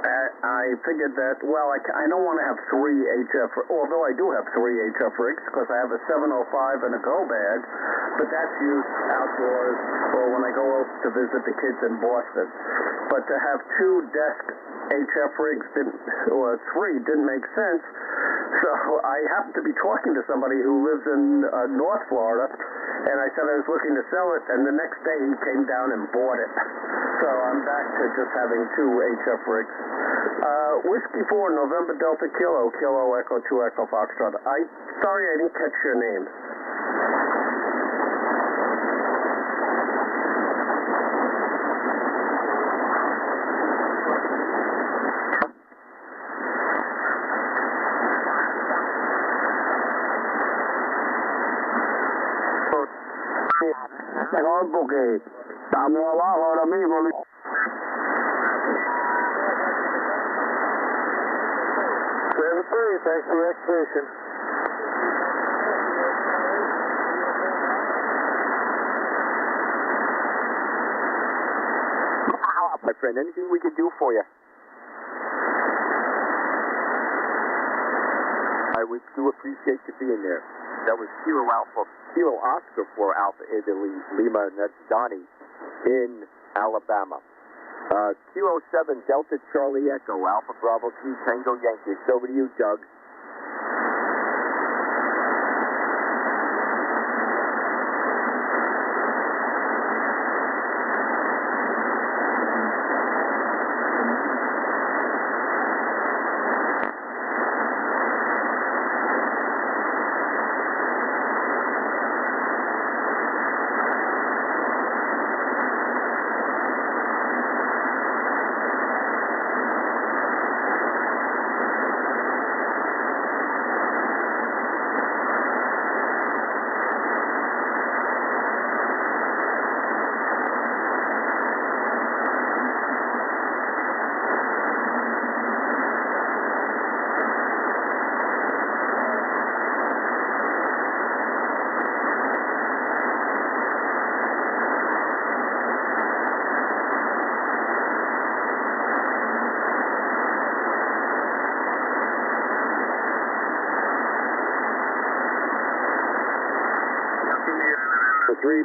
I figured that, well, I don't want to have 3 HF, although I do have 3 HF rigs, because I have a 705 and a go bag, but that's used outdoors or when I go out to visit the kids in Boston. But to have 2 desk HF rigs, or 3, didn't make sense. So I happened to be talking to somebody who lives in North Florida, and I said I was looking to sell it, and the next day he came down and bought it. So I'm back to just having 2 HF rigs. Whiskey 4, November Delta Kilo, Kilo Echo 2 Echo Foxtrot. Sorry I didn't catch your name. Mejor porque estamos abajo ahora mismo. Thanks for the explanation. My friend, anything we can do for you? We do appreciate you being there. That was Kilo Oscar for Alpha Italy Lima, and that's Donnie in Alabama. Kilo 7 Delta Charlie Echo, Alpha Bravo 3 Tango Yankee. It's over to you, Doug.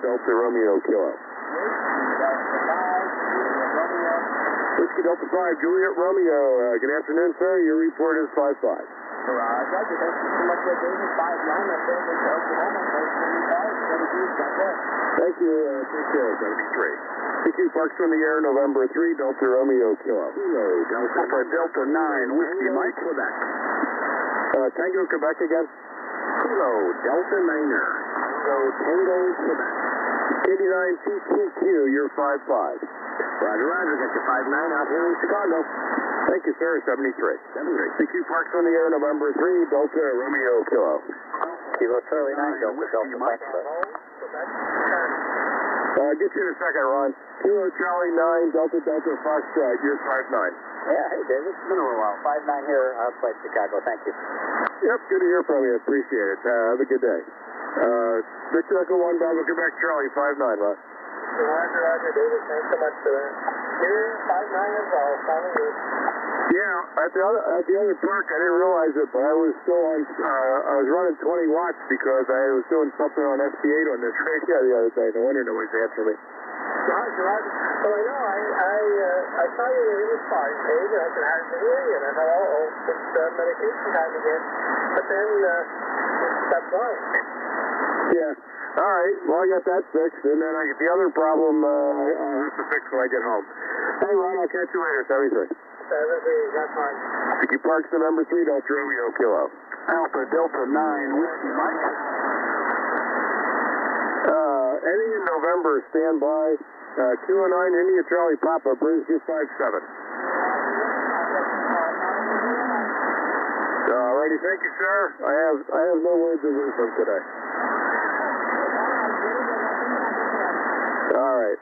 Delta Romeo Kilo. Whiskey Delta 5, Juliet Romeo. Good afternoon, sir. Your report is 5-5. Roger. Thank you so much for David. 5-9. That's David to Oklahoma. Thank you. Take care. 73. CQ Parks from the air, November 3, Delta Romeo Kilo. Kilo Delta for Delta 9, Whiskey Mike, Quebec. Tango, Quebec again. Kilo Delta Niner. Tango, Quebec. 89 TTQ, you're 5-5. Roger, got your 5-9 out here in Chicago. Thank you, sir, 73. CQ Parks on the air, November 3, Delta Romeo Kilo. Kilo Charlie 9, Delta Foxtrot. Get you in a second, Ron. Kilo Charlie 9, Delta Foxtrot, you're 5-9. Yeah, hey, David, it's been a little while. 5-9 here outside Chicago, thank you. Yep, good to hear from you, appreciate it. Have a good day. Victor Echo 1, Bravo, Quebec, Charlie, 5-9, Ron. Roger, David, thanks so much for that. Here, 5-9 as well, sounding good. Yeah, at the other park, I didn't realize it, but I was still on, I was running 20 watts because I was doing something on SB8 on this radio the other day. No wonder nobody's answering me. Roger. Well, I know, I saw you in the spark page, and I can hardly hear you, and I thought, it's medication time again. But then, it stopped going. Yeah. All right. Well, I got that fixed, and then the other problem I'll have to fix when I get home. Hey, Ron, I'll catch you later. 73. 73, that's fine. CQ Parks, the number 3, Delta Romeo Kilo. Alpha Delta 9, Whiskey Mike. Ending in November, stand by. Kilo 9, India Charlie Papa, Bridge 57. Alrighty, thank you, sir. I have no words of wisdom today. All right.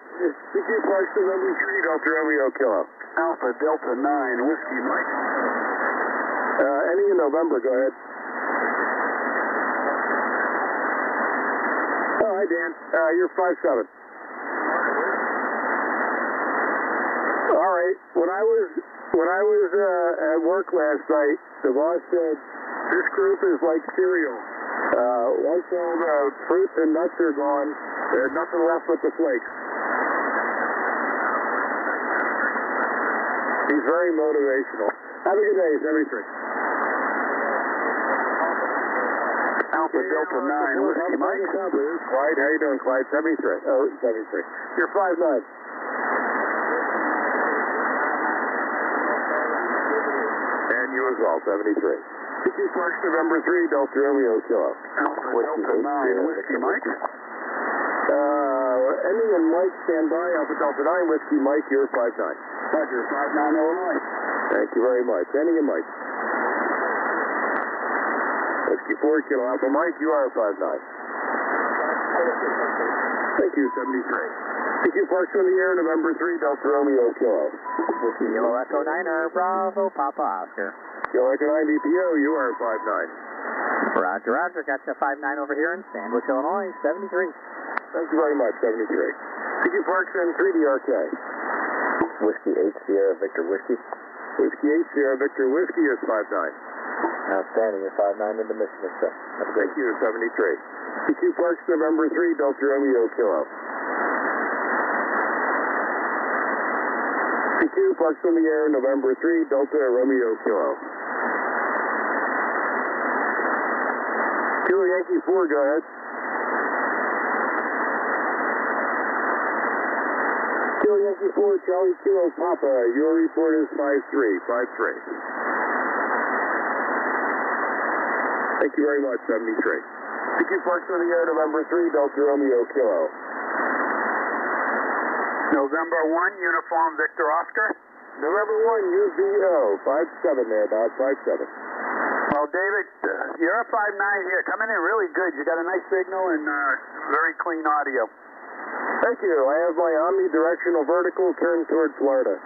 CQ Parks, the number 3, Delta Romeo Kilo. Alpha Delta 9, Whiskey Mike. Ending in November, go ahead. Oh, hi, Dan. You're 5-7. All right. When I was When I was at work last night, the boss said, this group is like cereal. Once all the fruits and nuts are gone, there's nothing left but the flakes. He's very motivational. Have a good day, 73. Alpha Delta 9, Whiskey Mike. Clyde, how you doing, Clyde? 73. Oh, 73. You're 5'9". And you as well, 73. CQ Park, November 3, Delta Romeo Kilo. Alpha Delta 9, Whiskey Mike. Ending in Mike, stand by. Alpha Delta 9, Whiskey Mike, you're 5'9". Roger, 5'9", Illinois. Thank you very much. Ending in Mike. Whiskey 4, Kilo Alpha Mike, you are 5'9". Thank you, 73. CQ Parks on the air, November 3, Delta Romeo Kilo. Whiskey Yellow Echo 9er, Bravo, Papa Oscar. Kilo Echo 9 BPO, you are 5'9". Roger, Roger, got you 5'9" over here in Sandwich, Illinois, 73. Thank you very much, 73. CQ Parks and 3DRK. Whiskey 8 Sierra Victor Whiskey. Whiskey 8 Sierra Victor Whiskey is 5'9". Outstanding. You're 5'9" into Michigan, sir. Thank you, 73. CQ Parks, November 3, Delta Romeo Kilo. CQ Parks on the air, November 3, Delta Romeo Kilo. Kilo Yankee 4, go ahead. Kilo Yankee 4, Charlie Kilo Papa, your report is 5'3", 5'3". Thank you very much, 73. CQ Parks on the air, November 3, Delta Romeo Kilo. November 1, Uniform Victor Oscar. November 1, UVO, 5'7" there, about 5'7". Well, David, you're a 5'9" here. Coming in really good. You got a nice signal and very clean audio. Thank you. I have my omnidirectional vertical turned toward Florida.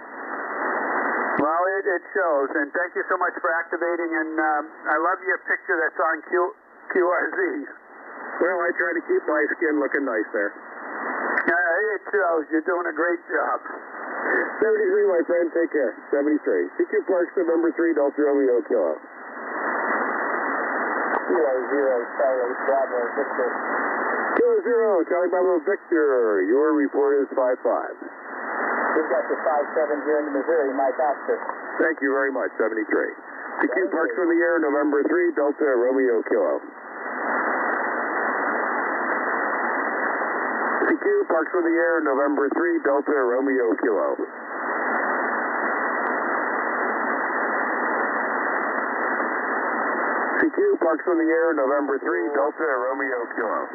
Well, it shows, and thank you so much for activating, and I love your picture that's on QRZ. Well, I try to keep my skin looking nice there. It shows. You're doing a great job. 73, my friend. Take care. 73. CQ Parks, November 3, Delta Romeo Kilo. Kilo 0, Charlie Bravo Victor. Kilo 0, Charlie Bravo Victor. Your report is 5'5". We've got the 5'7" here in Missouri, Mike Oscar. Thank you very much, 73. CQ Parks on the air, November 3, Delta Romeo Kilo. CQ Parks on the air, November 3, Delta Romeo Kilo. CQ Parks on the air, November 3, Delta Romeo Kilo.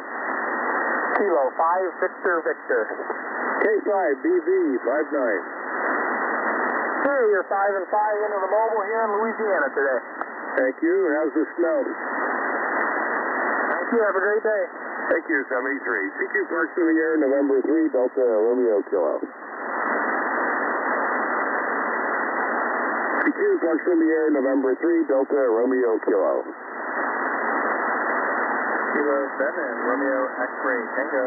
Kilo 5 Victor Victor. K5 BV 5'9". Hey, you're 5 and 5 into the mobile here in Louisiana today. Thank you. How's the snow? Thank you. Have a great day. Thank you, 73. CQ Parks in the air, November 3, Delta Romeo Kilo. CQ Parks in the air, November 3, Delta Romeo Kilo. Kilo 7, Romeo X-Ray Tango.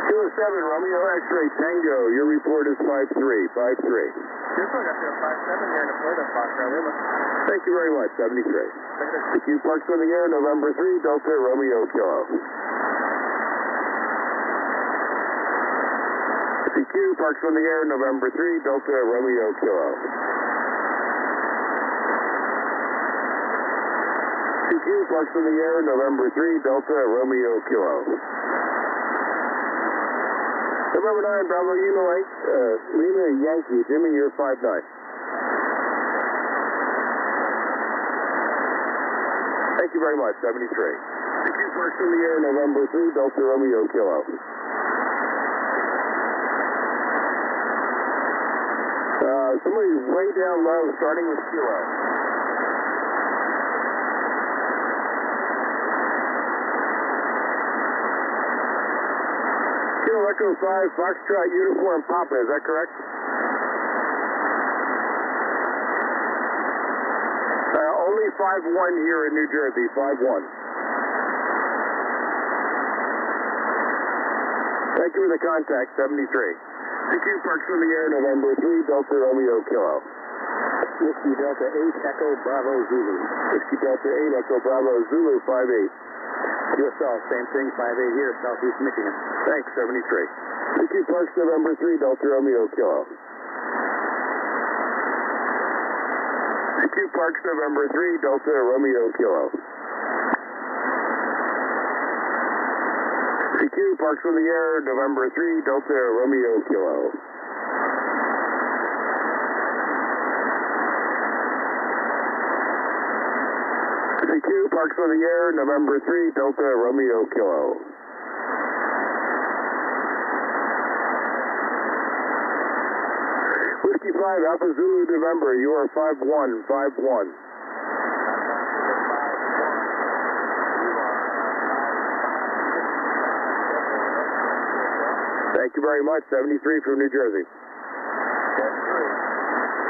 Kilo 7, Romeo X-Ray Tango. Your report is 5'3", 5'3". Beautiful, got you a 5'7" here in the Florida, Foxtrot Lima. Thank you very much, 73. CQ Parks in the air, November 3, Delta Romeo Kilo. CQ Parks on the air, November 3, Delta Romeo Kilo. CQ Parks on the air, November 3, Delta Romeo Kilo. November 9, Bravo Lima Yankee, Jimmy, you're 5'9". Thank you very much, 73. CQ Parks in the air, November 3, Delta Romeo Kilo. Somebody's way down low, starting with Kilo. Kilo Echo 5, Foxtrot Uniform Papa, is that correct? Only 5'1" here in New Jersey, 5'1". Thank you for the contact, 73. CQ Parks in the air, November 3, Delta Romeo Kilo. Whiskey Delta 8, Echo Bravo Zulu. Whiskey Delta 8, Echo Bravo Zulu, 58. QSL, same thing, 58 here, Southeast Michigan. Thanks, 73. PQ Parks, November 3, Delta Romeo Kilo. PQ Parks, November 3, Delta Romeo Kilo. PQ Parks on the air, November 3, Delta Romeo Kilo. PQ Parks on the air, November 3, Delta Romeo Kilo. Whiskey 5, Alpha Zulu, November, you are 5151. Thank you very much, 73 from New Jersey.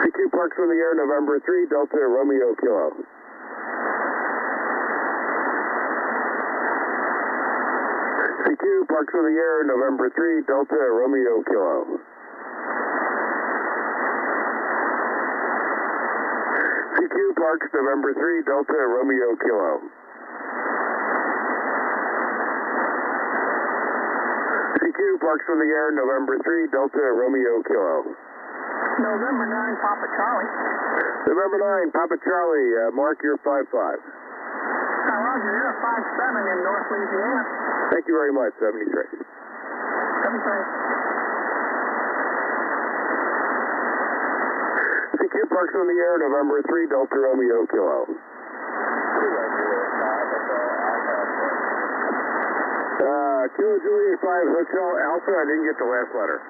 PQ Parks on the air, November 3, Delta Romeo Kilo. PQ Parks on the air, November 3, Delta Romeo Kilo. PQ Parks, November 3, Delta Romeo Kilo. PQ Parks on the air, November 3, Delta Romeo Kilo. November 9, Papa Charlie. November 9, Papa Charlie, mark your 55. Roger, you're 57 in North Louisiana. Thank you very much, 73. 73. PQ Parks on the air, November 3, Delta Romeo Kilo. Kilo Juliet 5, Hotel Alpha, I didn't get the last letter.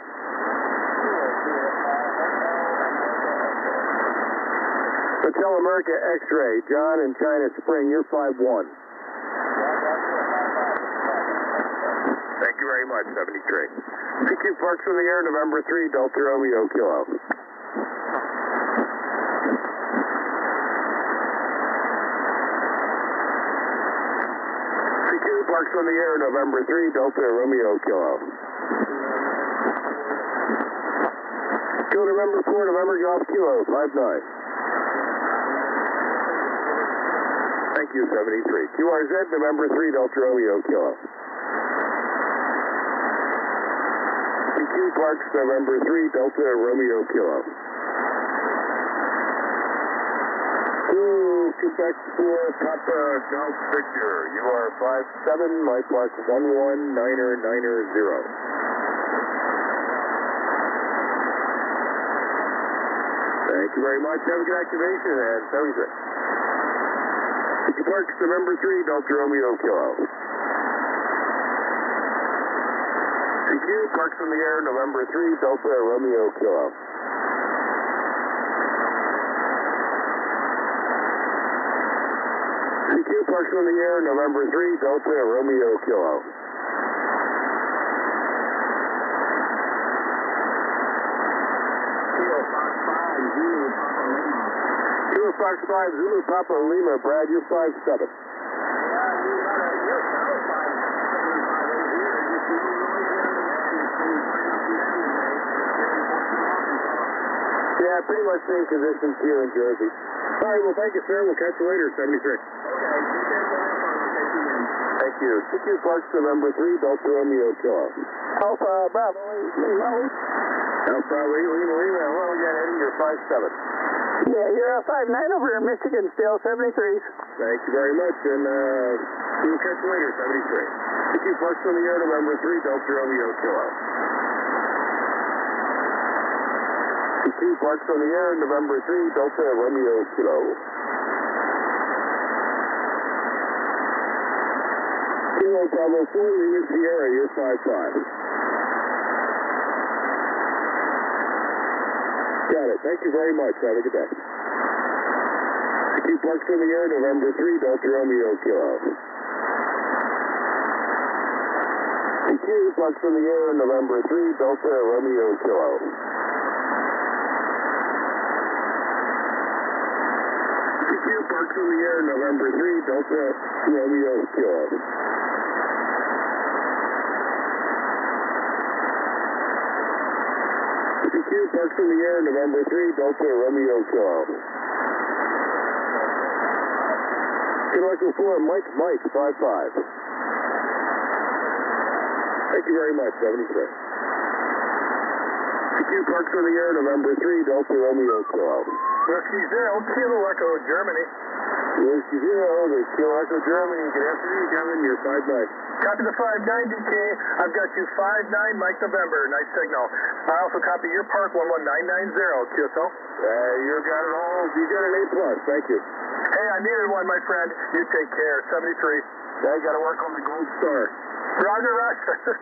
Hotel America X-Ray, John in China Spring, you're 51. Thank you very much, 73. PQ Parks on the air, November 3, Delta Romeo Kilo. PQ Parks on the air, November 3, Delta Romeo Kilo. Kilo November 4, November Golf Kilo, 59. Thank you, 73. QRZ, November 3, Delta Romeo Kilo. PQ Parks, November 3, Delta Romeo Kilo. Quebec 4, Papa Golf Victor. You are 57, my park 11990. Thank you very much. Have a good activation, and 73. PQ Parks, November 3, Delta Romeo Kilo. PQ Parks on the air, November 3, Delta Romeo Kilo. PQ Parks on the air, November 3, Delta Romeo Kilo. Kilo Fox 5, Zulu Papa Lima. Kilo Fox 5, Zulu Papa Lima. Brad, you're 57. Yeah, pretty much same conditions here in Jersey. All right, well, thank you, sir. We'll catch you later, 73. Thank you. PQ Parks, November 3, Delta Romeo Kilo. Alpha Bravo, Lima. Alpha Bravo, Lima. Hello again, Eddie. You're 57. Yeah, you're 59 over in Michigan still, 73. Thank you very much, and we'll catch you later, 73. PQ Parks on the air, November 3, Delta Romeo Kilo. PQ Parks on the air, November 3, Delta Romeo Kilo. Kilo Bravo 4, Lima Sierra, you're 55. Got it. Thank you very much. Have a good day. PQ Parks on the air, November 3, Delta Romeo Kilo. PQ Parks on the air, November 3, Delta Romeo Kilo. PQ Parks on the air, November 3, Delta Romeo Kilo. PQ CQ, Parks in the Air, November 3, Delta Romeo Kilo. Kilo Echo 4, Mike, 5-5. Thank you very much, 73. CQ, Parks in the Air, November 3, Delta Romeo Kilo. Whiskey 0, Kilo Echo, Germany. Whiskey 0, the Kilo Echo, Germany. Good afternoon, Kevin. You're 5-9. Copy the 590K. I've got you 5-9, Mike November. Nice signal. I also copy your park 11990, QSO. You got it all. You got an A+. Thank you. Hey, I needed one, my friend. You take care. 73. I got to work on the Gold Star. Roger, Roger.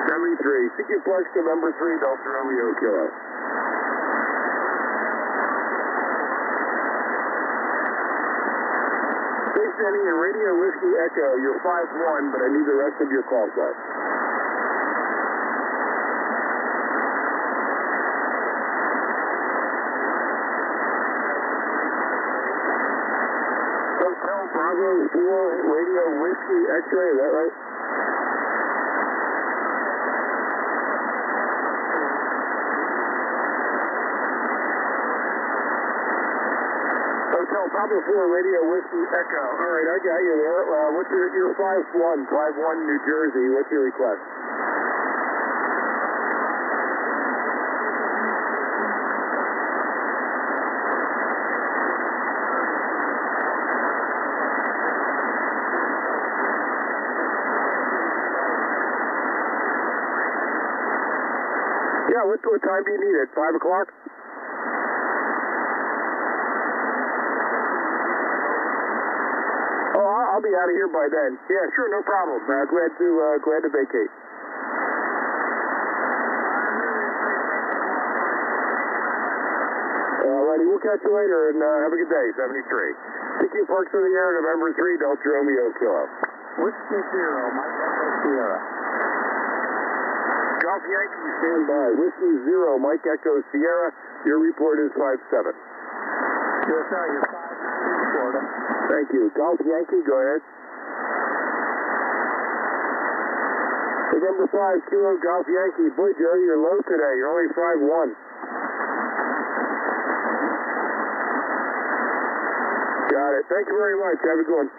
73. CQ Parks, November 3, Delta Romeo Kilo. Sending a Radio Whiskey Echo, you're 5-1, but I need the rest of your call sign. Hotel Bravo 4, Radio Whiskey X-ray, is that right? Hotel Bravo 4, Radio Whiskey Echo. All right, I got you there. What's your 5-1, New Jersey. What's your request? Yeah, what time do you need it? 5 o'clock? I'll be out of here by then. Yeah, sure, no problem. Glad to vacate. Alrighty, we'll catch you later and have a good day. 73. CQ Parks in the Air, November 3, Delta Romeo Kilo. Whiskey 0, Mike Echo Sierra. Golf Yankee, stand by. Whiskey 0, Mike Echo Sierra. Your report is 5-7. QSO, you're 5-9, Florida. Thank you. Golf Yankee, go ahead. November 5, Kilo Golf Yankee. Boy, Joe, you're low today. You're only 5-1. Got it. Thank you very much. Have a good one.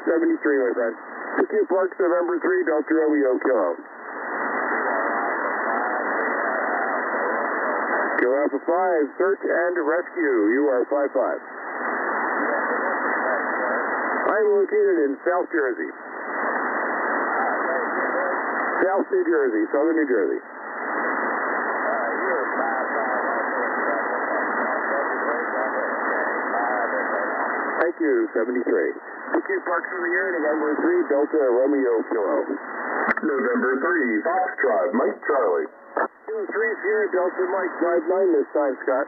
73, my friend. CQ Parks, November 3, Delta Romeo Kilo. Kilo Alpha 5, search and rescue. You are 5-5. I'm located in South Jersey. South New Jersey, Southern New Jersey. Thank you, 73. CQ Parks in the Air, November 3, Delta Romeo Kilo. November 3, Foxtrot, Mike Charlie. 2-3 Sierra Delta Mike, 5-9 this time, Scott.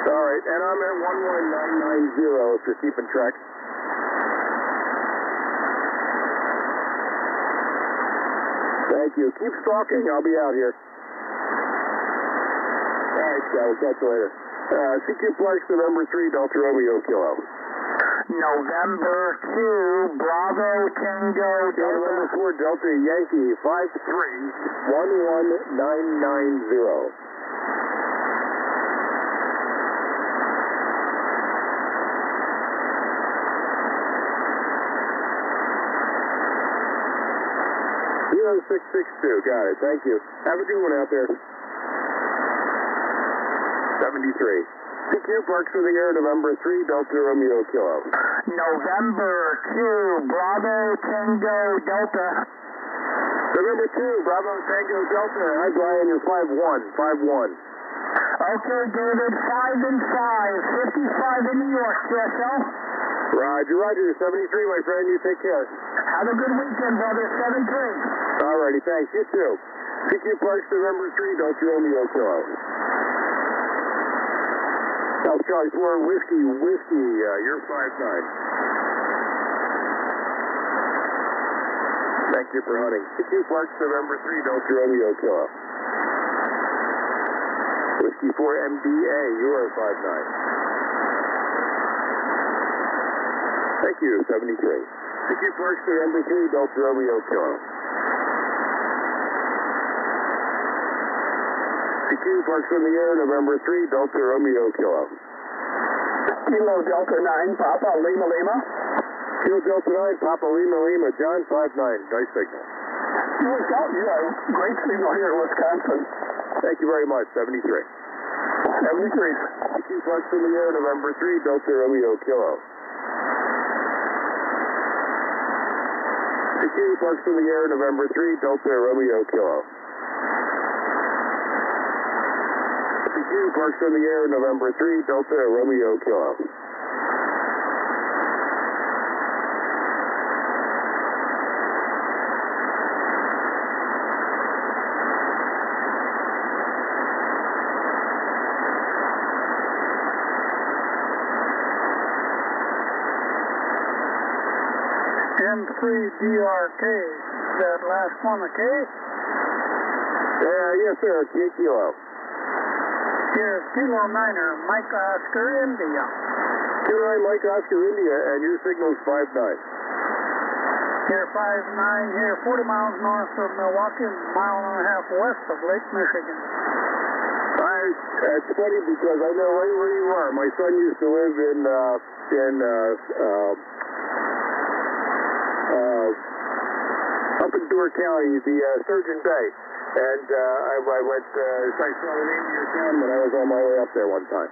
All right, and I'm at 11990 if you're keeping track. Thank you. Keep stalking. I'll be out here. All right, Scott. We'll catch you later. CQ Parks, November 3, Delta Romeo Kilo. November 2, Bravo Tango Delta. November 4, Delta Yankee, 5311990. Zero 662, got it. Thank you. Have a good one out there. 73. CQ Parks in the Air, November 3, Delta Romeo Kilo. November 2, Bravo Tango Delta. November 2, Bravo Tango Delta. Hi, Brian. You're 5-1. 5-1. Okay, David. 5-5. 55 in New York, QSO. Roger. 73, my friend. You take care. Have a good weekend, brother. 7-3. Alrighty, thanks. You too. CQ Parks, November 3, Delta Romeo Kilo. South Charlie 4, Whiskey, you're 5-9. Thank you for hunting. CQ Parks, November 3, Delta Romeo Kilo. Whiskey 4 MDA, you are 5-9. Thank you, 73. CQ Parks, November 3, Delta Romeo, Kilo. CQ Parks in the air, November 3, Delta Romeo, Kilo. Kilo Delta 9, Papa Lima Lima. Kilo Delta 9, Papa Lima Lima, John 59, nice signal. You got a great signal here in Wisconsin. Thank you very much, 73. 73. CQ Parks in the air, November 3, Delta Romeo, Kilo. CQ Parks in the air, November 3, Delta Romeo, Kilo. CQ Parks in the air, November 3, Delta Romeo, Kilo. M3DRK, that last one, okay? Yes, sir, Kilo. Here's Kilo 9er, Mike Oscar, India. Kilo 9, Mike Oscar, India, and your signal's 59. Here 59, here 40 miles north of Milwaukee, mile and a half west of Lake Michigan. It's funny because I know right where you are. My son used to live up in Door County, the Surgeon Bay. And I went, I saw the name of your town when I was on my way up there one time.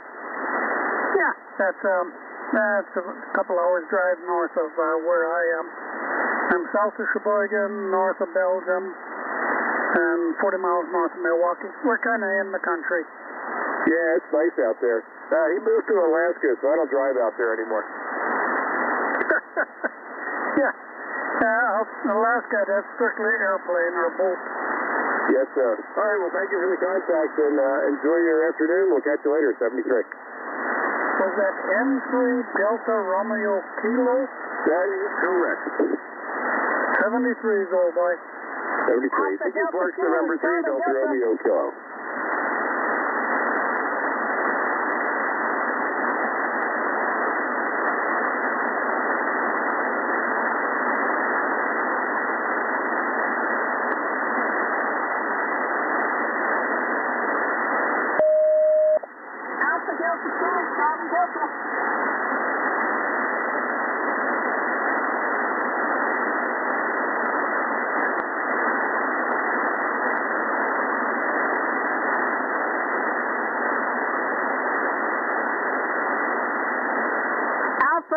Yeah, that's a couple hours drive north of where I am. I'm south of Sheboygan, north of Belgium, and 40 miles north of Milwaukee. We're kind of in the country. Yeah, it's nice out there. He moved to Alaska, so I don't drive out there anymore. Yeah. Alaska, that's strictly airplane or boat. Yes, sir. All right, well, thank you for the contact, and enjoy your afternoon. We'll catch you later, 73. Was that N3 Delta Romeo Kilo? That is correct. 73's old boy. 73. CQ Parks, November 3, Delta Romeo, Kilo.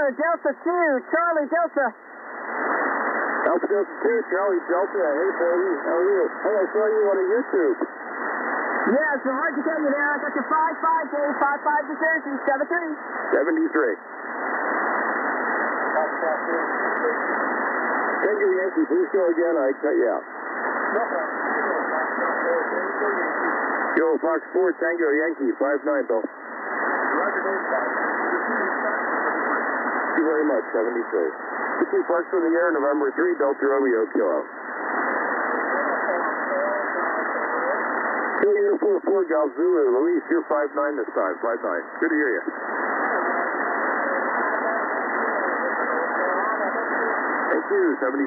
Delta 2, Charlie Delta. Alpha Delta 2, Charlie Delta. Hey, baby, how are you? Hey, I saw you on YouTube. Yeah, it's hard to get you there. I got your 5-5, Dave. 5-5 to Jersey, 7-3. 73. Tango Yankee, please go again. I cut you out. No problem. Kilo Fox 4, Tango Yankee, 5-9, Bill. Roger, Dave. Thank you very much, 73. CQ Parks in the air, November 3, Delta Romeo, Kilo. Kilo Uniform 4, Golf Zulu. Luis, you're 5-9 this time, 5-9. Good to hear you. Thank you, 73.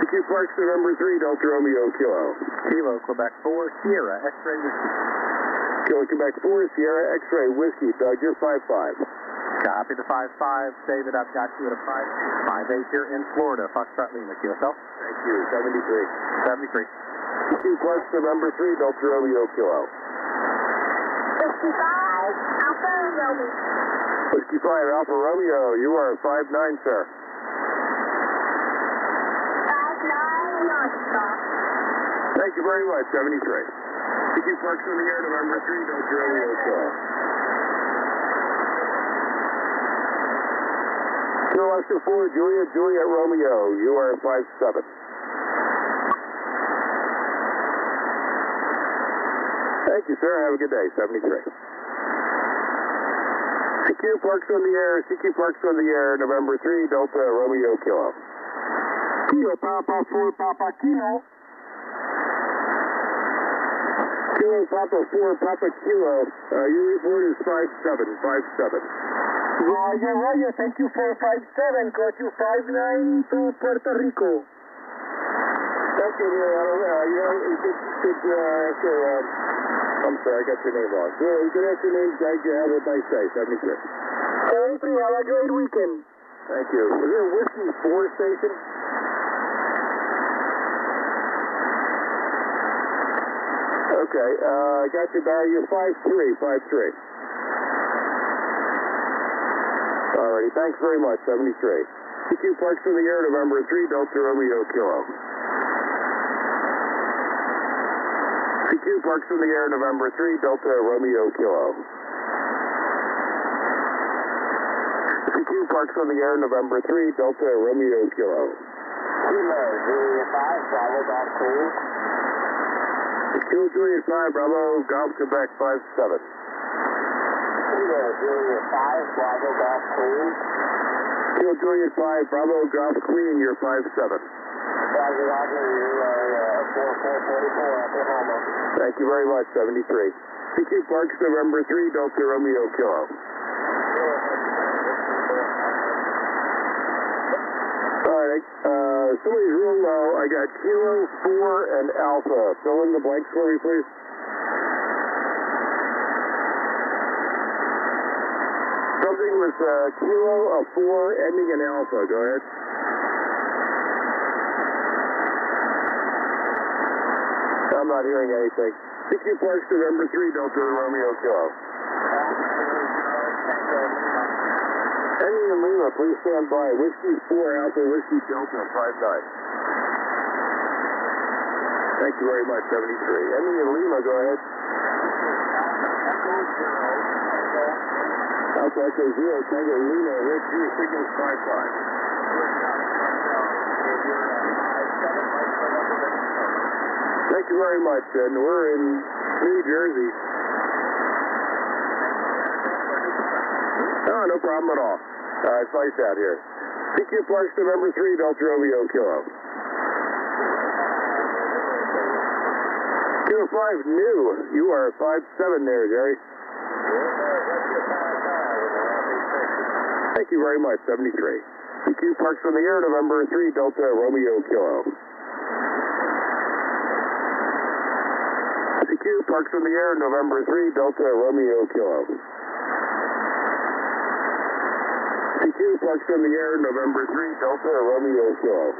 CQ Parks, November 3, Delta Romeo, Kilo. Kilo, Quebec 4, Sierra, X-ray Whiskey. Kilo, Quebec 4, Sierra, X-ray Whiskey. Doug, you're 5-5. Copy the 5-5. David, I've got you at a 5-8 here in Florida. Foxtrot Lima, QSL. Thank you, 73. 73. CQ Parks, November 3, Delta Romeo, Kilo. 55, Alpha Romeo. 55, Alpha Romeo, you are 5-9, sir. 5-9, Northstar. Thank you very much, 73. CQ Parks in the air, November 3, Delta Romeo, Kilo. Kilo Oscar 4, Juliet Romeo, you are 5-7. Thank you, sir. Have a good day, 73. CQ Parks in the air, November 3, Delta Romeo, Kilo. Kilo, Papa 4, Papa Kilo. Kilo, Papa 4, Papa Kilo. Your report is 5-7, 5-7. Roger, Roger, thank you for 57, go to 59 to Puerto Rico. Thank you, I'm sorry, I got your name wrong. Good afternoon, Greg. You have a nice day, 73. 73, have a great weekend. Thank you. Is there a Whiskey 4 station? Okay, I got you, Barry. You're 53. Alrighty, thanks very much, 73. PQ Parks in the air, November 3, Delta Romeo Kilo. PQ Parks in the air, November 3, Delta Romeo Kilo. PQ Parks in the air, November 3, Delta Romeo Kilo. Kilo, Juliet 5, Bravo, Golf 2. Kilo Juliet 5, Bravo, Golf Quebec 57. Kilo, Juliet 5, Bravo, Golf 2. Kilo Juliet 5, Bravo, Golf Queen, you're 57. Roger, Roger, you are 4444, Oklahoma. Thank you very much, 73. PQ Parks, November 3, Delta Romeo Kilo. Alright, somebody's real low. I got Kilo, 4, and Alpha. Fill in the blanks for me, please. Something with Kilo, a 4, ending in Alpha. Go ahead. I'm not hearing anything. PQ Parks, November 3, Delta Romeo Kilo. Ending in Lima, please stand by. Whiskey 4, Alpha, Whiskey Delta 59. Thank you very much, 73. Ending in Lima, go ahead. Alpha Echo 0, Tango Lima, Rick, your signal's 55. Thank you very much, and we're in New Jersey. Oh, no problem at all. It's nice out here. PQ Parks, November 3, Delta Romeo Kilo. Kilo 5, new. You are 57 there, Jerry. Thank you very much, 73. PQ Parks on the air, November 3, Delta Romeo Kilo. PQ Parks on the air, November 3, Delta Romeo Kilo. PQ Parks on the air, November 3, Delta Romeo Kilo.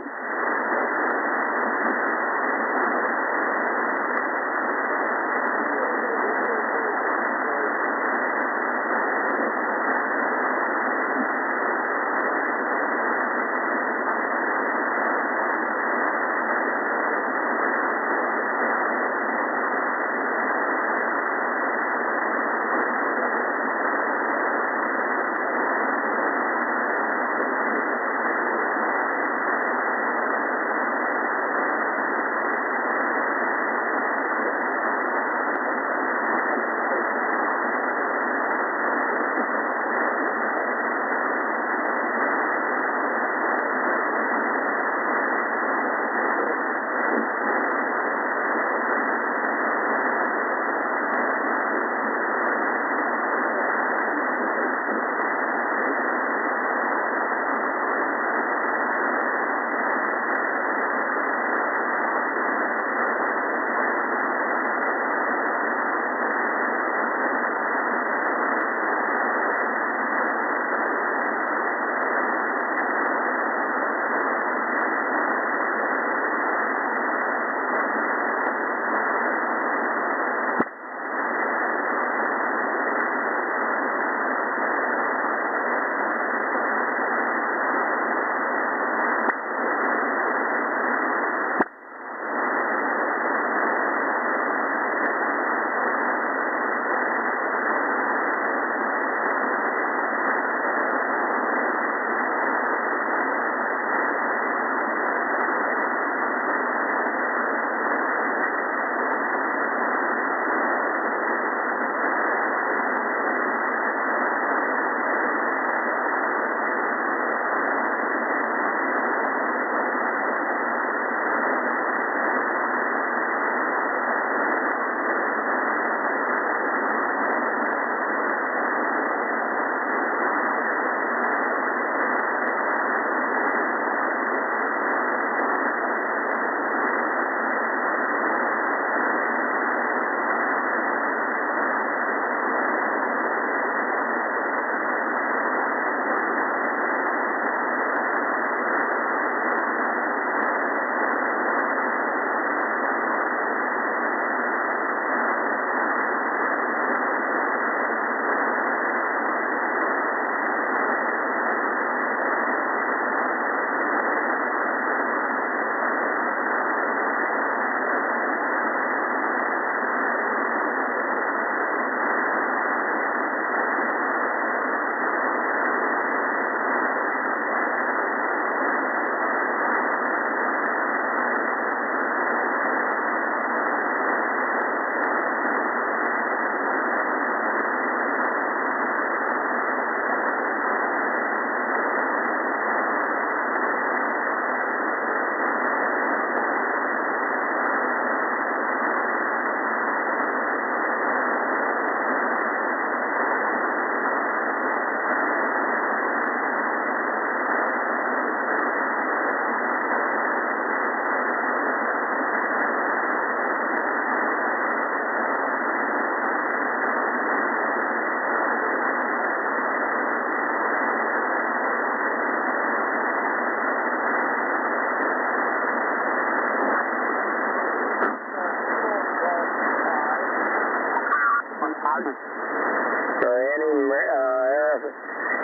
for any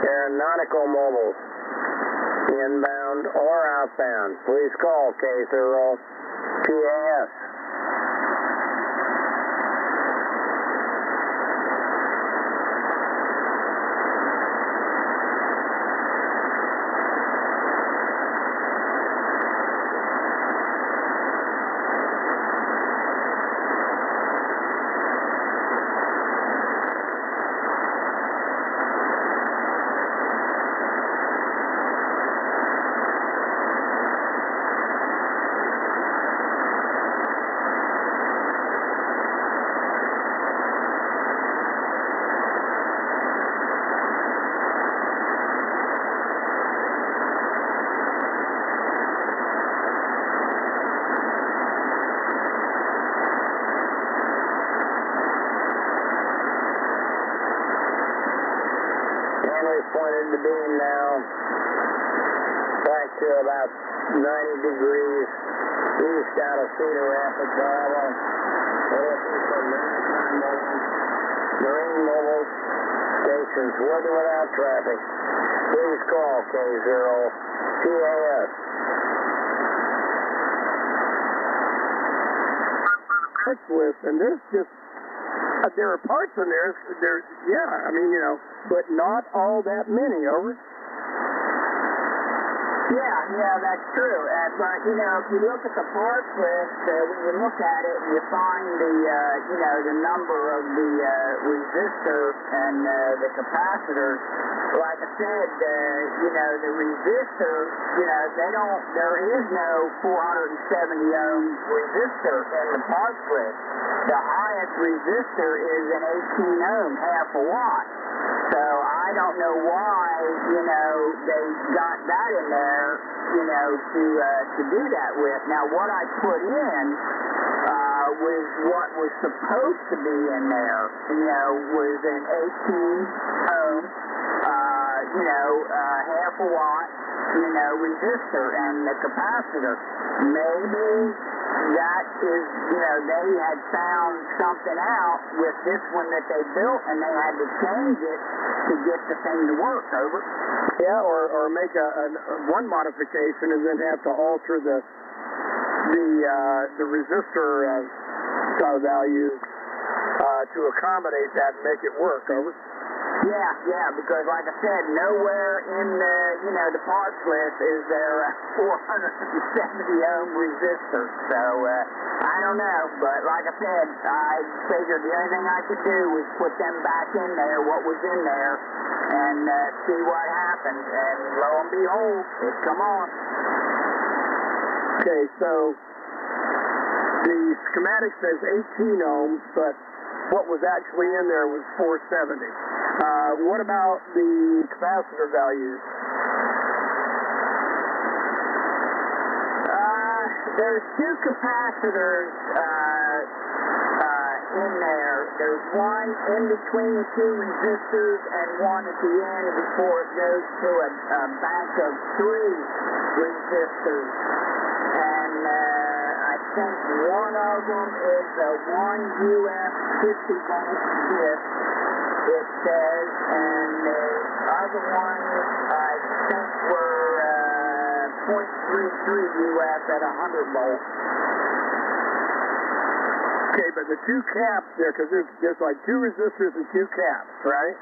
aeronautical mobiles, inbound or outbound. Please call K0 PAS. Pointed to beam now, back to about 90 degrees east out of Cedar Rapids, Iowa. We're looking for maritime mobiles, marine mobile stations with or without traffic. Please call K0 PAS. List, and there's just there are parts in there. Yeah, I mean, you know, but not all that many. Over. Yeah, that's true. But, you know, if you look at the parts list, when you look at it and you find the, you know, the number of the resistor and the capacitors, like I said, you know, the resistor, you know, there is no 470 ohm resistor in the parts list. The highest resistor is an 18 ohm, half a watt. So I don't know why, you know, they got that in there, you know, to do that with. Now, what I put in was what was supposed to be in there, you know, was an 18 ohm, you know, half a watt, you know, resistor and the capacitor. Maybe that is, you know, they had found something out with this one that they built, and they had to change it to get the thing to work. Over. Yeah, or make one modification and then have to alter the resistor value to accommodate that and make it work. Over. Yeah, because like I said, nowhere in the, you know, the parts list is there a 470 ohm resistor. So, I don't know, but like I said, I figured the only thing I could do was put them back in there, what was in there, and see what happened. And lo and behold, it's come on. Okay, so the schematic says 18 ohms, but what was actually in there was 470. What about the capacitor values? There's two capacitors in there. There's one in between two resistors and one at the end before it goes to a bank of three resistors. And I think one of them is a 1 UF 50 volt disc, it says, and the other ones I think were 0.33 UF at 100 volts. Okay, but the two caps there, because there's like two resistors and two caps, right?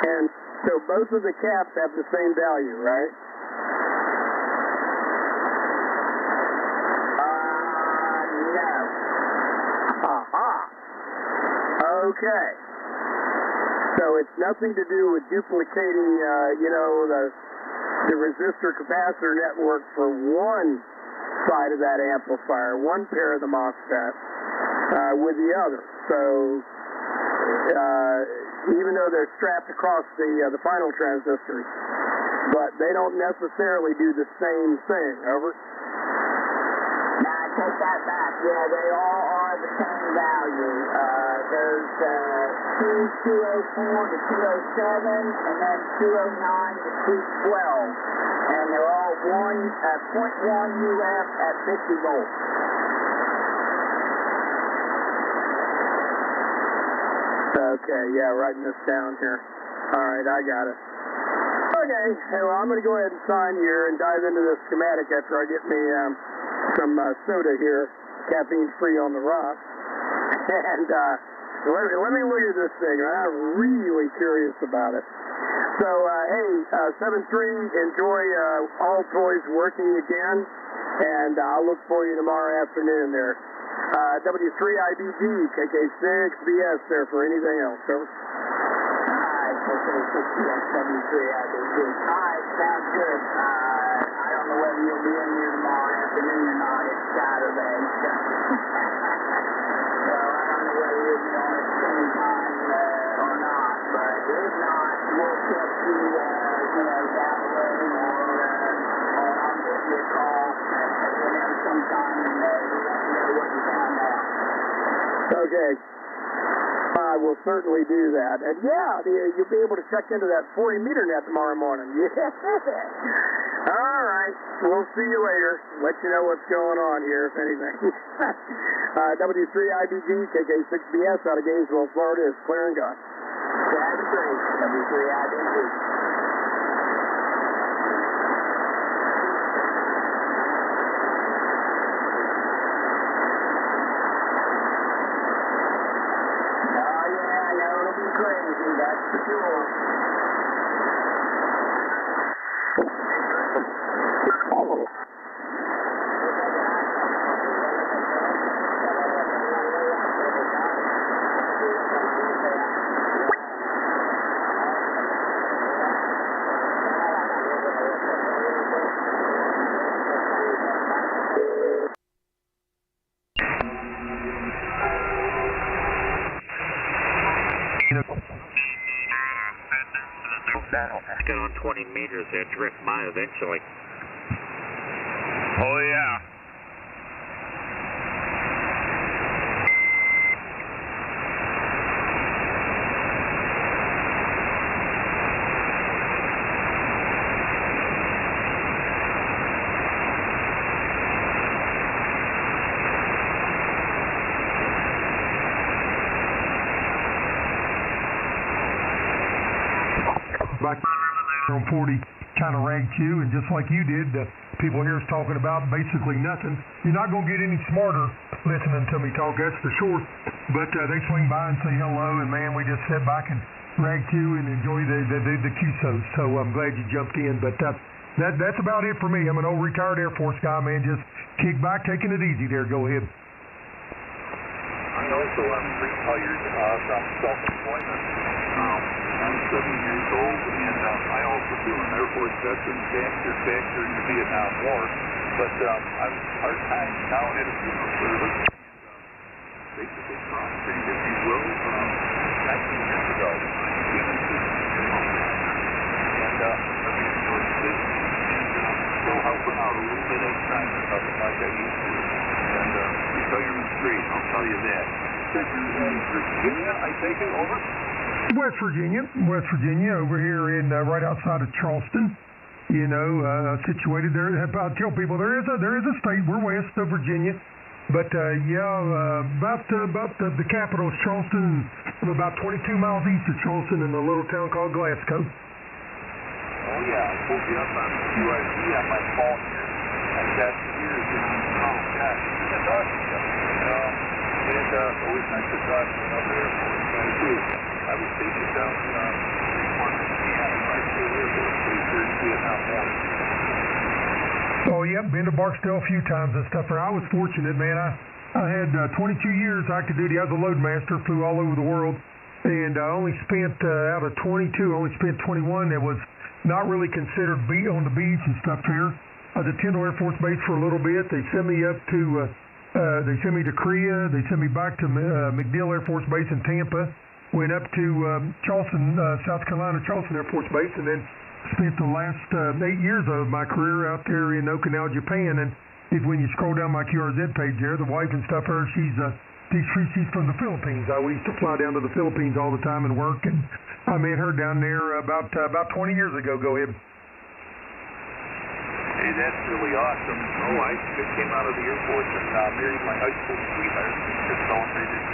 And so both of the caps have the same value, right? No. Aha. Okay. So it's nothing to do with duplicating, you know, the resistor capacitor network for one side of that amplifier, one pair of the MOSFET, with the other. So even though they're strapped across the final transistors, but they don't necessarily do the same thing. Over. Now I take that back. Yeah, they all are the same value. There's 204 to 207, and then 209 to 212, and they're all 0.1 UF at 50 volts. Okay, yeah, writing this down here. All right, I got it. Okay, hey, well, I'm going to go ahead and sign here and dive into this schematic after I get me some soda here, caffeine-free on the rocks. And let me look at this thing. I'm really curious about it. So, hey, 7-3, enjoy all toys working again, and I'll look for you tomorrow afternoon there. W3IBG, KK6BS there for anything else. Over. Hi, KK6BS, W3IBG. All right, sounds good. I don't know whether you'll be in here tomorrow afternoon or not. It's Saturday. So I don't know whether you'll be on at the same time or not. But if not, we'll catch you, down the road or I'll give you a call sometime and let you know what you found out. Okay. I will certainly do that. And yeah, you'll be able to check into that 40-meter net tomorrow morning. Yeah. All right. We'll see you later. Let you know what's going on here, if anything. W3IBG, KK6BS out of Gainesville, Florida is clear and gone. That's great. W3IBG. Crazy, that's for sure. Get on 20 meters, they'll drift by eventually. Oh, yeah. Back on 40 kind of ragged you, and just like you did, people here is talking about basically nothing. You're not going to get any smarter listening to me talk, that's for sure. But they swing by and say hello, and man, we just sit back and rag you and enjoy the QSOs. So I'm glad you jumped in. But that's about it for me. I'm an old retired Air Force guy, man. Just kick back, taking it easy there. Go ahead. I also am retired from self-employment. I'm 70 years old, and I also do an Air Force veteran factor during the Vietnam War. But I'm part-time now at a funeral service, and basically cross-trained, if you will, 19 years ago. And really enjoyed the business, and still helping out a little bit at times, nothing like I used to. And retirement's great, I'll tell you that. Virginia, I take it over? West Virginia, over here in right outside of Charleston. Situated there. I tell people there is a state. We're west of Virginia, but about the capital is Charleston. I'm about 22 miles east of Charleston in a little town called Glasgow. Oh yeah, I pulled you up on QRC on my phone here. I've got years in. Oh gosh, good talking to you. And always nice to talk to another Air Force guy too. I was stationed down in Freeport, Indiana, right through Air Force Base here in Vietnam War. Oh, yeah, been to Barksdale a few times and stuff. I was fortunate, man. I had 22 years active duty. I was a loadmaster, flew all over the world, and I only spent, out of 22, I only spent 21 that was not really considered on the beach and stuff here. I was at Tyndall Air Force Base for a little bit. They sent me up to, they sent me to Korea. They sent me back to MacDill Air Force Base in Tampa. Went up to Charleston, South Carolina, Charleston Air Force Base, and then spent the last 8 years of my career out there in Okinawa, Japan. And when you scroll down my QRZ page there, the wife and stuff, she's from the Philippines. We used to fly down to the Philippines all the time and work, and I met her down there about 20 years ago. Go ahead. Hey, that's really awesome. I came out of the Air Force and married my high school sweetheart. We just celebrated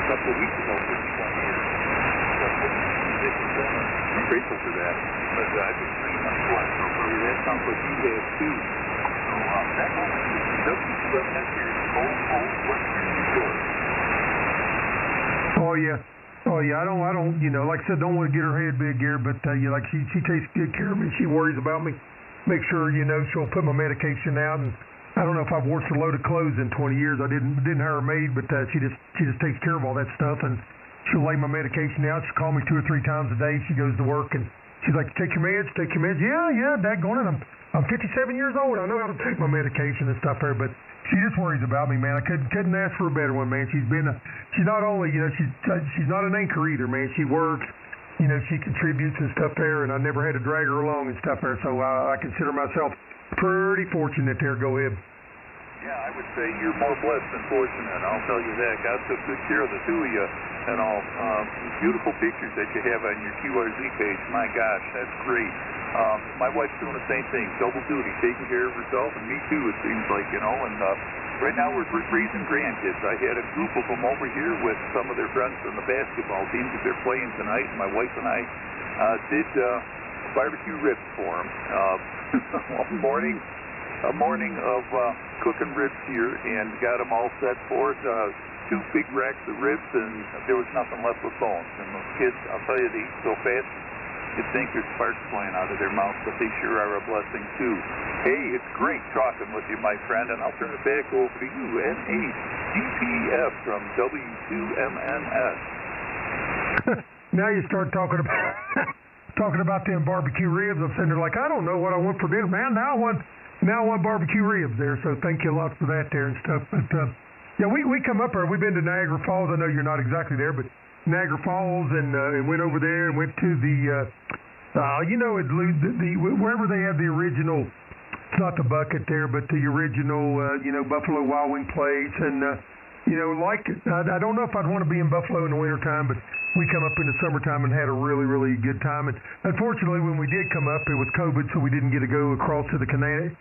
couple of weeks ago for 20 years. I'm grateful for that. But I've been pretty much blessed. So that sounds like you have too. So that W7 here is cold, Western New York. Oh yeah. Oh yeah, I don't, you know, like I said, don't want to get her head big here, but you know, like she takes good care of me. She worries about me. Make sure, you know, she'll put my medication out, and I don't know if I've washed a load of clothes in 20 years. I didn't hire a maid, but she just takes care of all that stuff, and she'll lay my medication out. She'll call me 2 or 3 times a day. She goes to work, and she's like, take your meds. Yeah, daggone it, I'm 57 years old. I know how to take my medication and stuff there, but she just worries about me, man. I couldn't ask for a better one, man. She's not only, you know, she's not an anchor either, man. She works, you know, she contributes and stuff there, and I never had to drag her along and stuff there. So I consider myself pretty fortunate there. Go ahead. Yeah, I would say you're more blessed than fortunate. I'll tell you that. God took good care of the two of you and all. Beautiful pictures that you have on your QRZ page. My gosh, that's great. My wife's doing the same thing, double duty, taking care of herself, and me too, it seems like, you know. And right now we're raising grandkids. I had a group of them over here with some of their friends from the basketball team that they're playing tonight. And my wife and I did barbecue ribs for them. A morning of cooking ribs here, and got them all set for it. 2 big racks of ribs, and there was nothing left but bones. And those kids, I'll tell you, they eat so fast, you'd think there's sparks flying out of their mouths, but they sure are a blessing too. Hey, it's great talking with you, my friend, and I'll turn it back over to you. NADPF from W2MNS. Now you start talking about them barbecue ribs. I'm sitting there like, I don't know what I want for dinner, man. Now I want barbecue ribs there, so thank you a lot for that there and stuff. But yeah, we come up there. We've been to Niagara Falls. I know you're not exactly there, but Niagara Falls, and went over there and went to the you know, wherever they have the original. It's not the bucket there, but the original you know, Buffalo Wild Wing place, and you know, like I don't know if I'd want to be in Buffalo in the wintertime, but we come up in the summertime and had a really, really good time. And unfortunately, when we did come up, it was COVID, so we didn't get to go across to the Canadian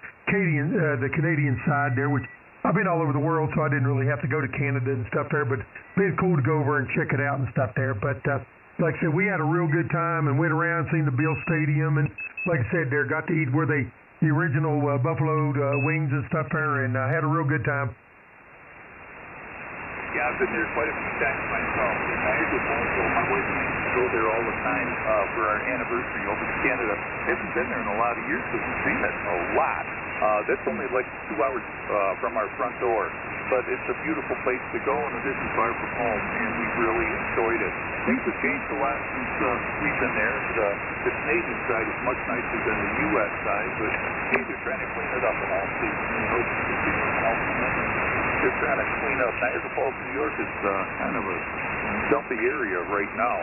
side there, which I've been all over the world, so I didn't really have to go to Canada and stuff there, but it's been cool to go over and check it out and stuff there. But like I said, we had a real good time and went around, seen the Bill Stadium, and like I said there, got to eat where the original buffalo wings and stuff there, and had a real good time. Yeah, I've been there quite a few times myself. And Niagara Falls, my wife and I used to go there all the time for our anniversary over to Canada. Haven't been there in a lot of years, but we've seen it a lot. That's only like 2 hours from our front door. But it's a beautiful place to go, and it isn't far from home, and we've really enjoyed it. Things have changed a lot since we've been there. The Canadian side is much nicer than the U.S. side, but hey, they're trying to clean it up in all states. They're trying to clean up. Niagara Falls, New York is kind of a dumpy area right now,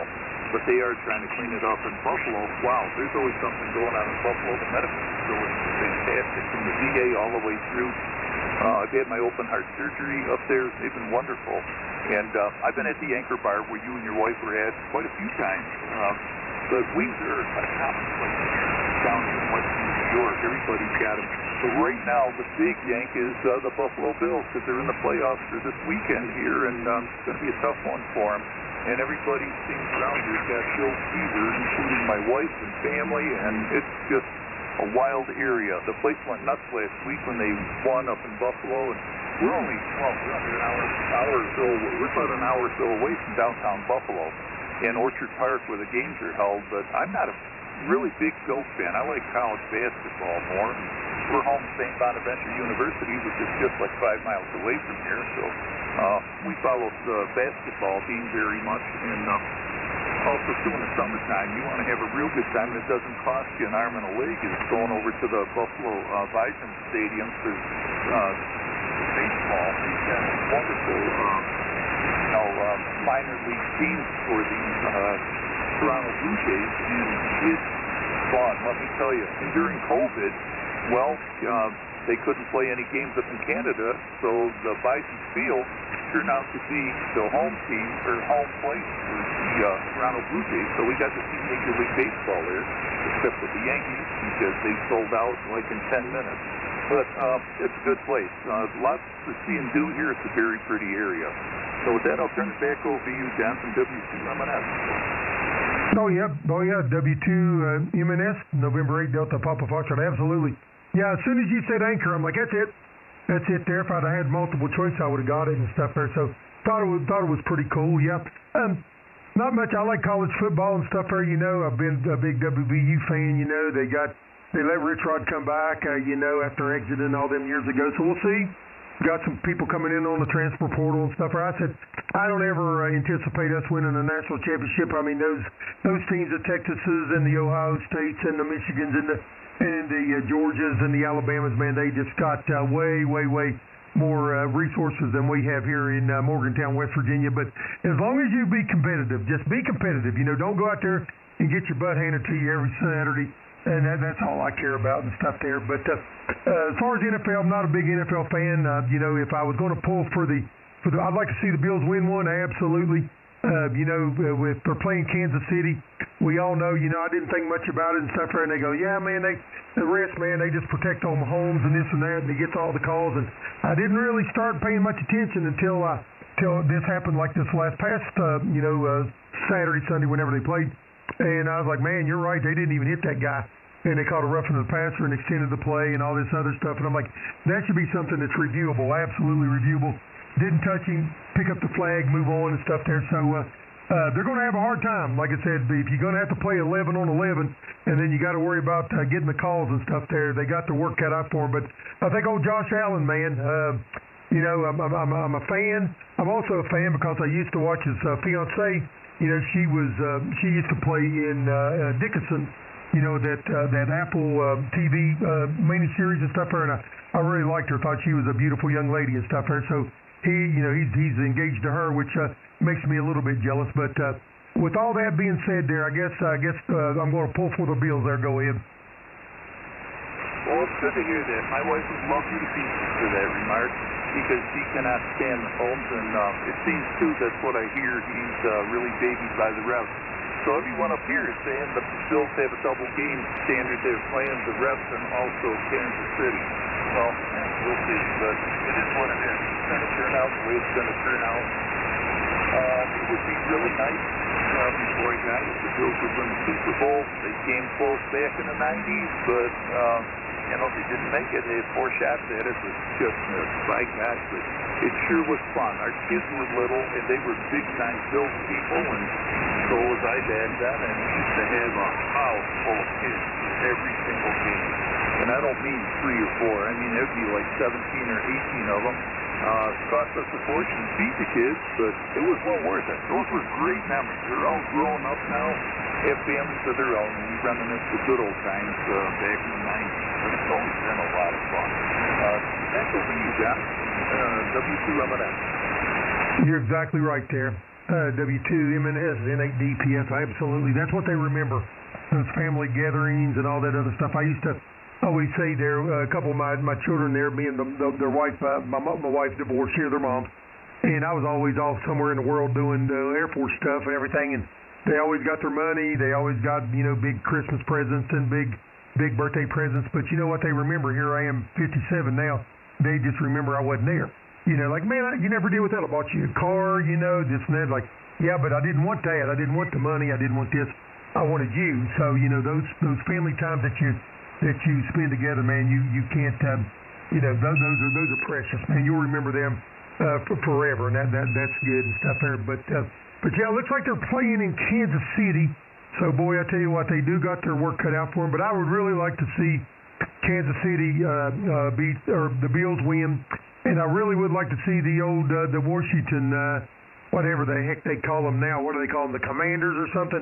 but they are trying to clean it up. In Buffalo, wow, there's always something going on in Buffalo. The medical facility is fantastic, from the VA all the way through. I've had my open heart surgery up there. They've been wonderful. And I've been at the Anchor Bar where you and your wife were at quite a few times. The wings are a common place down in Western New York. Everybody's got them. But right now, the big yank is the Buffalo Bills, because they're in the playoffs for this weekend here, and it's going to be a tough one for them. And everybody seems around here has got Bill fever, including my wife and family, and it's just a wild area. The place went nuts last week when they won up in Buffalo, and we're only an hour or so. We're about an hour or so away from downtown Buffalo, in Orchard Park where the games are held. But I'm not a really big Bills fan. I like college basketball more. We're home at St. Bonaventure University, which is just like 5 miles away from here. So we follow the basketball team very much, and also during the summertime, you want to have a real good time, and it doesn't cost you an arm and a leg, is going over to the Buffalo Bison Stadium for baseball. They've got wonderful minor league teams for the Toronto Blue Jays, and it's fun, let me tell you. And during COVID, well, they couldn't play any games up in Canada, so the Bison Field turned out to be the home team, or home place for the Toronto Blue Jays, so we got to see Major League Baseball there, except for the Yankees, because they sold out like in 10 minutes. But it's a good place. Lots to see and do here. It's a very pretty area. So with that, I'll turn it back over to you, John, from W2MNS. Oh, yeah, W2 MNS, November 8 Delta Papa Foxtrot, absolutely. Yeah, as soon as you said anchor, I'm like, that's it there. If I'd had multiple choice, I would have got it and stuff there. So thought it was pretty cool. Yeah, not much. I like college football and stuff there. You know, I've been a big WVU fan. You know, they let Rich Rod come back. You know, after exiting all them years ago. So we'll see. Got some people coming in on the transfer portal and stuff. I said, I don't ever anticipate us winning a national championship. I mean, those teams, the Texases and the Ohio States and the Michigans and the Georgias and the Alabamas, man, they just got way more resources than we have here in Morgantown, West Virginia. But as long as you be competitive, just be competitive. You know, don't go out there and get your butt handed to you every Saturday. And that's all I care about and stuff there. But as far as the NFL, I'm not a big NFL fan. You know, if I was going to pull for the, I'd like to see the Bills win one. Absolutely. You know, if they're playing Kansas City, we all know. You know, I didn't think much about it and stuff there. And they go, yeah, man, the rest, man, they just protect on Mahomes and this and that, and he gets all the calls. And I didn't really start paying much attention until this happened, like this past Saturday, Sunday, whenever they played. And I was like, man, you're right. They didn't even hit that guy. And they called a roughing the passer and extended the play and all this other stuff. And I'm like, that should be something that's reviewable, absolutely reviewable. Didn't touch him, pick up the flag, move on and stuff there. So they're going to have a hard time. Like I said, if you're going to have to play 11 on 11, and then you got to worry about getting the calls and stuff there, they got the work cut out for them. But I think old Josh Allen, man, you know, I'm a fan. I'm also a fan because I used to watch his fiancée. You know, she used to play in Dickinson, you know, that Apple TV miniseries and stuff there, and I really liked her. Thought she was a beautiful young lady and stuff there. So he's engaged to her, which makes me a little bit jealous. But with all that being said, there, I guess I'm going to pull for the Bills. There, go ahead. Well, it's good to hear that. My wife would love you to pieces for that remark, because she cannot stand Mahomes, and it seems, too, that's what I hear. He's really babied by the refs. So everyone up here is saying the Bills have a double game standard. They're playing the refs and also Kansas City. Well, we'll see, but it is what it is. It's going to turn out the way it's going to turn out. It would be really nice before I got it. The Bills would win the Super Bowl. They came close back in the 90s, but you know, they didn't make it. They had 4 shots at it. It was just, by gosh, but it sure was fun. Our kids were little, and they were big-time Bills people, and so was I back then, and we used to have a house full of kids every single game. And I don't mean 3 or 4. I mean, there'd be like 17 or 18 of them. It cost us a fortune to feed the kids, but it was well worth it. Those were great memories. They're all grown up now, have families of their own, and we reminisce the good old times back in the 90s. But it's always been a lot of fun. Back over to you, John. W2MNS. You're exactly right there. W2MNS, N8DPF, absolutely. That's what they remember. Those family gatherings and all that other stuff. I used to always say there, a couple of my children there, me and their wife, my wife divorced, share their moms, and I was always off somewhere in the world doing Air Force stuff and everything, and they always got their money, they always got, you know, big Christmas presents and big birthday presents, but you know what they remember? Here I am, 57 now, they just remember I wasn't there. You know, like, man, you never did with that. I bought you a car, you know, this and that. Like, yeah, but I didn't want that. I didn't want the money. I didn't want this. I wanted you. So, you know, those family times that you spend together, man, you can't, you know, those are precious, man. You'll remember them for forever, and that's good and stuff there. But yeah, it looks like they're playing in Kansas City. So, boy, I tell you what, they do got their work cut out for them. But I would really like to see Kansas City beat or the Bills win. And I really would like to see the old the Washington, whatever the heck they call them now. What do they call them? The Commanders or something?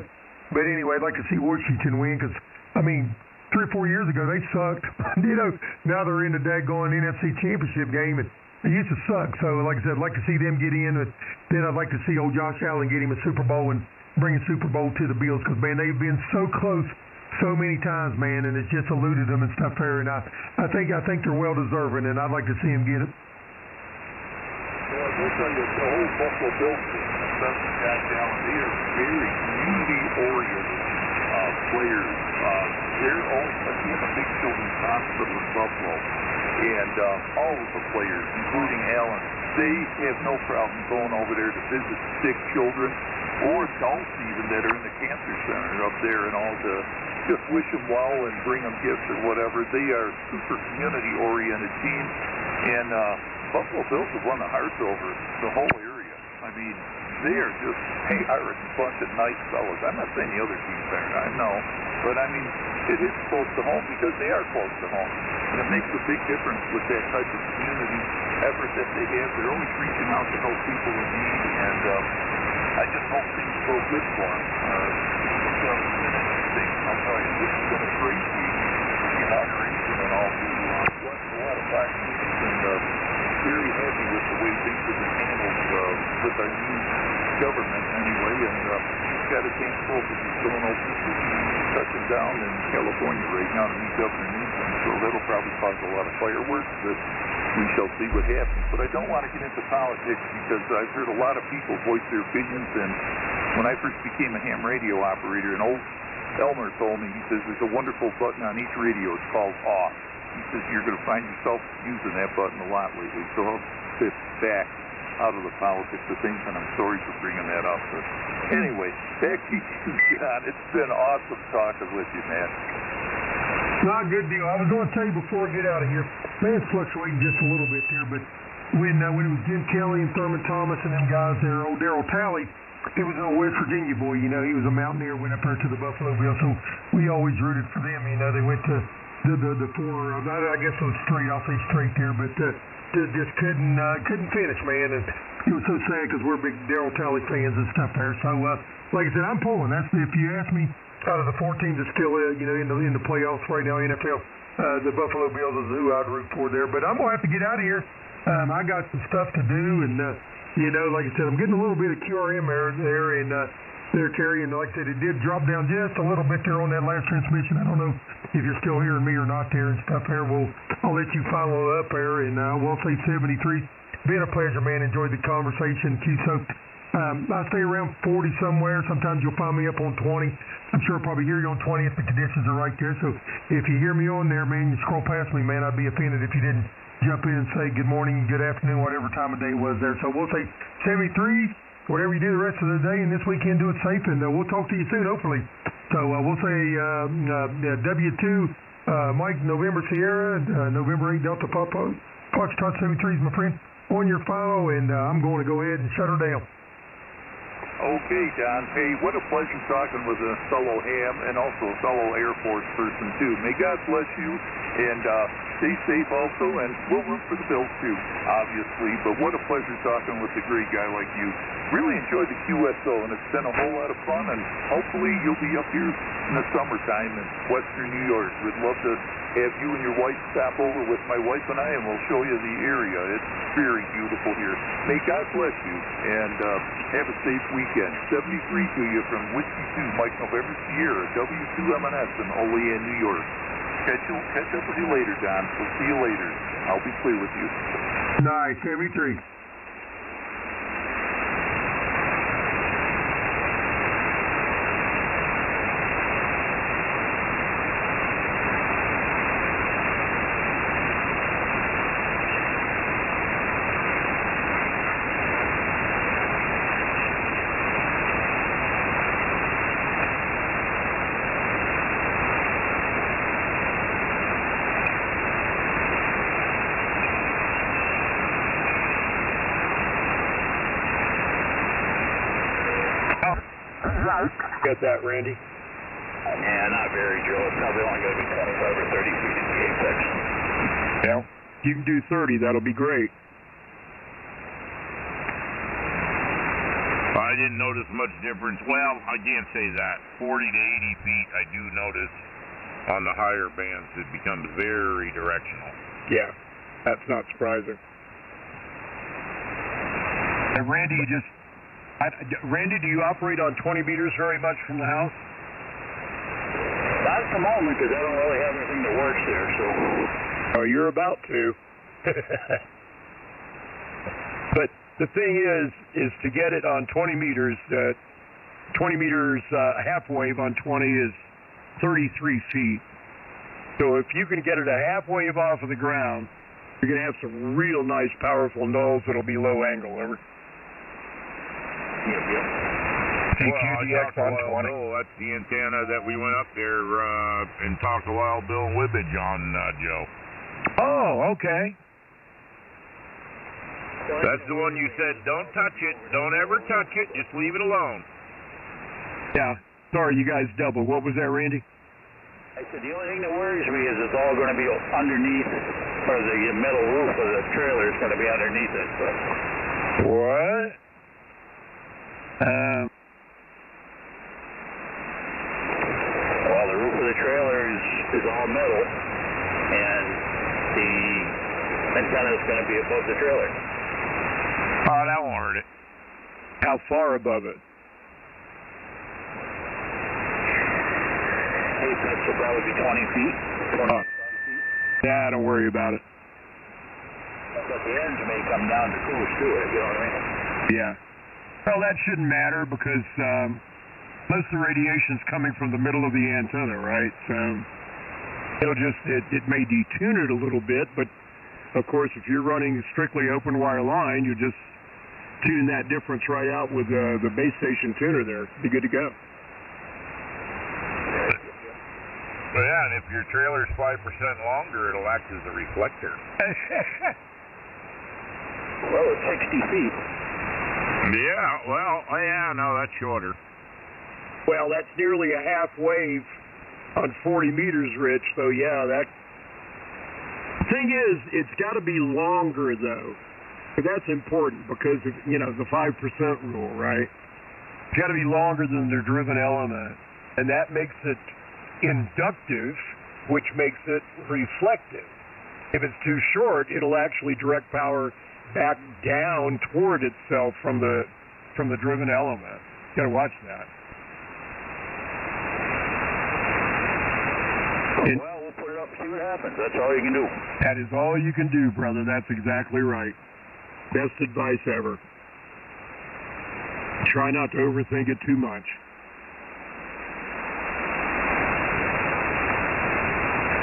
But anyway, I'd like to see Washington win because, I mean, 3 or 4 years ago they sucked. You know, now they're in the daggone NFC Championship game, and they used to suck. So, like I said, I'd like to see them get in. But then I'd like to see old Josh Allen get him a Super Bowl and bring a Super Bowl to the Bills because, man, they've been so close so many times, man, and it's just eluded them and stuff there. And I think they're well deserving, and I'd like to see them get it. Well, I will tell you, the whole Buffalo Bills team, especially Josh Allen, they are very community-oriented players. They're all in a big children's hospital in Buffalo, and all of the players, including Allen, they have no problem going over there to visit sick children or adults even that are in the cancer center up there and all to just wish them well and bring them gifts or whatever. They are a super community-oriented team, and Buffalo Bills have won the hearts over the whole area. I mean, they are just a bunch of nice fellas. I'm not saying the other teams aren't, I know, but I mean, it is close to home because they are close to home, and it makes a big difference with that type of community effort that they have. They're always reaching out to help people in need, and I just hope things go good for them. I'll tell you, this has been a great week, the inauguration and all. We watched a lot of Fox News and very happy with the way things have been handled with our new government anyway, and he's got his hands full because he's going over touching down in California right now to meet Governor Newsom, so that'll probably cause a lot of fireworks, but we shall see what happens. But I don't want to get into politics because I've heard a lot of people voice their opinions, and when I first became a ham radio operator, an old Elmer told me, he says, there's a wonderful button on each radio, it's called off. He says, you're going to find yourself using that button a lot lately, so I'll sit back out of the politics of things, and I'm sorry for bringing that up. But anyway, back to you, John. It's been awesome talking with you, man. Not a good deal. I was going to tell you before I get out of here, man, it's fluctuating just a little bit there, but when it was Jim Kelly and Thurman Thomas and them guys there, old Darrell Talley, he was a West Virginia boy, you know. He was a mountaineer, went up there to the Buffalo Bills, so we always rooted for them. You know, they went to the four, I guess it was straight, I'll say straight there, but just couldn't finish, man. And it was so sad because we're big Darrell Talley fans and stuff there. So, like I said, I'm pulling. That's if you ask me, out of the four teams that's still, in the playoffs right now, NFL, the Buffalo Bills is who I'd root for there. But I'm gonna have to get out of here. I got some stuff to do, and like I said, I'm getting a little bit of QRM there, and Terry, and like I said, it did drop down just a little bit there on that last transmission. I don't know if you're still hearing me or not there and stuff there. Well, I'll let you follow up there, and we'll say 73. Been a pleasure, man. Enjoyed the conversation, Q. So I stay around 40 somewhere. Sometimes you'll find me up on 20. I'm sure I'll probably hear you on 20 if the conditions are right there. So if you hear me on there, man, you scroll past me, man, I'd be offended if you didn't jump in and say good morning, good afternoon, whatever time of day it was there. So we'll say 73. Whatever you do the rest of the day and this weekend, do it safe, and we'll talk to you soon, hopefully. So we'll say W2 Mike November Sierra, November 8 Delta Papa, Foxtrot 73 is my friend, on your follow, and I'm going to go ahead and shut her down. Okay, Don. Hey, what a pleasure talking with a fellow ham and also a fellow Air Force person, too. May God bless you, and stay safe also, and we'll root for the Bills, too, obviously. But what a pleasure talking with a great guy like you. Really enjoyed the QSO, and it's been a whole lot of fun, and hopefully you'll be up here in the summertime in Western New York. We'd love to have you and your wife stop over with my wife and I, and we'll show you the area. It's very beautiful here. May God bless you, and have a safe weekend. 73 to you from Whiskey 2, Mike November Sierra, W2MNS in Olean, New York. Catch up with you later, Don. We'll see you later. I'll be clear with you. Nice, 73. Got that, Randy? Yeah, not very, Joe. It's probably only going to be 25 or 30 feet in the apex. Yeah, you can do 30. That'll be great. I didn't notice much difference. Well, I can't say that. 40 to 80 feet, I do notice on the higher bands it becomes very directional. Yeah, that's not surprising. And Randy, Randy, do you operate on 20 meters very much from the house? Not at the moment, because I don't really have anything that works there, so... Oh, you're about to. But the thing is to get it on 20 meters, 20 meters half wave on 20 is 33 feet. So if you can get it a half wave off of the ground You're going to have some real nice, powerful nulls that'll be low angle. Over. TQDX on 20. That's the antenna that we went up there and talked to Wild Bill Wibbage on, Joe. Oh, okay. That's the one you said, don't touch it. Don't ever touch it. Just leave it alone. Yeah. Sorry, you guys doubled. What was that, Randy? I said the only thing that worries me is it's all going to be underneath, or the metal roof of the trailer is going to be underneath it. But. What? Well, the roof of the trailer is all metal, and the antenna is going to be above the trailer. Oh, that won't hurt it. How far above it? Apex will probably be 20 feet. 25 feet. Yeah, don't worry about it. But the ends may come down to close to it, you know what I mean? Yeah. Well, that shouldn't matter because most of the radiation's coming from the middle of the antenna, right? So it may detune it a little bit, but of course, if you're running strictly open wire line, you just tune that difference right out with the base station tuner there. Be good to go. Well, yeah, and if your trailer's 5% longer, it'll act as a reflector. Well, it's 60 feet. Yeah, well, yeah, no, that's shorter. Well, that's nearly a half wave on 40 meters, Rich, so yeah, that... Thing is, it's got to be longer, though. That's important because, of, you know, the 5% rule, right? It's got to be longer than the driven element, and that makes it inductive, which makes it reflective. If it's too short, it'll actually direct power back down toward itself from the driven element. You got to watch that. Well, we'll put it up and see what happens. That's all you can do. That is all you can do, brother. That's exactly right. Best advice ever. Try not to overthink it too much.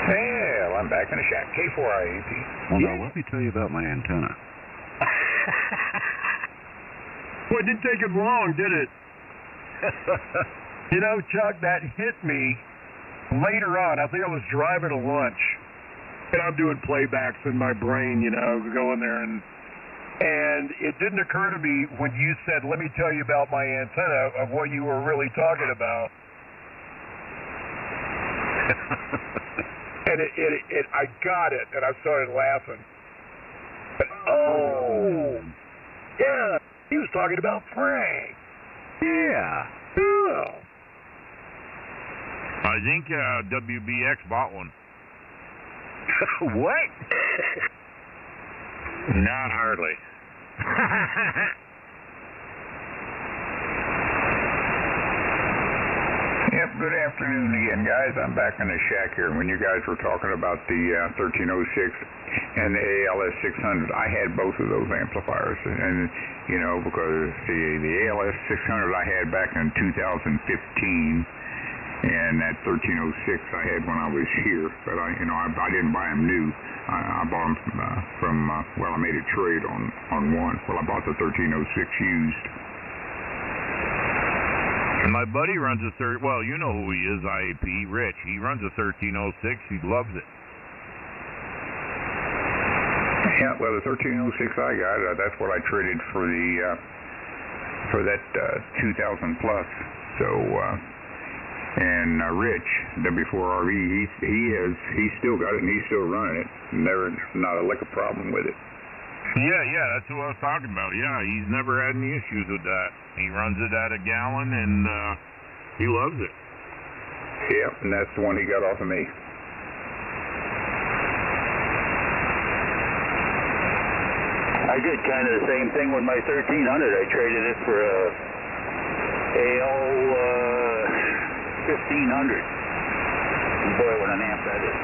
Well, I'm back in the shack. K4IAP. Well, now, let me tell you about my antenna. Boy, it didn't take him long, did it? You know, Chuck, that hit me later on. I think I was driving to lunch, and I'm doing playbacks in my brain, you know, going there, and it didn't occur to me when you said, let me tell you about my antenna, of what you were really talking about. And I got it, and I started laughing. But, oh, yeah, he was talking about Frank. Yeah. Oh. I think WBX bought one. What? Not hardly. Yep, good afternoon again, guys. I'm back in the shack here. When you guys were talking about the 1306 and the ALS 600, I had both of those amplifiers. And, you know, because the ALS 600 I had back in 2015, and that 1306 I had when I was here. But, I didn't buy them new. I bought them from I made a trade on one. Well, I bought the 1306 used. My buddy runs a well, you know who he is, IAP, Rich. He runs a 1306. He loves it. Yeah, well, the 1306 I got, that's what I traded for that 2000 plus. So, and Rich, W4RV, he's still got it and he's still running it. Never, not a lick of problem with it. Yeah, that's what I was talking about. Yeah, he's never had any issues with that. He runs it at a gallon, and he loves it. Yep, and that's the one he got off of me. I did kind of the same thing with my 1300. I traded it for a AL 1500. Boy, what an amp that is.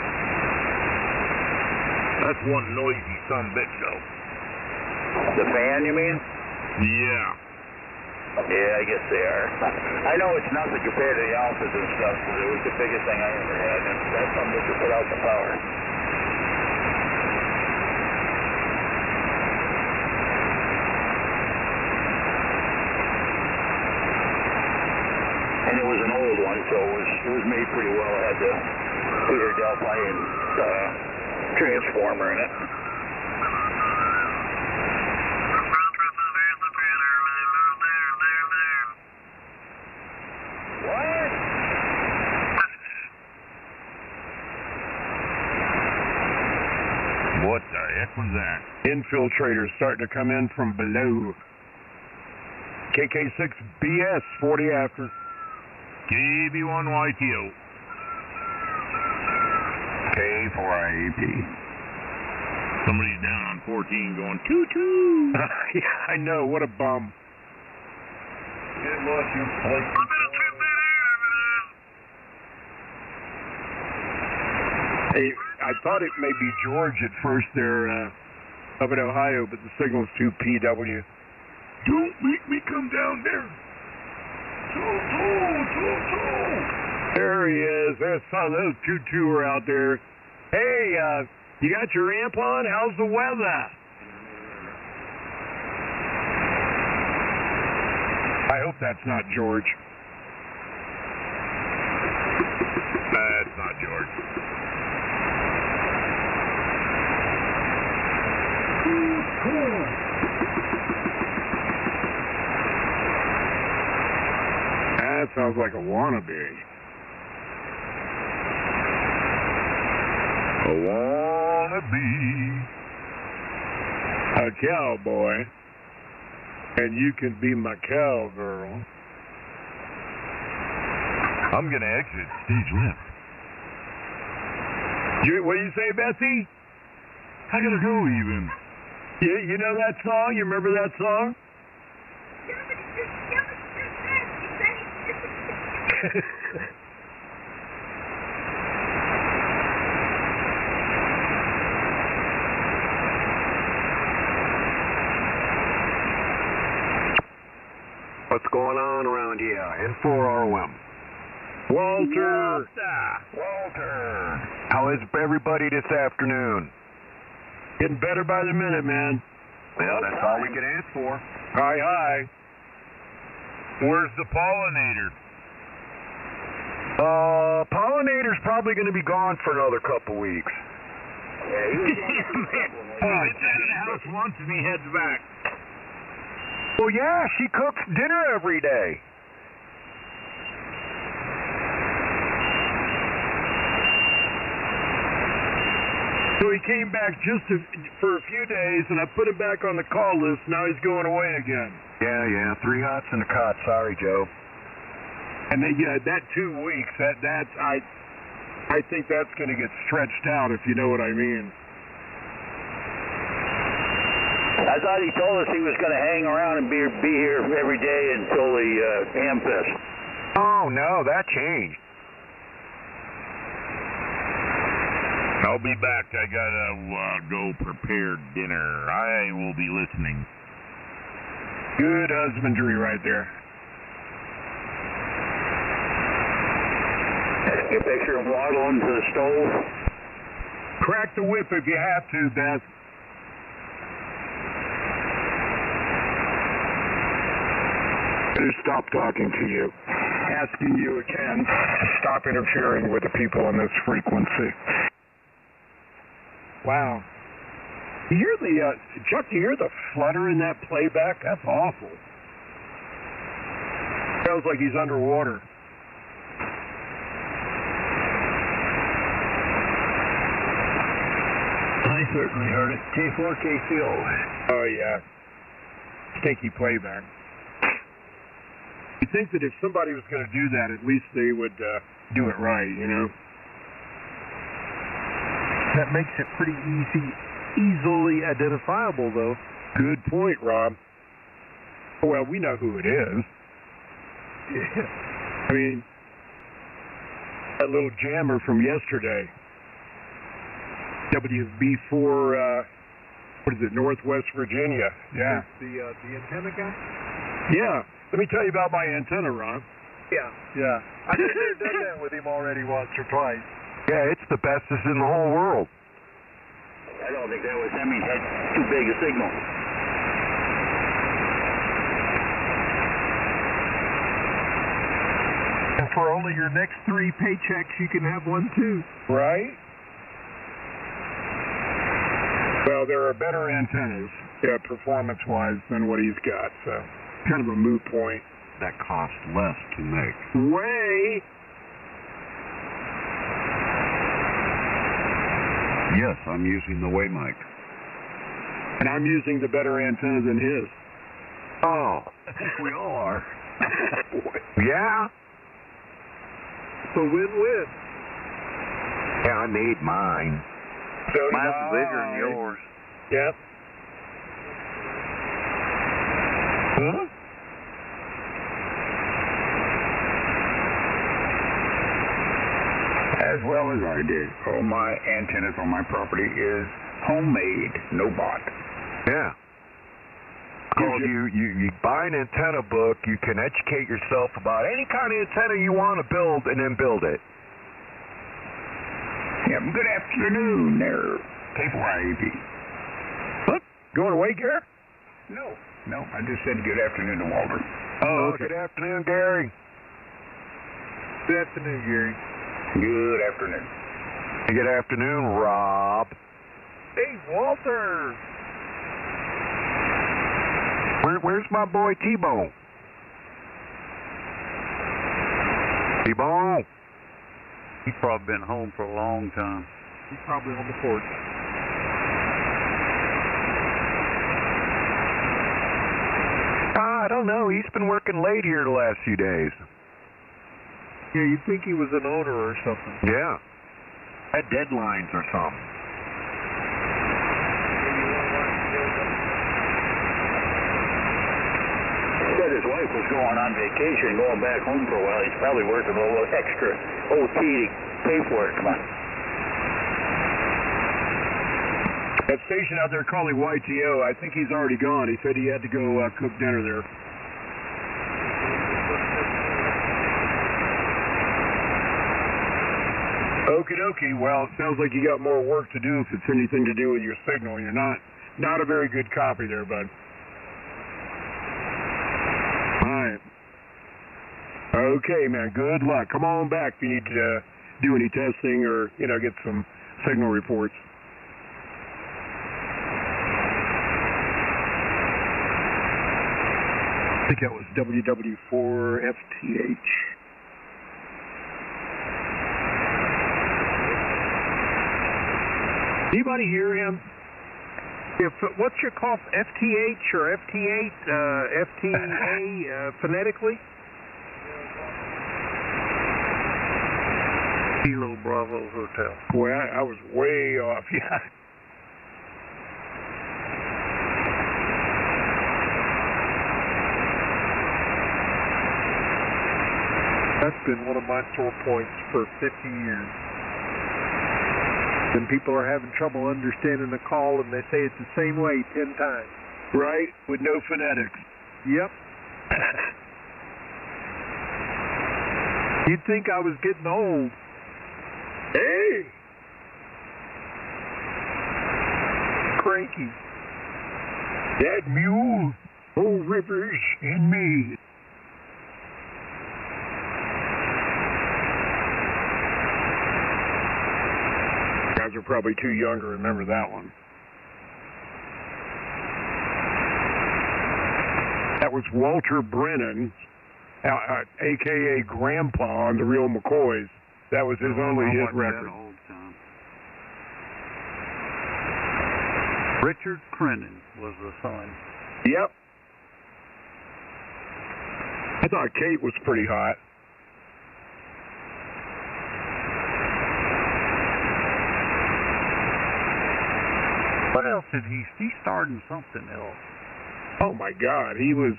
That's one noisy sumbitch, though. The fan, you mean? Yeah. Yeah, I guess they are. I know it's nothing compared to the alphas and stuff, but it was the biggest thing I ever had, and that's something that put out the power. so it was made pretty well. It had the Peter Delphi and transformer in it. What the heck was that? Infiltrators starting to come in from below. KK6BS 40 after. KB1YTO. K4IAP. Somebody's down on 14 going toot-toot. Yeah, I know. What a bum. It was your place. Hey, I thought it may be George at first there up in Ohio, but the signal's 2PW. Don't make me come down there. There he is. There's son. Those 2-2 are out there. Hey, you got your amp on? How's the weather? I hope that's not George. That's not George. That sounds like a wannabe. A wannabe. A cowboy. And you can be my cowgirl. I'm going to exit stage left. What do you say, Bessie? I got to go even. You know that song? You remember that song? What's going on around here? N4ROM. Walter! Walter! How is everybody this afternoon? Getting better by the minute, man. Well, that's all we can ask for. Hi, hi. Where's the pollinator? Pollinator's probably going to be gone for another couple weeks. He's out of the house once and he heads back. Well, yeah, she cooks dinner every day. So he came back just for a few days, and I put him back on the call list. Now he's going away again. Yeah, 3 hots in a cot. Sorry, Joe. And then, that 2 weeks, I think that's going to get stretched out, if you know what I mean. I thought he told us he was going to hang around and be here every day until the Hamfest. Oh, no, that changed. I'll be back. I gotta go prepare dinner. I will be listening. Good husbandry right there. Get a picture of waddling to the stove. Crack the whip if you have to, Beth. Better stop talking to you. Asking you again to stop interfering with the people on this frequency. Wow. You hear Chuck, you hear the flutter in that playback? That's awful. Sounds like he's underwater. I certainly heard it. K4KCO. Oh, yeah. Stinky playback. You'd think that if somebody was going to do that, at least they would do it right, you know? That makes it pretty easily identifiable, though. Good point, Rob. Well, we know who it is. Yeah. I mean, that little jammer from yesterday. WB4, what is it, Northwest Virginia. Yeah. The antenna guy? Yeah. Let me tell you about my antenna, Rob. Yeah. I think they've done that with him already once or twice. Yeah, it's the bestest in the whole world. I don't think that was him. He had too big a signal. for only your next 3 paychecks, you can have one too. Right? Well, there are better antennas, performance-wise, than what he's got, so kind of a moot point. That costs less to make. Way! Yes, I'm using the Way mic. And I'm using the better antenna than his. Oh, I think we all are. Yeah? It's a win-win. Yeah, I need mine. So Mine's bigger than yours. Yep. Huh? As well as I did. All my antennas on my property is homemade, no bought. Yeah. Because you buy an antenna book, you can educate yourself about any kind of antenna you want to build and then build it. Yeah, good afternoon there, K4IAP. What? Going away, Gary? No, I just said good afternoon to Walter. Oh, okay. Good afternoon, Gary. Good afternoon, Gary. Good afternoon. Good afternoon, Rob. Hey, Walter. Where's my boy T-Bone? T-Bone. He's probably been home for a long time. He's probably on the porch. I don't know. He's been working late here the last few days. Yeah, you'd think he was an owner or something. Yeah. Had deadlines or something. Said his wife was going on vacation, going back home for a while. He's probably working a little extra OT to pay for it. Come on. That station out there calling YTO, I think he's already gone. He said he had to go cook dinner there. Okie dokie. Well, it sounds like you got more work to do if it's anything to do with your signal. You're not a very good copy there, bud. All right. Okay, man. Good luck. Come on back if you need to do any testing or, get some signal reports. I think that was WW4FTH. Anybody hear him? What's your call? FTH or FT8? FTA phonetically? Kilo Bravo Hotel. Boy, I was way off. Yeah. That's been one of my sore points for 50 years. When people are having trouble understanding the call and they say it the same way 10 times. Right, with no phonetics. Yep. You'd think I was getting old. Hey! Cranky. That mule, old Rivers, and me. Guys are probably too young to remember that one. That was Walter Brennan, a.k.a. Grandpa on The Real McCoys. That was his only hit record. Richard Crennan was the son. Yep. I thought Kate was pretty hot. What else did he starred in something else? Oh my God, he was...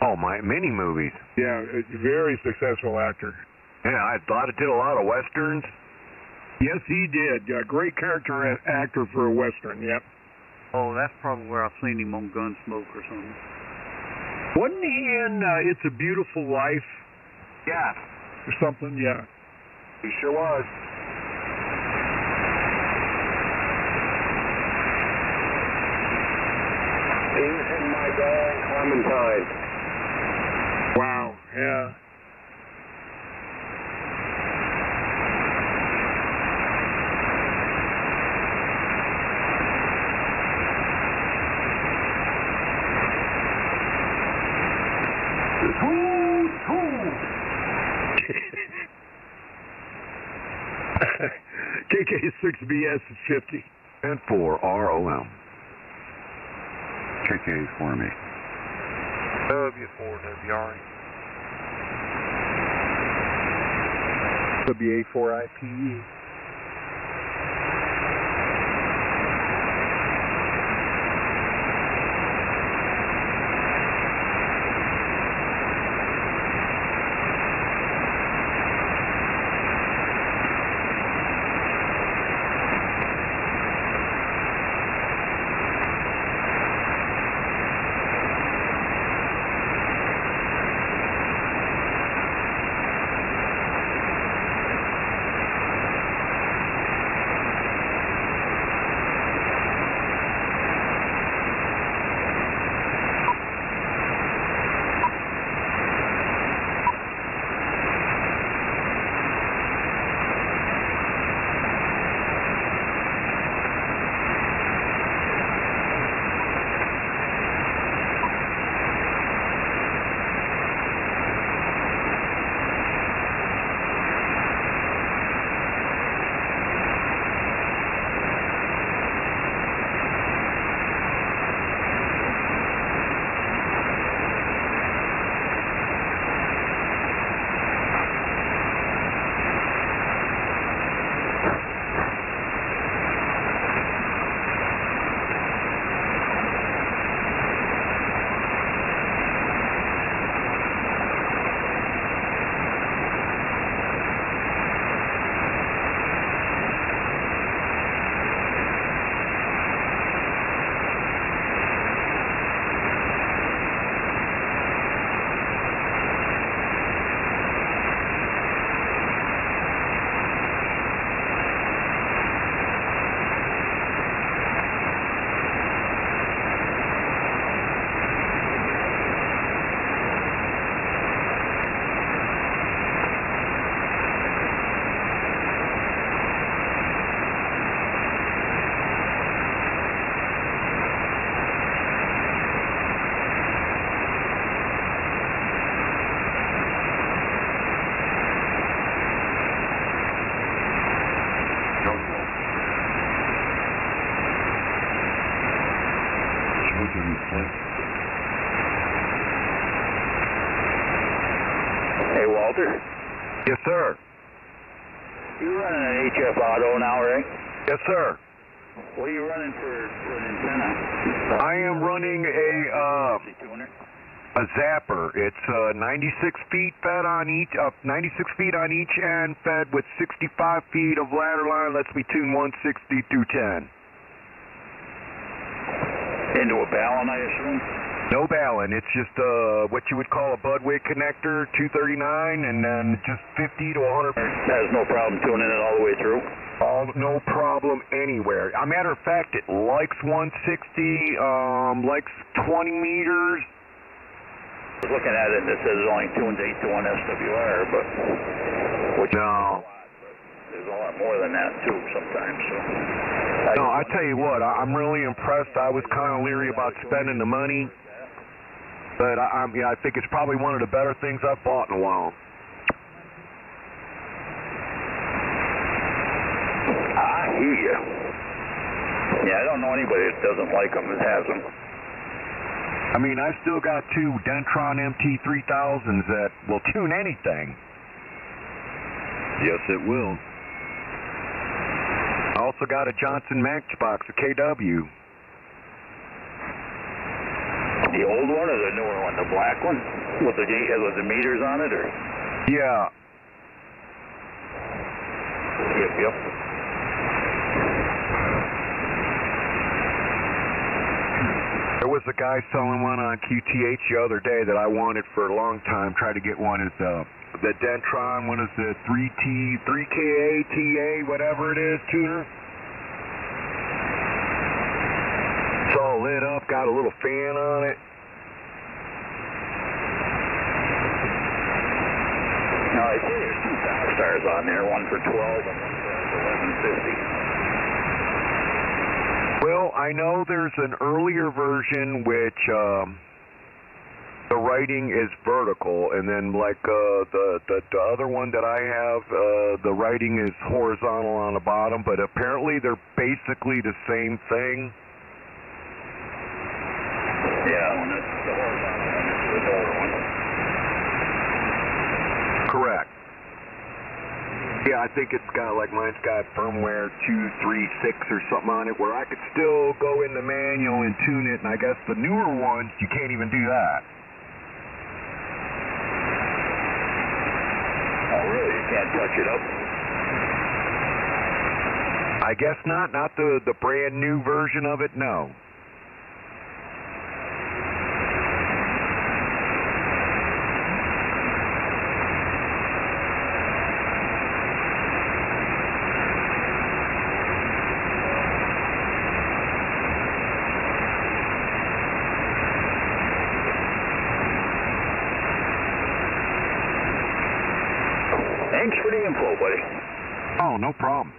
Oh, many movies. Yeah, a very successful actor. Yeah, I thought it did a lot of westerns. Yes, he did. Great character actor for a western, yep. Oh, that's probably where I've seen him on Gunsmoke or something. Wasn't he in It's a Beautiful Life? Yeah. Or something, yeah. He sure was. He's in my dog, Clementine. Wow, yeah. KK6BS is 50. And 4 ROM. KK for me. W4WR. WA4IPE. Hey, Walter. Yes, sir. You running an HF auto now, right? Yes, sir. What are you running for an antenna? I am running a zapper. It's 96 feet fed on each, 96 feet on each end, fed with 65 feet of ladder line. Lets me tune 160 through 10. Into a ballon, I assume? No ballon. It's just what you would call a Budwig connector, 239, and then just 50 to 100. Has no problem tuning it all the way through? No problem anywhere. A matter of fact, it likes 160, likes 20 meters. I was looking at it and it says it only tunes 8 to 1 SWR, but which no. There's a lot more than that too sometimes. So. No, I tell you what, I'm really impressed. I was kind of leery about spending the money, but I think it's probably one of the better things I've bought in a while. I hear you. Yeah, I don't know anybody that doesn't like them that has them. I mean, I still got two Dentron MT3000s that will tune anything. Yes, it will. I also got a Johnson Matchbox, a KW. The old one or the newer one, the black one? With the meters on it, or? Yeah. Yep. There was a guy selling one on QTH the other day that I wanted for a long time. Tried to get one. Is the Dentron, what is the 3KA, TA, whatever it is, tuner. It's all lit up, got a little fan on it. Now, I see there's two South Stars on there, one for 12 and one for 1150. Well, I know there's an earlier version which The writing is vertical, and then like the other one that I have, the writing is horizontal on the bottom, but apparently they're basically the same thing. Yeah, when it's the horizontal one, it's the older one. Correct. Yeah, I think it's got, like mine's got firmware 236 or something on it, where I could still go in the manual and tune it, and I guess the newer ones, you can't even do that. Oh, really? You can't touch it up? I guess not. Not the brand new version of it, no. Thanks for the info, buddy. Oh, no problem.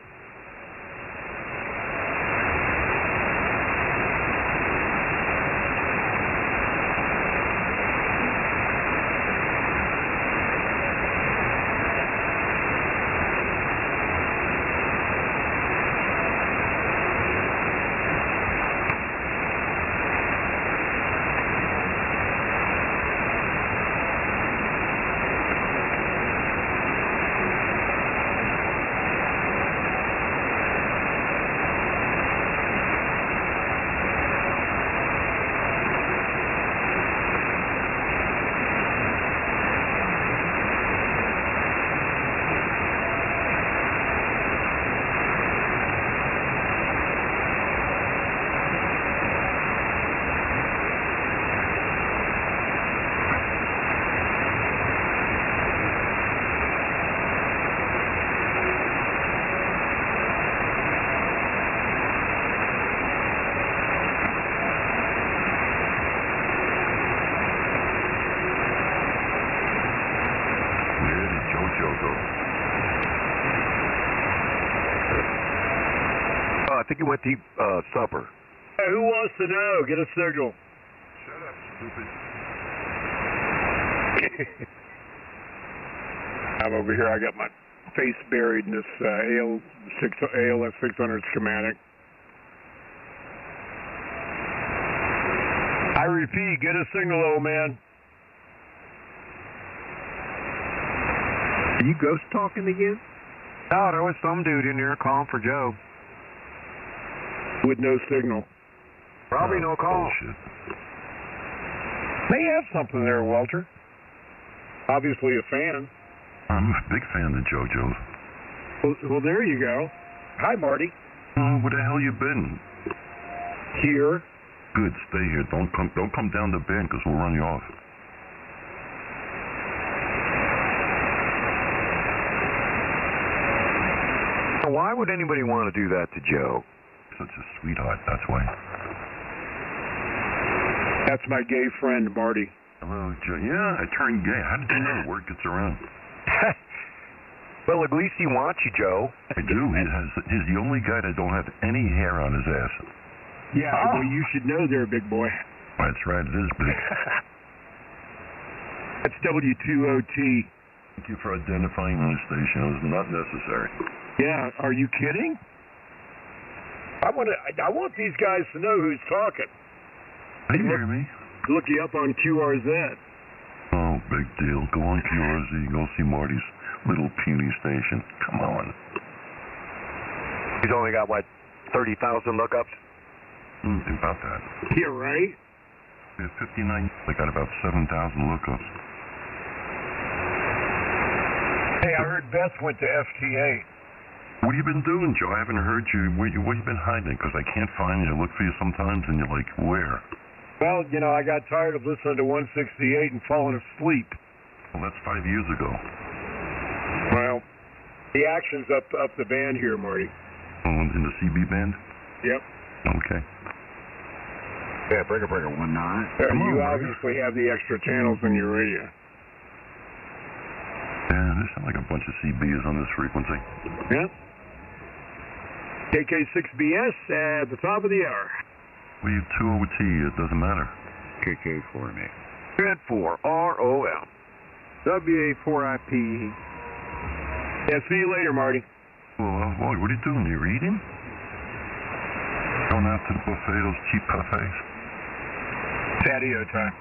I think he went to eat supper. Hey, who wants to know? Get a signal. Shut up, stupid. I'm over here. I got my face buried in this ALS 600 schematic. I repeat, get a signal, old man. Are you ghost talking again? No, there was some dude in there calling for Joe. With no signal. Probably no call. Bullshit. They have something there, Walter. Obviously a fan. I'm a big fan of JoJo's. Well, there you go. Hi, Marty. Where the hell you been? Here. Good, stay here. Don't come down the bend, because we'll run you off. Why would anybody want to do that to Joe? Such a sweetheart, that's why. That's my gay friend, Marty. Hello, Joe. Yeah, I turned gay. How did you know? Word gets around. Well, at least he wants you, Joe. I do. He's the only guy that don't have any hair on his ass. Yeah, well, you should know there, big boy. That's right, it is big. That's W2OT. Thank you for identifying the station. It was not necessary. Yeah, are you kidding? I want these guys to know who's talking. They hear me. Look you up on QRZ. Oh, big deal. Go on QRZ. Go see Marty's little puny station. Come on. He's only got, what, 30,000 lookups? About that. Yeah, right? We have 59. They got about 7,000 lookups. Hey, I heard Beth went to FT8. What have you been doing, Joe? I haven't heard you. What have you been hiding? Because I can't find you. I look for you sometimes, and you're like, where? Well, you know, I got tired of listening to 168 and falling asleep. Well, that's 5 years ago. Well, the action's up the band here, Marty. Oh, in the CB band? Yep. Okay. Yeah, breaker 19. You obviously have the extra channels in your radio. Yeah, there sound like a bunch of CBs on this frequency. Yeah. KK6BS at the top of the hour. We have 2OT. It doesn't matter. KK for me. WA4ROM. WA4IPE. Yeah, see you later, Marty. Well, Lloyd, what are you doing? You reading? Going out to the buffet, those cheap buffets? Patio time.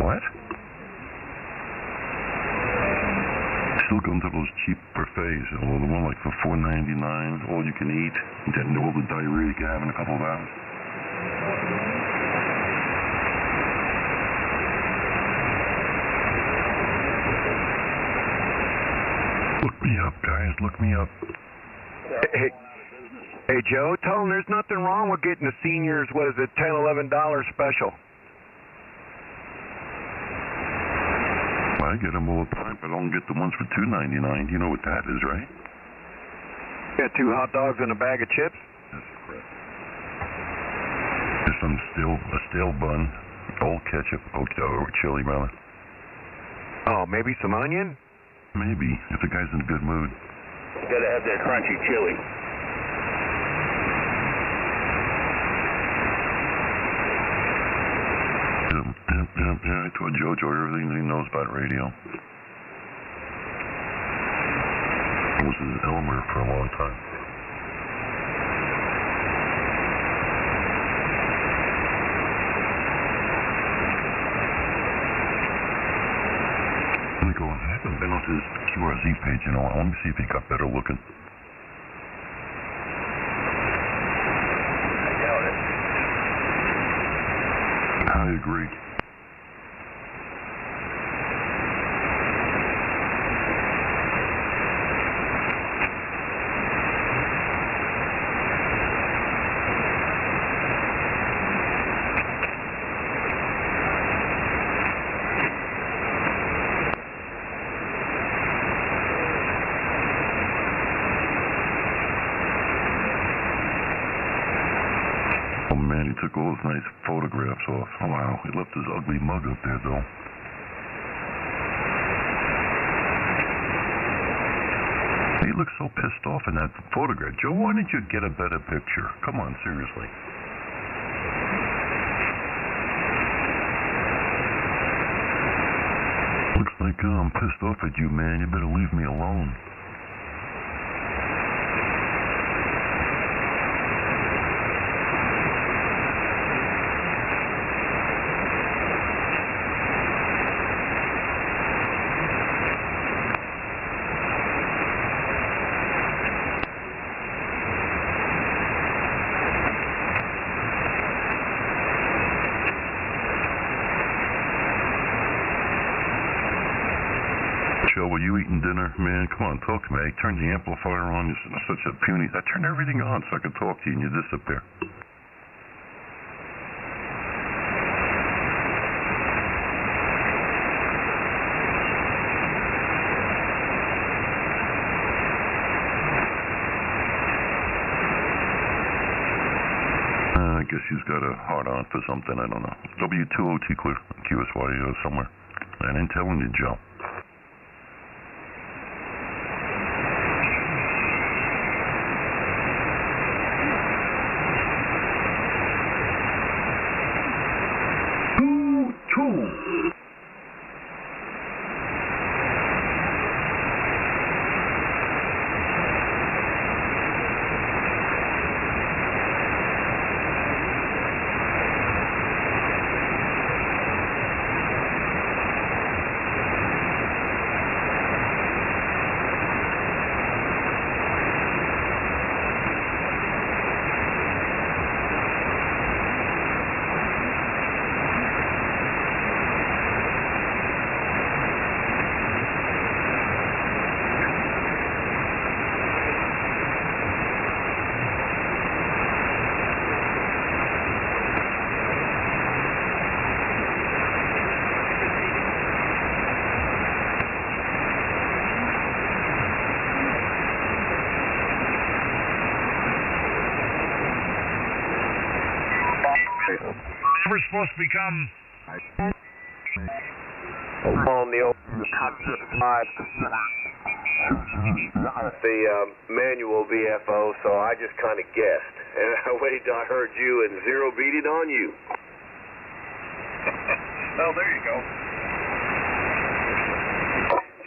What? Still going to those cheap buffets, the one like for $4.99, all you can eat, and then all the diarrhea you can have in a couple of hours. Look me up, guys, look me up. Hey, Joe, tell them there's nothing wrong with getting the seniors, what is it, $10, $11 special. I get them all the time, but I don't get the ones for $2.99. You know what that is, right? Got 2 hot dogs and a bag of chips? That's correct. There's a stale bun, old ketchup, or chili, rather. Oh, maybe some onion? Maybe, if the guy's in a good mood. Gotta have that crunchy chili. Yeah, I told Jojo everything he knows about radio. I was in Elmer for a long time. Let me go on. I haven't been onto his QRZ page in a while. Let me see if he got better looking. I doubt it. I agree. He took all his nice photographs off. Oh, wow. He left his ugly mug up there, though. He looks so pissed off in that photograph. Joe, why didn't you get a better picture? Come on, seriously. Looks like I'm pissed off at you, man. You better leave me alone. Joe, were you eating dinner? Man, come on, talk to me. I turned the amplifier on. You're such a puny. I turned everything on so I could talk to you, and you disappear. I guess he's got a hard on for something. I don't know. W2OT clear, QSY somewhere. I ain't telling you, Joe. Never supposed to become on the manual VFO, so I just kind of guessed. And I waited till I heard you and zero beat it on you. Well, there you go.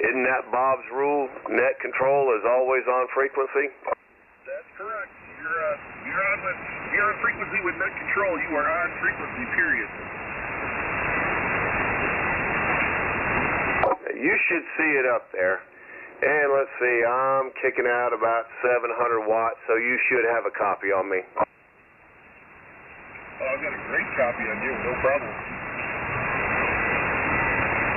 Isn't that Bob's rule? Net control is always on frequency? That's correct. You're on frequency with net control. You are on frequency, period. You should see it up there. And let's see, I'm kicking out about 700 watts, so you should have a copy on me. Oh, I've got a great copy on you, no problem.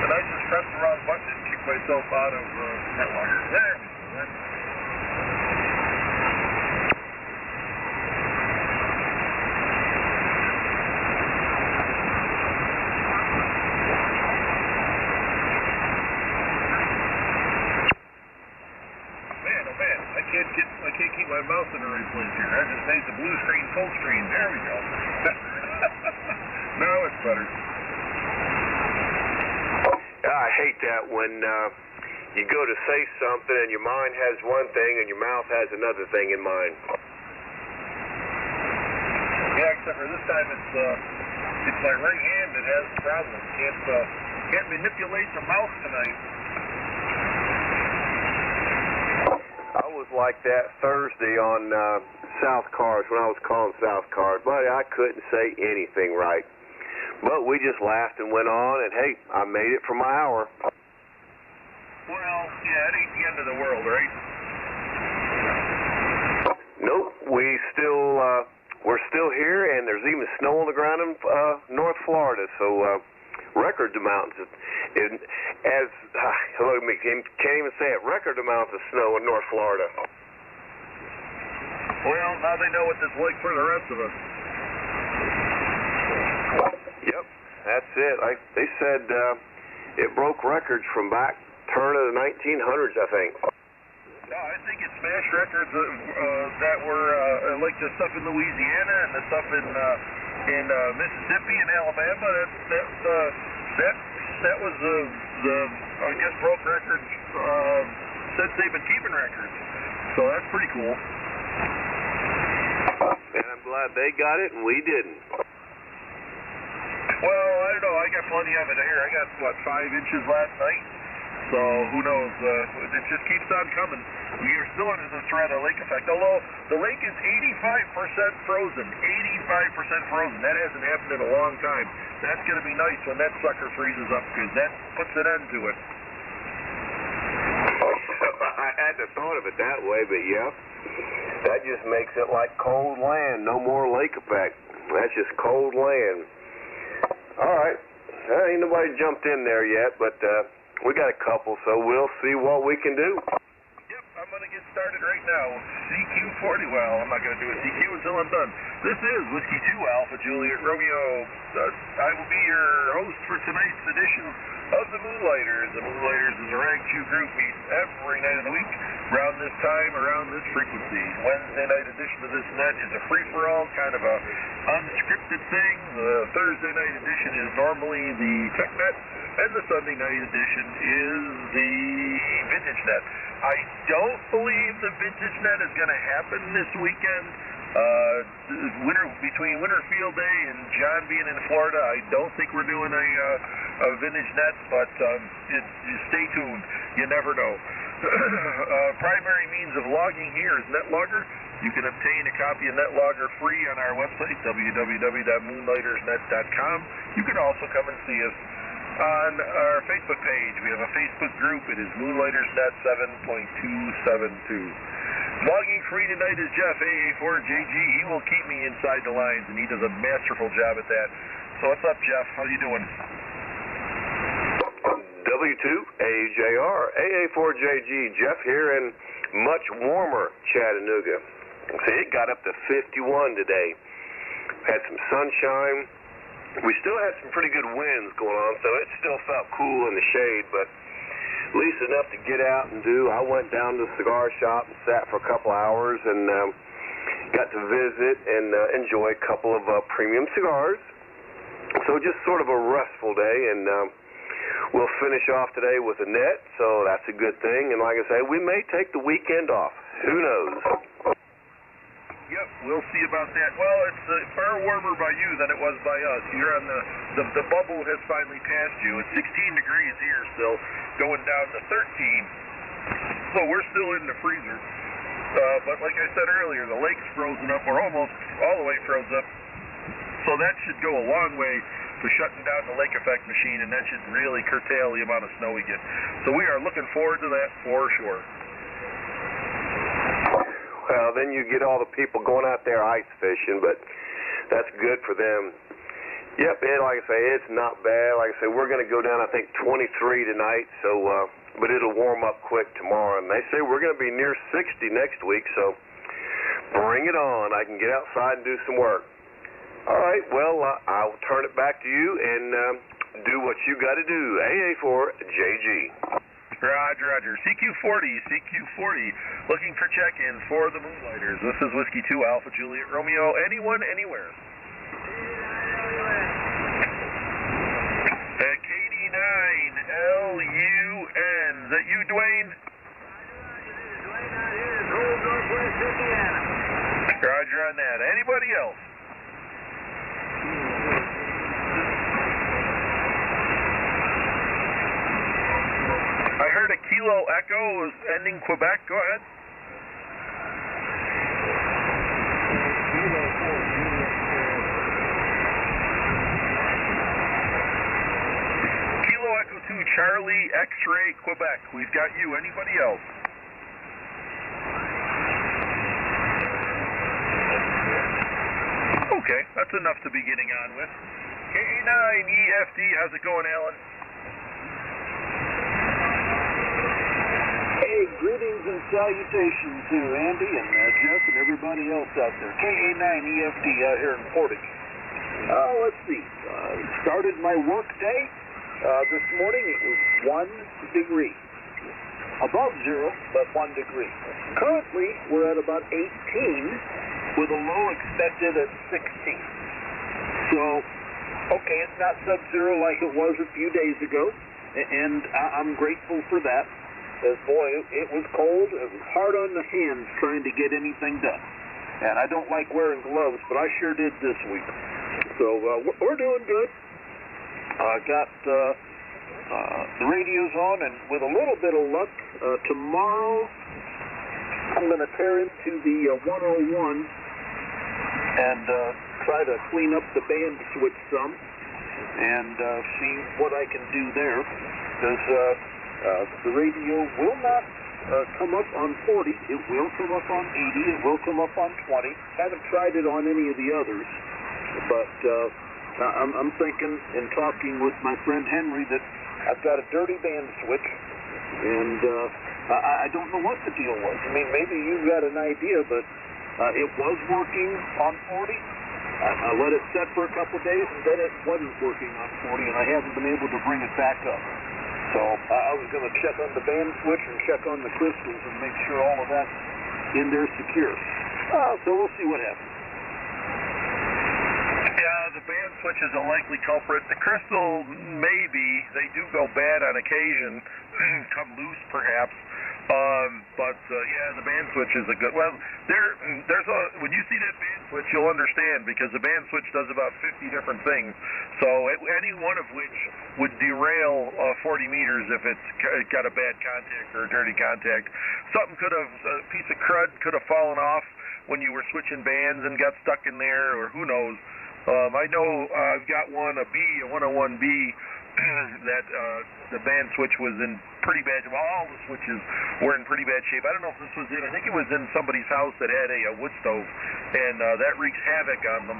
And I just pressed the wrong button and kicked myself out of NetLogger. There we go. I can't keep my mouse in the right place here. I just made the blue screen full screen. There we go. Now it's better. I hate that when you go to say something and your mind has one thing and your mouth has another thing in mind. Yeah, except for this time it's my right hand that has the problem. Can't manipulate the mouse tonight. I was like that Thursday on South Cars when I was calling South Cars. Buddy, I couldn't say anything right. But we just laughed and went on, and hey, I made it for my hour. Well, yeah, it ain't the end of the world, right? Nope, we're still here, and there's even snow on the ground in North Florida, so record amounts. Hello, can't even say it. Record amounts of snow in North Florida. Well, now they know what it's like for the rest of us. Yep, that's it. They said it broke records from back turn of the 1900s, I think. No, I think it smashed records that were like the stuff in Louisiana and the stuff in Mississippi and Alabama. That was the I guess broke records since they've been keeping records. So that's pretty cool. And I'm glad they got it and we didn't. Well, I don't know. I got plenty of it here. I got, 5 inches last night? So, who knows? It just keeps on coming. We are still under the threat of lake effect, although the lake is 85% frozen. 85% frozen. That hasn't happened in a long time. That's going to be nice when that sucker freezes up, because that puts an end to it. I hadn't thought of it that way, but yeah. That just makes it like cold land. No more lake effect. That's just cold land. All right. Ain't nobody jumped in there yet, but we got a couple, so we'll see what we can do. Yep, I'm going to get started right now. CQ40. Well, I'm not going to do a CQ until I'm done. This is Whiskey 2 Alpha Juliet Romeo. I will be your host for tonight's edition of the Moonlighters. The Moonlighters is a Rag 2 group meets every night of the week around this time, around this frequency. Wednesday night edition of this net is a free-for-all, kind of a unscripted thing. The Thursday night edition is normally the Tech Net, and the Sunday night edition is the Vintage Net. I don't believe the Vintage Net is going to happen this weekend. Between Winterfield Day and John being in Florida, I don't think we're doing a Vintage Net, but stay tuned. You never know. Primary means of logging here is NetLogger. You can obtain a copy of NetLogger free on our website, www.moonlightersnet.com. You can also come and see us on our Facebook page. We have a Facebook group. It is Moonlightersnet 7.272. Logging free tonight is Jeff, AA4JG. He will keep me inside the lines, and he does a masterful job at that. So what's up, Jeff? How you doing? W2AJR, AA4JG, Jeff here in much warmer Chattanooga. See, it got up to 51 today. Had some sunshine. We still had some pretty good winds going on, so it still felt cool in the shade, but at least enough to get out and do. I went down to the cigar shop and sat for a couple hours and got to visit and enjoy a couple of premium cigars. So just sort of a restful day, and we'll finish off today with a net, so that's a good thing. And like I say, we may take the weekend off. Who knows? Yep, we'll see about that. Well, it's far warmer by you than it was by us. You're on the bubble has finally passed you. It's 16 degrees here still, going down to 13. So we're still in the freezer. But like I said earlier, the lake's frozen up, or almost all the way froze up. So that should go a long way to shutting down the lake effect machine, and that should really curtail the amount of snow we get. So we are looking forward to that for sure. Well, then you get all the people going out there ice fishing, but that's good for them. Yep, and like I say, it's not bad. Like I say, we're going to go down, I think, 23 tonight, so but it'll warm up quick tomorrow. And they say we're going to be near 60 next week, so bring it on. I can get outside and do some work. All right, well, I'll turn it back to you and do what you got to do. AA4JG. Roger, roger. CQ40, looking for check-ins for the Moonlighters. This is Whiskey 2 Alpha Juliet Romeo. Anyone, anywhere. At KD9LUN. Is that you, Dwayne? Roger on that. Anybody else? I heard a Kilo Echo is ending Quebec. Go ahead. Kilo Echo 2 Charlie X-Ray Quebec. We've got you. Anybody else? Okay, that's enough to be getting on with. KA9EFD, how's it going, Alan? Hey, greetings and salutations to Andy and Jeff and everybody else out there. KA9EFD out here in Portage. Let's see. Started my work day. This morning it was 1 degree. Above zero, but 1 degree. Currently, we're at about 18 with a low expected at 16. So, okay, it's not sub-zero like it was a few days ago, and I'm grateful for that. Because, boy, it was cold. It was hard on the hands trying to get anything done. And I don't like wearing gloves, but I sure did this week. So, we're doing good. I got the radios on, and with a little bit of luck, tomorrow I'm going to tear into the 101 and try to clean up the band switch some and see what I can do there. Because the radio will not come up on 40. It will come up on 80. It will come up on 20. Haven't tried it on any of the others. But I'm thinking and talking with my friend Henry that I've got a dirty band switch. And I don't know what the deal was. I mean, maybe you've got an idea, but it was working on 40. I let it set for a couple days, and then it wasn't working on 40, and I haven't been able to bring it back up. So I was going to check on the band switch and check on the crystals and make sure all of that's in there secure. So we'll see what happens. Yeah, the band switch is a likely culprit. The crystal, maybe. They do go bad on occasion, come loose perhaps. But yeah, the band switch is a good. Well, there's a when you see that band switch, you'll understand because the band switch does about 50 different things. So any one of which would derail 40 meters if it's got a bad contact or a dirty contact. Something could have a piece of crud could have fallen off when you were switching bands and got stuck in there, or who knows. I know I've got one, a 101B. That the band switch was in pretty bad. Well, all the switches were in pretty bad shape. I don't know if this was it. I think it was in somebody's house that had a wood stove, and that wreaks havoc on them.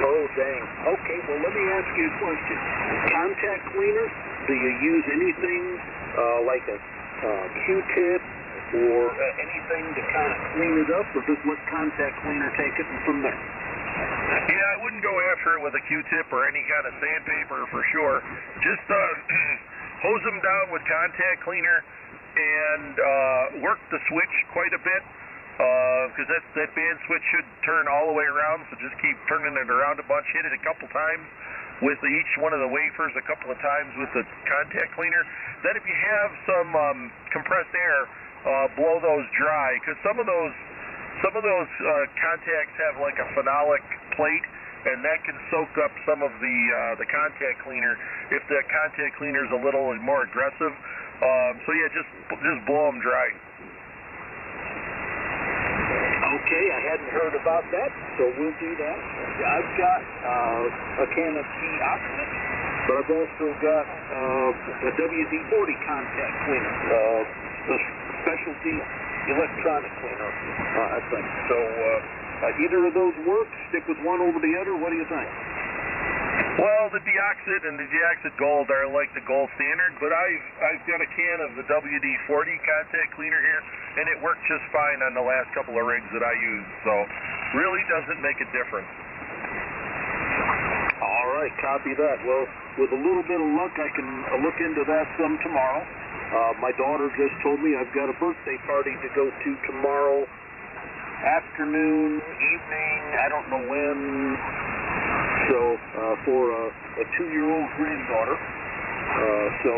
Oh, dang. Okay, well, let me ask you a question. Contact cleaner, do you use anything like a Q-tip or anything to kind of clean it up, or just let contact cleaner take it and from there? Yeah, I wouldn't go after it with a Q-tip or any kind of sandpaper for sure. Just hose them down with contact cleaner and work the switch quite a bit because that band switch should turn all the way around, so just keep turning it around a bunch. Hit it a couple times with each one of the wafers a couple of times with the contact cleaner. Then if you have some compressed air, blow those dry, because some of those contacts have like a phenolic plate, and that can soak up some of the contact cleaner if the contact cleaner is a little more aggressive. So yeah, just blow them dry. Okay, I hadn't heard about that, so we'll do that. I've got a can of deoxit, but I've also got a WD-40 contact cleaner, a specialty electronic cleaner, I think. So either of those work? Stick with one over the other? What do you think? Well, the deoxit and the deoxit gold are like the gold standard, but I've got a can of the WD-40 contact cleaner here, and it worked just fine on the last couple of rigs that I used, so really doesn't make a difference. All right, copy that. Well, with a little bit of luck, I can look into that some tomorrow. My daughter just told me I've got a birthday party to go to tomorrow afternoon, evening, I don't know when. So for a 2-year-old granddaughter. So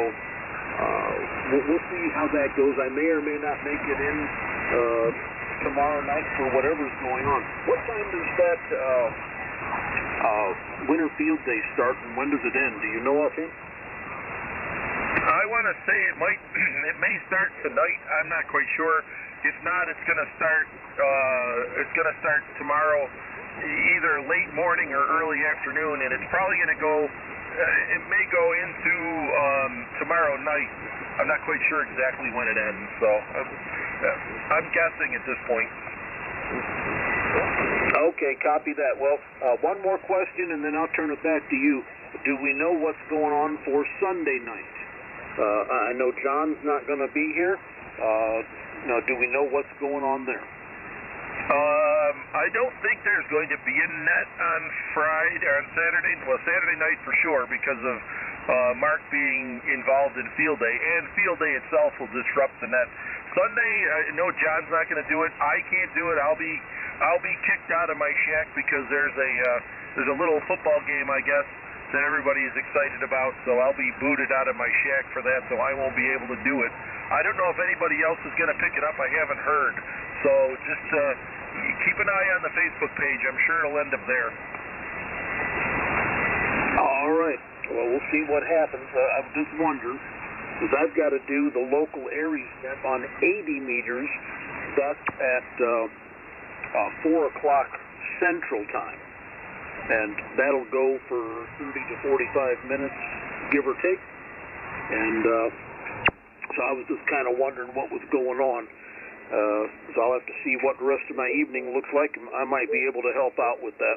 we'll see how that goes. I may or may not make it in tomorrow night for whatever's going on. What time does that winter field day start, and when does it end? Do you know offhand? I want to say it may start tonight. I'm not quite sure. If not, it's going to start. It's going to start tomorrow, either late morning or early afternoon, and it's probably going to go. It may go into tomorrow night. I'm not quite sure exactly when it ends, so I'm guessing at this point. Okay, copy that. Well, one more question, and then I'll turn it back to you. Do we know what's going on for Sunday night? I know John's not going to be here. Now, do we know what's going on there? I don't think there's going to be a net on Saturday. Well, Saturday night for sure, because of Mark being involved in field day, and field day itself will disrupt the net. Sunday, no, John's not going to do it. I can't do it. I'll be kicked out of my shack because there's a little football game, I guess, that everybody is excited about. So I'll be booted out of my shack for that. So I won't be able to do it. I don't know if anybody else is going to pick it up. I haven't heard. So just keep an eye on the Facebook page. I'm sure it'll end up there. All right. Well, we'll see what happens. I'm just wondering, because I've got to do the local area step on 80 meters. That's at 4 o'clock Central Time. And that'll go for 30 to 45 minutes, give or take. And so I was just kind of wondering what was going on. So I'll have to see what the rest of my evening looks like. I might be able to help out with that.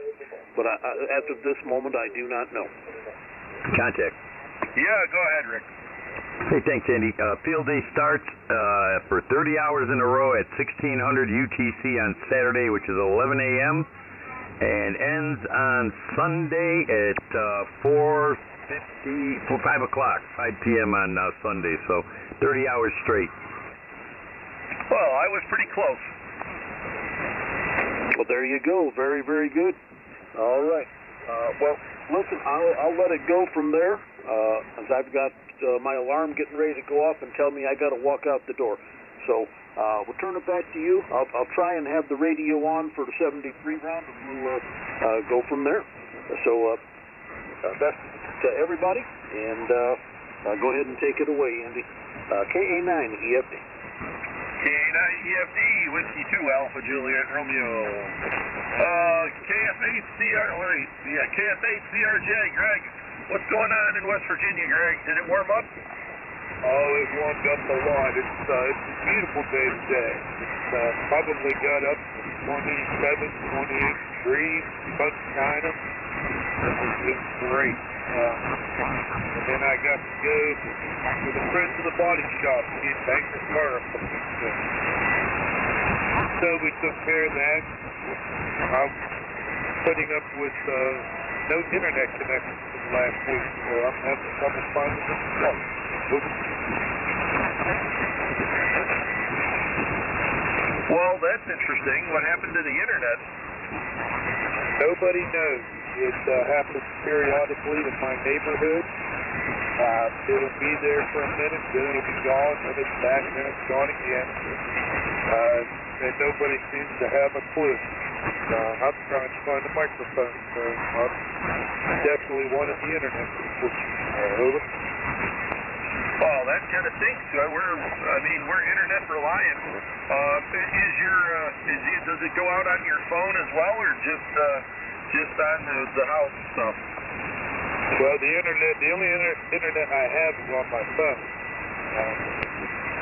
But as of this moment, I do not know. Contact. Yeah, go ahead, Rick. Hey, thanks, Andy. Field day starts for 30 hours in a row at 1600 UTC on Saturday, which is 11 a.m., and ends on Sunday at 5 o'clock, 5 p.m. on Sunday, so 30 hours straight. Well, I was pretty close. Well, there you go. Very, very good. All right. Well, listen, I'll let it go from there, as I've got my alarm getting ready to go off and tell me I got to walk out the door. So we'll turn it back to you. I'll try and have the radio on for the 73 round, and we'll go from there. So best to everybody, and go ahead and take it away, Andy. KA9 EFD. KA9 EFD, Whiskey 2 Alpha Juliet Romeo. KF8CRJ, Greg. What's going on in West Virginia, Greg? Did it warm up? Oh, it warmed up a lot. It's a beautiful day today. It's probably got up to 27, 28 degrees, sunshine. It was just great. And then I got to go to the friends of the body shop to get back to car. So we took care of that. I'm putting up with no internet connection for the last week, so I'm having trouble finding the stuff. Well, that's interesting. What happened to the internet? Nobody knows. It happens periodically in my neighborhood. It'll be there for a minute, then it'll be gone, then it's back, then it's gone again. And nobody seems to have a clue. I'm trying to find a microphone, so I definitely wanted the internet. Over. Well, that kind of stinks. We're internet reliant. Does it go out on your phone as well, or just on the house stuff? Well, the only internet I have is on my phone.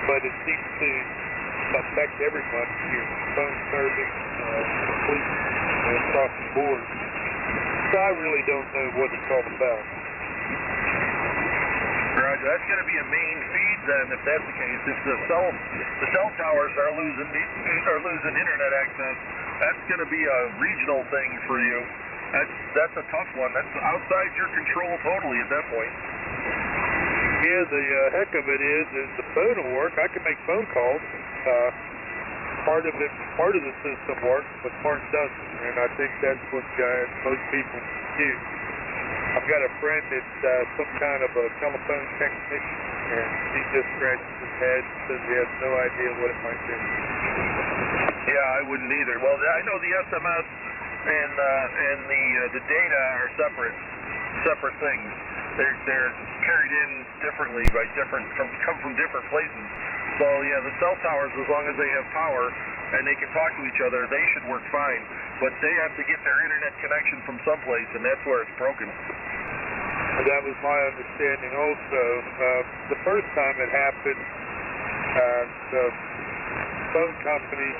But it seems to affect everyone here. Phone service, completely across the board. So I really don't know what it's all about. Roger, that's going to be a main feed then, if that's the case. If the cell towers are losing internet access, that's going to be a regional thing for you. That's a tough one. That's outside your control totally at that point. Yeah, the heck of it is the phone will work. I can make phone calls. Part of the system works, but part doesn't, and I think that's what most people do. I've got a friend that's some kind of a telephone technician, and he just scratches his head and says he has no idea what it might be. Yeah, I wouldn't either. Well, I know the SMS and the data are separate things. They're carried in differently by come from different places. So yeah, the cell towers, as long as they have power and they can talk to each other, they should work fine. But they have to get their internet connection from someplace, and that's where it's broken. That was my understanding also. The first time it happened, the phone company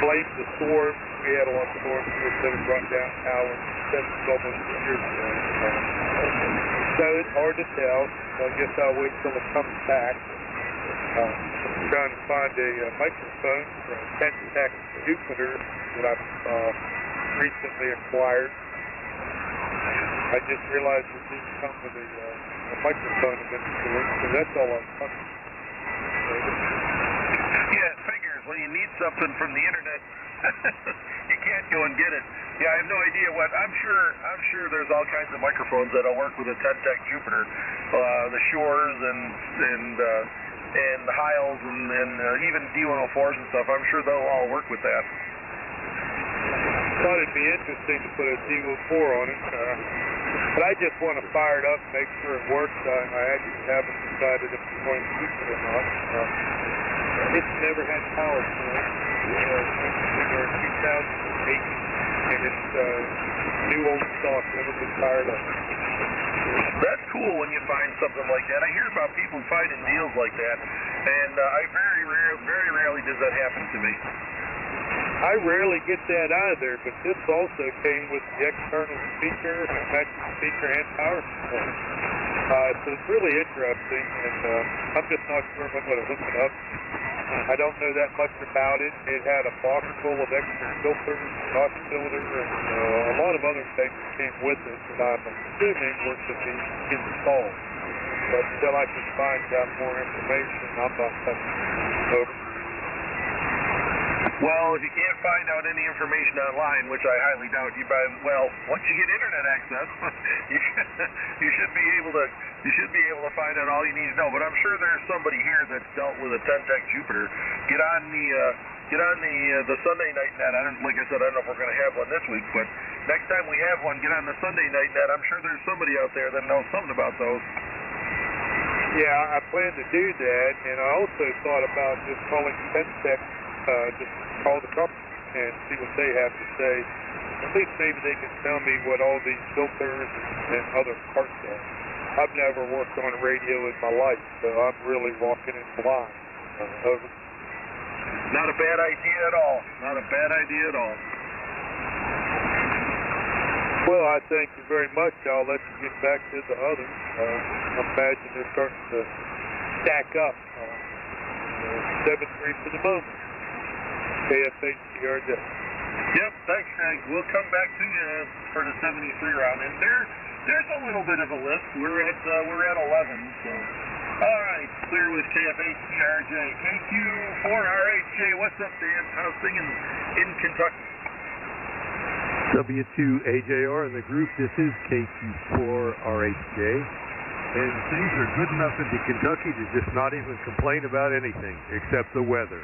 blamed the storm. We had a lot of storms that had run down power. That's almost years ago. So it's hard to tell. So I guess I'll wait till it comes back. I'm trying to find a microphone for a Pentec Jupiter that I've recently acquired. I just realized it didn't come with a microphone eventually, so that's all I'm talking about. Yeah, it figures when you need something from the internet, you can't go and get it. Yeah, I have no idea what. I'm sure there's all kinds of microphones that'll work with a Pentec Jupiter, the Shores and the Hiles and even D104s and stuff. I'm sure they'll all work with that. Thought it'd be interesting to put a D104 on it, but I just want to fire it up and make sure it works. I actually haven't decided if I'm going to use it or not. It's never had power to it. We're 2008. And it's new old stock, never been fired up. That's cool when you find something like that. I hear about people finding deals like that, and very rarely does that happen to me. I rarely get that either, but this also came with the external speaker, matching speaker, and power supply. So it's really interesting, and I'm just not sure if I'm going to hook it up. I don't know that much about it. It had a box full of extra filters, oscillator, and a lot of other things that came with it that I'm assuming were to be installed. But until I can find out more information, I'm not touching it. Over. Well, if you can't find out any information online, which I highly doubt once you get internet access, you should be able to find out all you need to know. But I'm sure there's somebody here that's dealt with a Pentec Jupiter. Get on the Sunday night net. Like I said, I don't know if we're going to have one this week, but next time we have one, get on the Sunday night net. I'm sure there's somebody out there that knows something about those. Yeah, I plan to do that, and I also thought about just calling Pentec. Just call the company and see what they have to say. At least maybe they can tell me what all these filters and other parts are. I've never worked on a radio in my life, so I'm really walking in blind. Over. Not a bad idea at all. Not a bad idea at all. Well, I thank you very much. I'll let you get back to the others. I imagine they're starting to stack up. 7-3 for the moment. KFHDR. Yep, thanks, Frank. We'll come back to you for the 73 round. And there's a little bit of a list. We're at 11. So, all right, clear with KFHDRJ. KQ4RHJ. What's up, Dan? How's things in Kentucky? W2AJR in the group. This is KT4RHJ. And things are good enough into Kentucky to just not even complain about anything except the weather.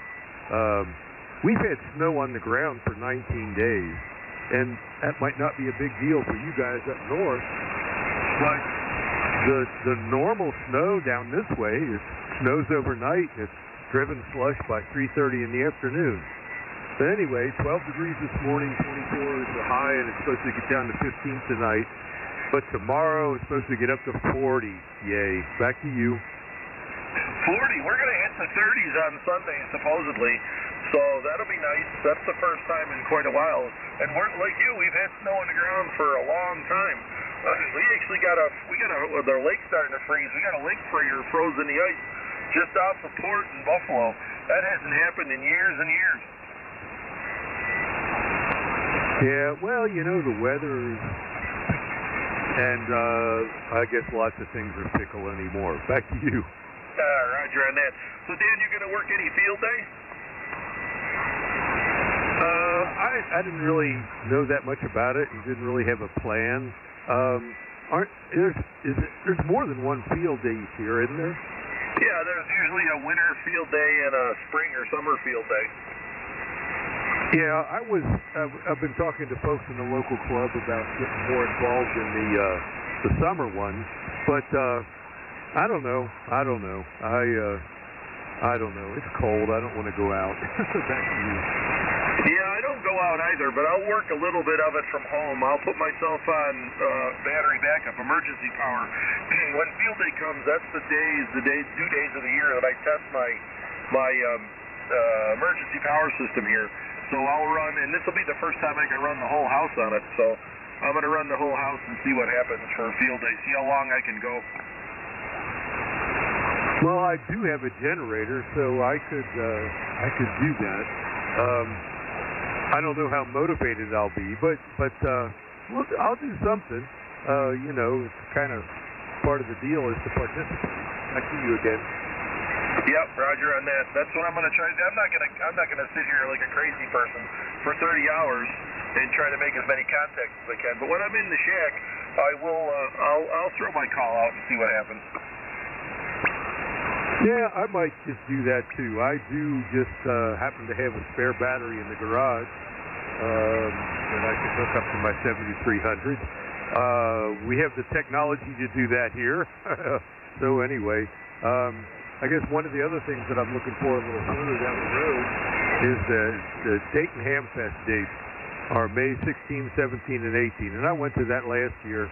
We've had snow on the ground for 19 days, and that might not be a big deal for you guys up north, but the normal snow down this way is snows overnight. It's driven slush by 3:30 in the afternoon. But anyway, 12 degrees this morning, 24 is the high, and it's supposed to get down to 15 tonight. But tomorrow it's supposed to get up to 40. Yay. Back to you. 40. We're going to hit the 30s on Sunday, supposedly. So that'll be nice. That's the first time in quite a while. And we're like you, we've had snow on the ground for a long time. We actually got the lake starting to freeze. We got a lake froze in the ice just off the port in Buffalo. That hasn't happened in years and years. Yeah, well, you know, the weather is, and I guess lots of things are fickle anymore. Back to you. Roger on that. So, Dan, you going to work any field day? I didn't really know that much about it and didn't really have a plan. There's more than one field day each year, isn't there? Yeah, there's usually a winter field day and a spring or summer field day. Yeah, I've been talking to folks in the local club about getting more involved in the summer one, but I don't know. I don't know. It's cold. I don't want to go out. Back to you. Yeah, I don't go out either, but I'll work a little bit of it from home. I'll put myself on battery backup, emergency power. When field day comes, that's the 2 days of the year that I test my emergency power system here. So I'll run, and this will be the first time I can run the whole house on it. So I'm going to run the whole house and see what happens for field day, see how long I can go. Well, I do have a generator, so I could do that. I don't know how motivated I'll be, but I'll do something. You know, it's kind of part of the deal is to participate. Back to you again. Yep, Roger on that. That's what I'm going to try to do. I'm not going to sit here like a crazy person for 30 hours and try to make as many contacts as I can. But when I'm in the shack, I'll throw my call out and see what happens. Yeah, I might just do that too. I do just happen to have a spare battery in the garage that I can hook up to my 7300. We have the technology to do that here. So anyway, I guess one of the other things that I'm looking for a little further down the road is the Dayton Hamfest dates are May 16, 17, and 18. And I went to that last year,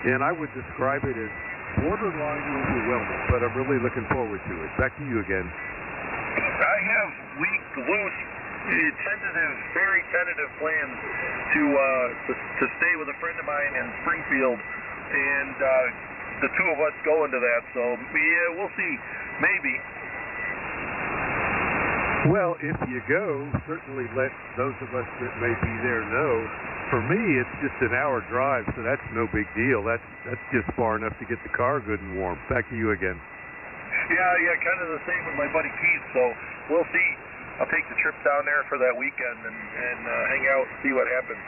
and I would describe it as borderline overwhelming, but I'm really looking forward to it. Back to you again. I have loose, very tentative plans to stay with a friend of mine in Springfield, and the two of us go into that. So yeah, we'll see. Maybe. Well, if you go, certainly let those of us that may be there know. For me, it's just an hour drive, so that's no big deal. That's just far enough to get the car good and warm. Back to you again. Yeah, kind of the same with my buddy Keith. So we'll see. I'll take the trip down there for that weekend and hang out and see what happens.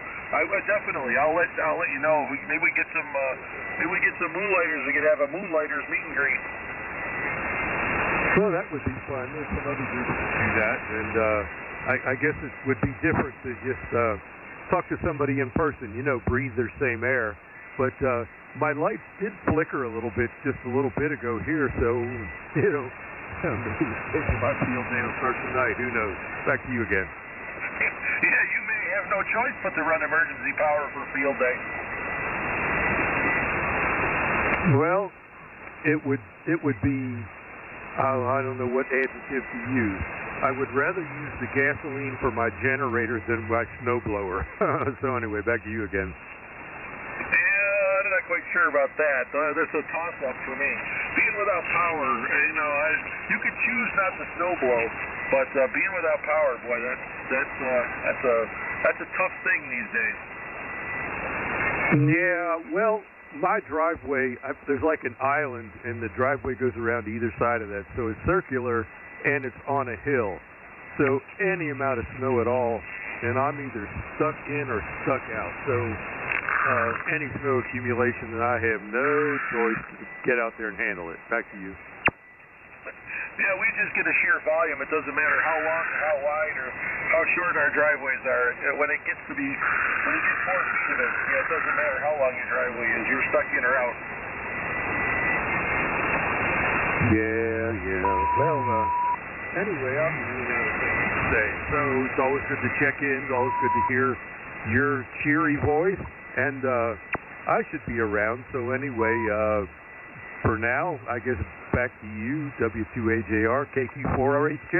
Definitely. I'll let you know. Maybe we get some moonlighters. We could have a moonlighters meet and greet. Well, that would be fun. There's some other groups that do that, and I guess it would be different to just talk to somebody in person, you know, breathe their same air. But my lights did flicker a little bit just a little bit ago here, so, you know, maybe my field day will start tonight. Who knows? Back to you again. Yeah, you may have no choice but to run emergency power for field day. Well, it would be, I don't know what adjective to use. I would rather use the gasoline for my generator than my snowblower. So anyway, back to you again. Yeah, I'm not quite sure about that. That's a toss-up for me. Being without power, you know, you could choose not to snowblow, but being without power, boy, that's a tough thing these days. Yeah, well, my driveway, there's like an island, and the driveway goes around either side of that, so it's circular, and it's on a hill. So any amount of snow at all and I'm either stuck in or stuck out. So any snow accumulation, that I have no choice to get out there and handle it. Back to you. Yeah, we just get a sheer volume. It doesn't matter how long or how wide or how short our driveways are. When it gets 4 feet of it, it doesn't matter how long your driveway is. You're stuck in or out. Yeah. Well, anyway, I'm running out of things to say. So it's always good to check in. It's always good to hear your cheery voice. And I should be around. So anyway, for now, I guess back to you, W2AJR, KQ4RHJ.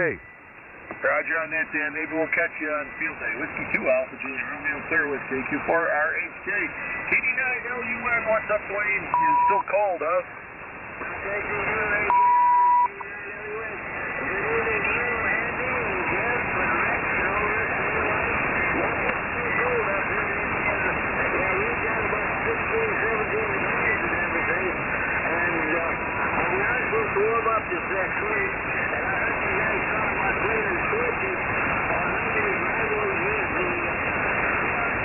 Roger on that, Dan. Maybe we'll catch you on field day. Whiskey 2 Alpha Juliet Romeo clear with KQ4RHJ. KD9LUN, what's up, Dwayne? It's still cold, huh? Warm up this next week, and I heard you guys talking about cleaning switches on underneath driveways using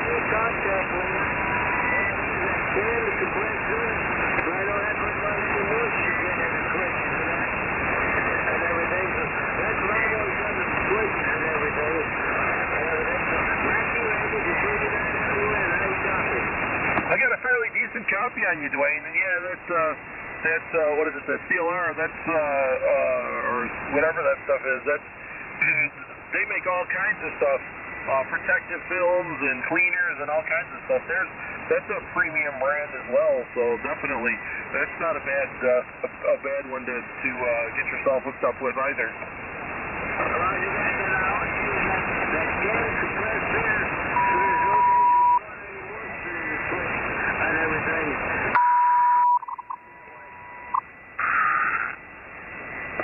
the contact cleaner. And the compressor, so I don't have to run any moisture getting in the switches and everything. So that's what I've always done, the switches and everything. Matthew, Andy, the KD9LUN, how you copy? I got a fairly decent copy on you, Dwayne, and yeah, that's what is it, that CLR, that's, or whatever that stuff is, that's, they make all kinds of stuff, protective films and cleaners and all kinds of stuff. That's a premium brand as well, so definitely, that's not a bad one to get yourself hooked up with either.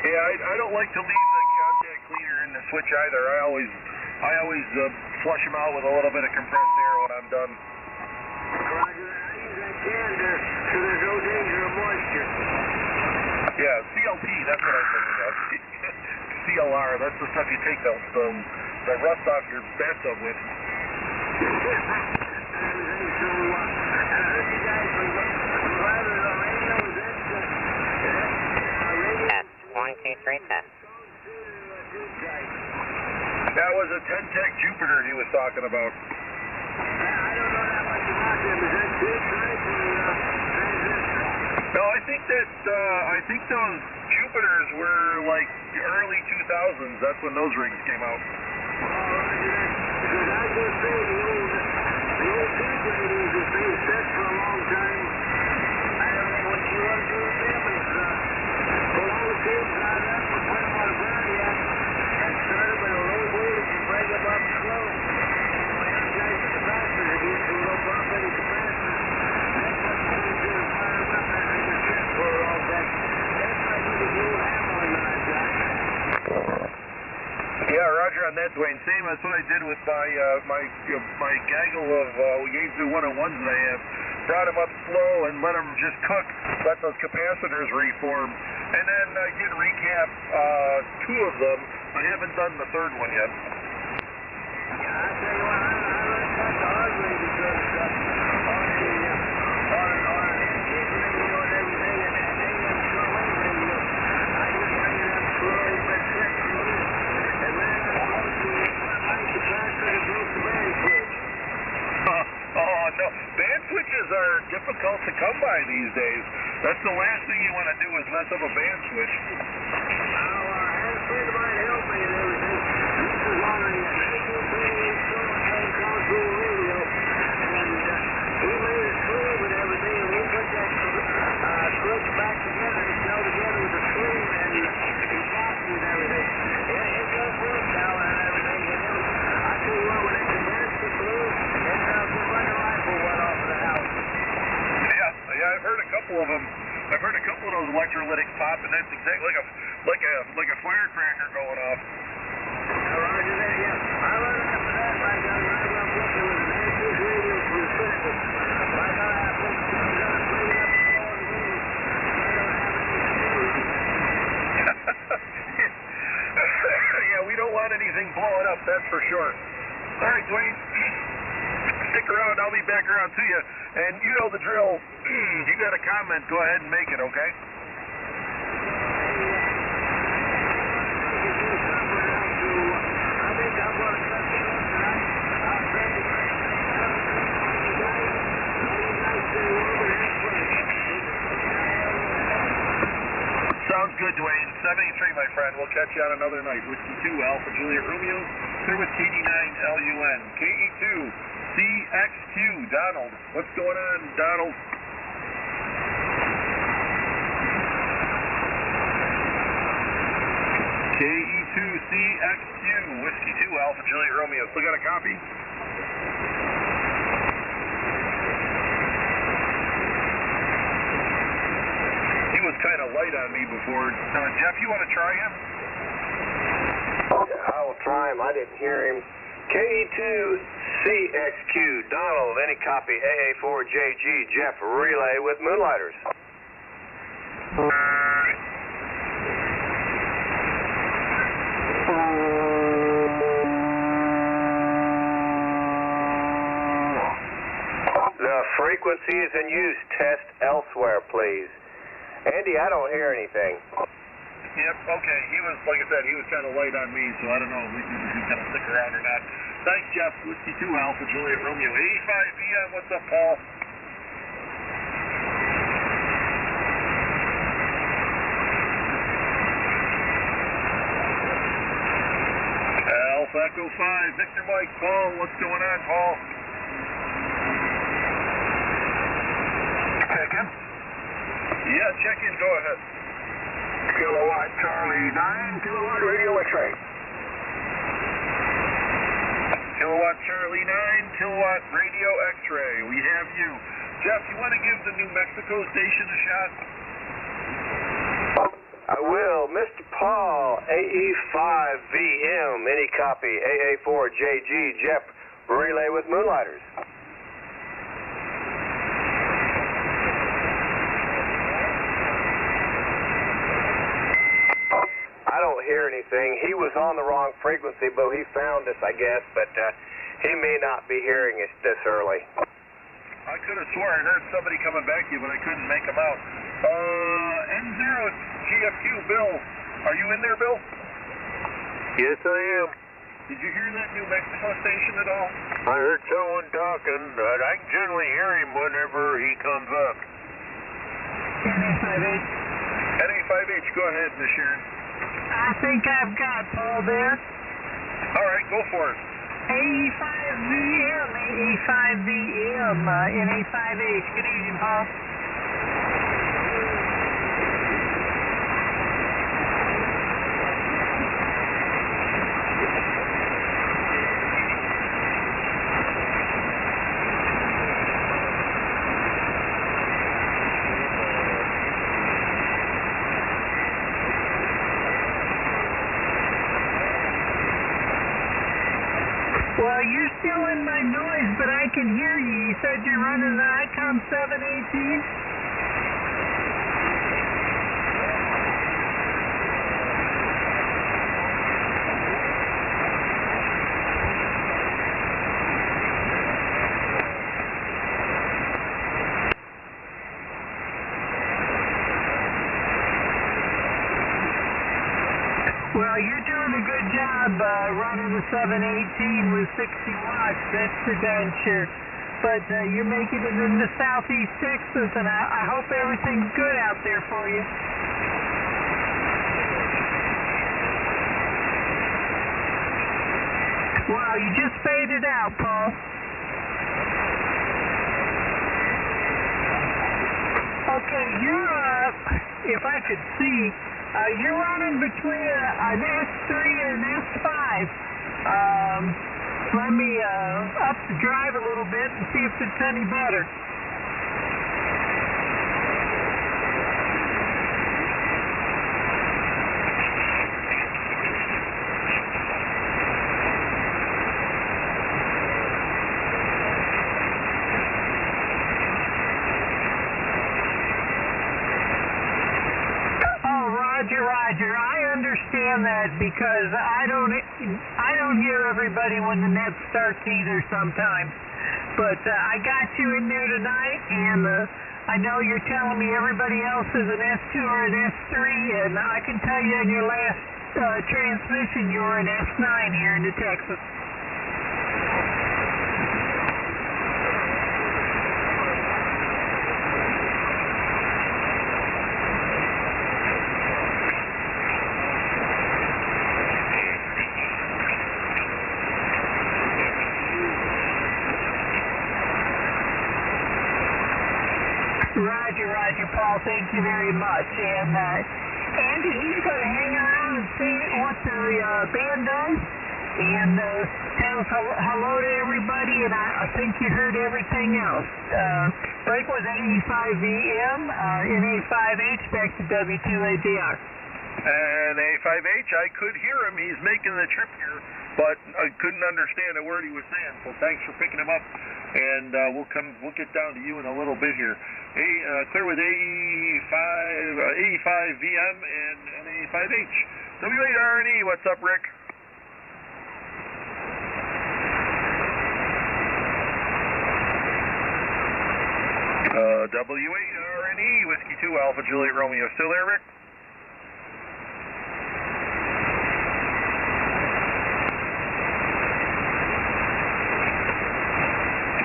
Yeah, I don't like to leave the contact cleaner in the switch either. I always flush them out with a little bit of compressed air when I'm done. Roger, I use that candor so there's no danger of moisture. Yeah, CLP, that's what I'm thinking of. CLR, that's the stuff you take the rust off your bathtub with. That was a 10-tech Jupiter he was talking about. I don't know that much about them. Is that big type or transistor? No, I think those Jupiters were like the early 2000s. That's when those rings came out. Oh, Roger, because I was going to say the old Jupiters, if they set for a long time, I don't know what you want to do with them is pull all the cables out of them and put them on a Pontiac and start them at a low voltage and bring them up slow. My young guys at the factory are used to low property capacitors. That's what you need to do to fire them up after the trip for a long time. That's why I need a new hammer that I've got. Yeah, Roger on that, Dwayne. Same. That's what I did with my gaggle of Yaesu 101s that I have. Brought them up slow and let them just cook. Let those capacitors reform. And then I did recap 2 of them. I haven't done the 3rd one yet. Yeah, I tell you what, I learned that the hard way because on an antique radio and everything, and AM shortwave radio, I just ran it up slowly for 6 years, and ran out of moisture, my capacitor broke the band switch. Oh, no. Band switches are difficult to come by these days. That's the last thing you want to do is mess up a band switch. I had a friend of mine help me and everything. This was on a 1938 Silverhand contour radio, and he made a sleeve and everything, and we put that switch back together and fell together with a sleeve and epoxy and everything. It does work now and everything. I tell you what, when it condensed the fluid, it sounds just like a rifle went off in the house. Yeah, I've heard a couple of them. I've heard a couple of those electrolytics pop, and that's exactly like a firecracker going off. Roger that, yeah. I learned after that, my guy, when I was working with an antique radio for the Senate. My guy, I put guns on it, bring it up to all the radio. I don't have any Yeah, we don't want anything blowing up, that's for sure. All right, Stick around. I'll be back around to you. And you know the drill. If you got a comment, go ahead and make it, okay? Sounds good, Dwayne. 73, my friend. We'll catch you on another night. Whiskey 2, Alpha Juliet Romeo. Clear with KD9LUN. KE2, CXQ, Donald. What's going on, Donald? KE2, CXQ, Whiskey 2, Alpha Juliet Romeo. Still got a copy? He was kind of light on me before. Jeff, you want to try him? I will try him. I didn't hear him. KE2CXQ, Donald, any copy, AA4JG, Jeff, relay with Moonlighters. The frequencies in use, test elsewhere, please. Andy, I don't hear anything. Yep, okay. He was, like I said, he was kind of light on me, so I don't know if he's going to stick around or not. Thanks, Jeff. Whiskey 2, Alpha Juliet Romeo. 85 PM, what's up, Paul? Alpha Echo 5, Victor Mike, Paul, what's going on, Paul? Check in? Yeah, check in, go ahead. Kilowatt Charlie 9, kilowatt radio X-ray. Kilowatt Charlie 9, kilowatt radio X-ray. We have you. Jeff, you want to give the New Mexico station a shot? I will. Mr. Paul, AE5VM, any copy, AA4JG, Jeff, relay with Moonlighters. I don't hear anything. He was on the wrong frequency, but he found us, I guess, but he may not be hearing us this early. I could have sworn I heard somebody coming back to you, but I couldn't make them out. N0GFQ, Bill. Are you in there, Bill? Yes, I am. Did you hear that New Mexico station at all? I heard someone talking, but I can generally hear him whenever he comes up. NA5H. NA5H, go ahead, Miss Sharon. I think I've got Paul there. All right, go for it. AE5VM, AE5VM, NA5H. Good evening, Paul. Well, you're still in my noise, but I can hear you. You said you're running the ICOM 718? Well, you're doing a good job running the 718 with 60 watts, that's for darn sure. But you're making it into southeast Texas, and I hope everything's good out there for you. Wow, you just faded out, Paul. Okay, you're, if I could see, you're running between an S3 and an S5. Let me up the drive a little bit and see if it's any better. Roger, I understand that because I don't hear everybody when the net starts either sometimes. but I got you in there tonight, and I know you're telling me everybody else is an S2 or an S3, and I can tell you in your last transmission you were an S9 here into Texas. Roger, Paul. Thank you very much. And Andy, he's going to hang around and see what the band does, and tell us hello to everybody. And I think you heard everything else. Break was 85VM, NA5H back to W2ADR. And A5H, I could hear him. He's making the trip here, but I couldn't understand a word he was saying. So thanks for picking him up, and we'll get down to you in a little bit here. Clear with A5VM and A5H. W8RNE, what's up, Rick? W8RNE, Whiskey 2, Alpha Juliet Romeo. Still there, Rick?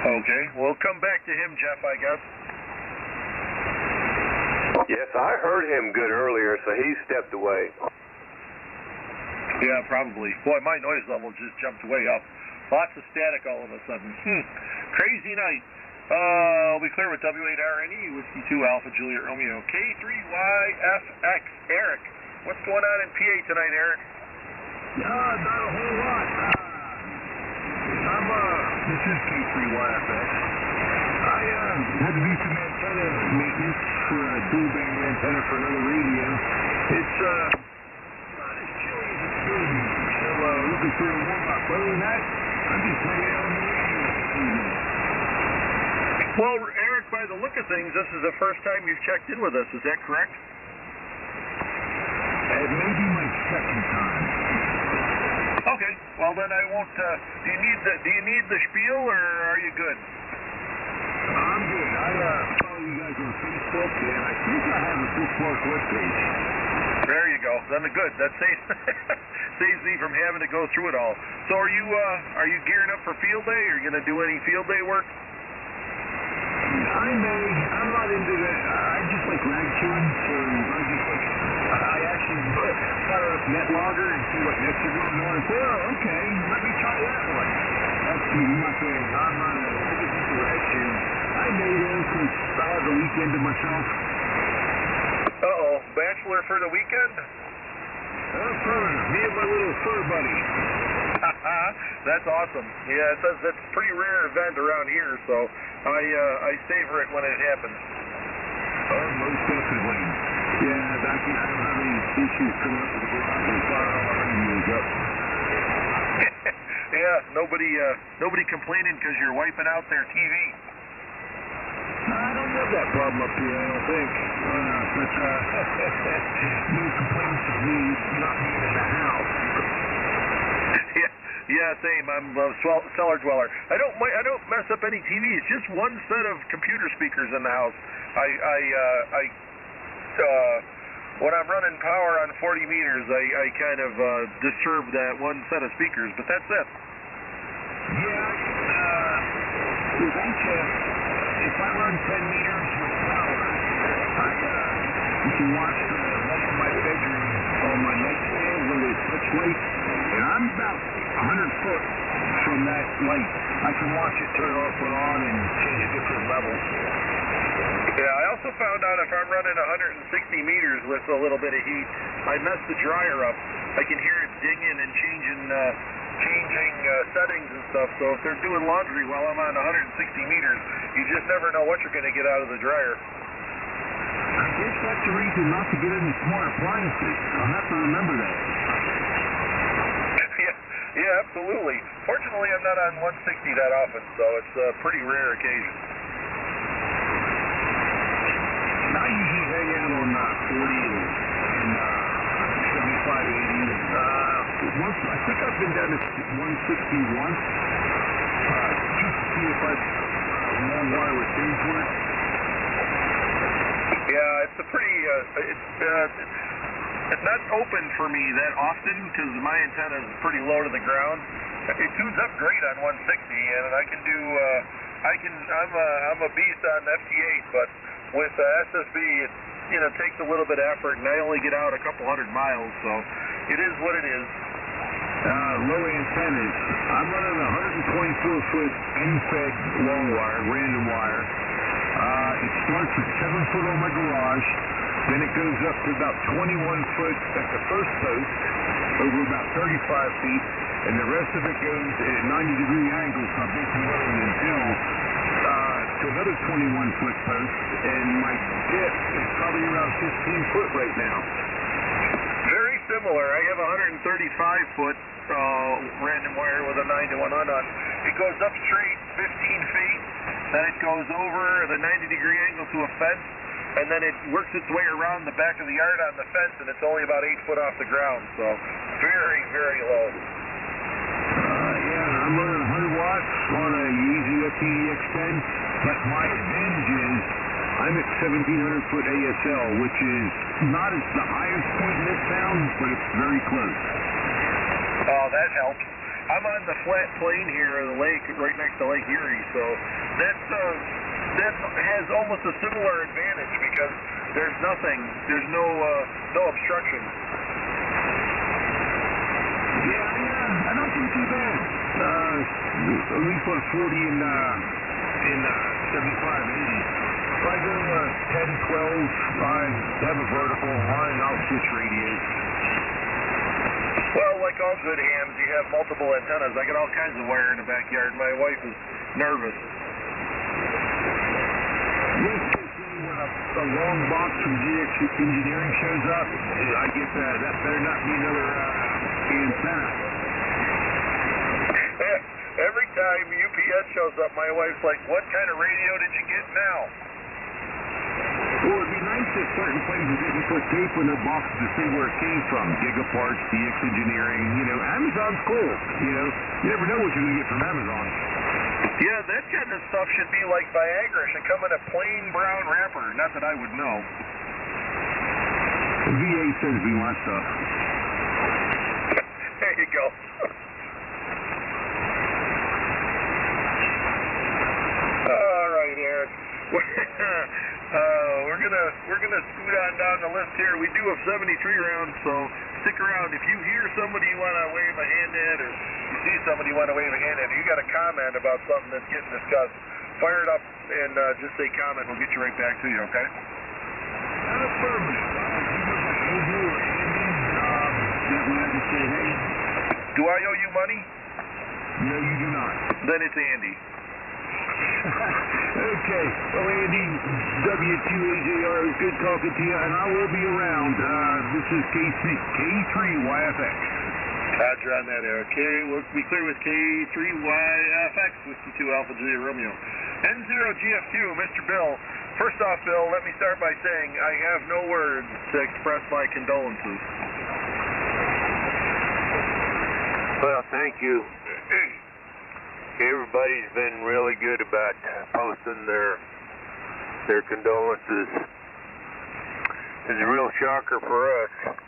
Okay, we'll come back to him, Jeff, I guess. Yes, I heard him good earlier, so he stepped away. Yeah, probably. Boy, my noise level just jumped way up. Lots of static all of a sudden. Crazy night. We'll be clear with W8RNE, Whiskey 2, Alpha Juliet Romeo. K3YFX. Eric, what's going on in PA tonight, Eric? Not a whole lot. This is K3YFX. I had to do some antenna maintenance for a dual band antenna for another radio. It's not as chilly as it's going to be, so looking for a warm up. Other than that, I'm just hanging out on the radio this evening. Well, Eric, by the look of things, this is the first time you've checked in with us. Is that correct? It may be my second time. Okay, well then I won't. Do you need the spiel, or are you good? I'm good. I follow you guys on Facebook, and I think I have a bookmark webpage. There you go. Then good. That saves me from having to go through it all. So are you gearing up for field day? Are you going to do any field day work? I may. I'm not into that. I just like rag chewing, so I actually fire up NetLogger and see what nets are going on. So, okay, let me try that one. That's my thing. I'm not into rag chewing. I may though, since I have the weekend to myself. Uh-oh, bachelor for the weekend? Fur. Me and my little fur buddy. That's awesome. Yeah, that's a pretty rare event around here, so I savor it when it happens. Oh, most definitely. Yeah, I don't have any issues coming up with the garage and fire all my radios up. Yeah, nobody complaining because you're wiping out their TV. I don't have that problem up here, I don't think. But no complaints of me not being in the house. Yeah, same. I'm a cellar dweller. I don't mess up any TV. It's just one set of computer speakers in the house. When I'm running power on 40 meters, I kind of disturb that one set of speakers, but that's it. Yeah, with HF, if I run 10 meters with power, you can watch the light in my bedroom on my nightstand when they touch light, and I'm about 100 foot from that light. I can watch it turn off and on and change different levels. Yeah, I also found out if I'm running 160 meters with a little bit of heat, I mess the dryer up. I can hear it dinging and changing settings and stuff. So if they're doing laundry while I'm on 160 meters, you just never know what you're going to get out of the dryer. I guess that's the reason not to get any smart appliances. I'll have to remember that. Yeah, absolutely. Fortunately, I'm not on 160 that often, so it's a pretty rare occasion. I usually hang out on 40 and 75, 80. I think I've been down to 160 once. Just to see if I it's a pretty, it's not open for me that often because my antenna is pretty low to the ground. It tunes up great on 160, and I can do, I'm a beast on FT8, but with SSB, it, takes a little bit of effort, and I only get out a couple 100 miles, so it is what it is. Low antennas. I'm running a 124-foot end-fed long wire, random wire. It starts at 7 foot on my garage. Then it goes up to about 21 foot at the first post, over about 35 feet, and the rest of it goes at 90-degree angles. So I'm basically running an antenna to another 21-foot post, and my depth is probably around 15 foot right now. Very similar. I have a 135-foot random wire with a 9-to-1 on. It goes up straight 15 feet, then it goes over the 90-degree angle to a fence, and then it works its way around the back of the yard on the fence, and it's only about 8 foot off the ground, so very, very low. Yeah, I'm running 100 watts on a Yeezy FTEX10, but my advantage is I'm at 1,700 foot ASL, which is not as the highest point in this town, but it's very close. Oh, that helps. I'm on the flat plain here of the lake, right next to Lake Erie, so that has almost a similar advantage because there's nothing, there's no obstruction. Yeah, I don't think too bad. At least on 40 and 75 and 80. If I go 10, 12, I have a vertical line, I'll switch radios. Well, like all good hams, you have multiple antennas. I got all kinds of wire in the backyard. My wife is nervous. When a long box from GX Engineering shows up, I get that better not be another antenna. Every time UPS shows up, my wife's like, what kind of radio did you get now? Well, it'd be nice if certain places didn't put tape in their boxes to see where it came from. Gigaparts, DX Engineering, Amazon's cool. You never know what you're going to get from Amazon. Yeah, that kind of stuff should be like Viagra. It should come in a plain brown wrapper. Not that I would know. The VA sends me my stuff. There you go. All right, Eric. We're gonna scoot on down the list here. We do have 73 rounds, so stick around. If you hear somebody you want to wave a hand at, or you see somebody you want to wave a hand at, or you got a comment about something that's getting discussed, fire it up and just say comment. We'll get you right back to you. Okay? Do I owe you money? No, you do not. Then it's Andy. Okay. Well, Andy, W2AJR, it was good talking to you, and I will be around. This is K3YFX. Roger on that, Eric. We'll be clear with K3YFX, Whiskey 2 Alpha Julia Romeo. N0GF2, Mr. Bill. First off, Bill, let me start by saying I have no words to express my condolences. Well, thank you. Everybody's been really good about posting their condolences. It's a real shocker for us.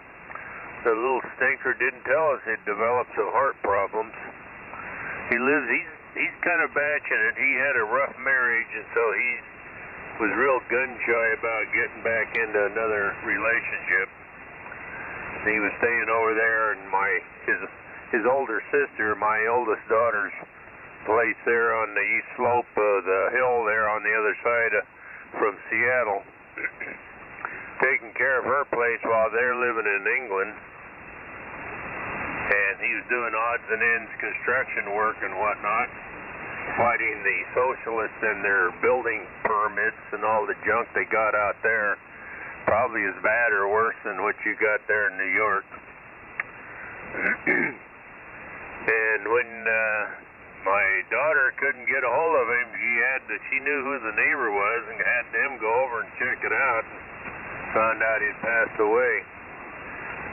The little stinker didn't tell us he'd developed some heart problems. He's kind of batching it. He had a rough marriage, and so he was real gun-shy about getting back into another relationship. He was staying over there, and his older sister, my oldest daughter's place there on the east slope of the hill there on the other side from Seattle, taking care of her place while they're living in England. And he was doing odds and ends construction work and whatnot, fighting the socialists and their building permits and all the junk they got out there. Probably as bad or worse than what you got there in New York. And when my daughter couldn't get a hold of him, she knew who the neighbor was and had them go over and check it out. Found out he'd passed away.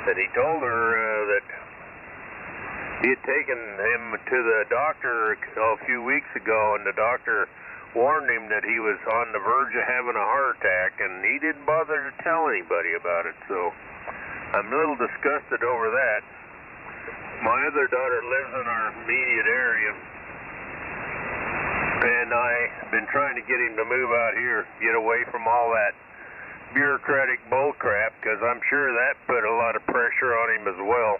And he told her that he had taken him to the doctor a few weeks ago, and the doctor warned him that he was on the verge of having a heart attack, and he didn't bother to tell anybody about it, so I'm a little disgusted over that. My other daughter lives in our immediate area, and I've been trying to get him to move out here, get away from all that bureaucratic bull crap, because I'm sure that put a lot of pressure on him as well.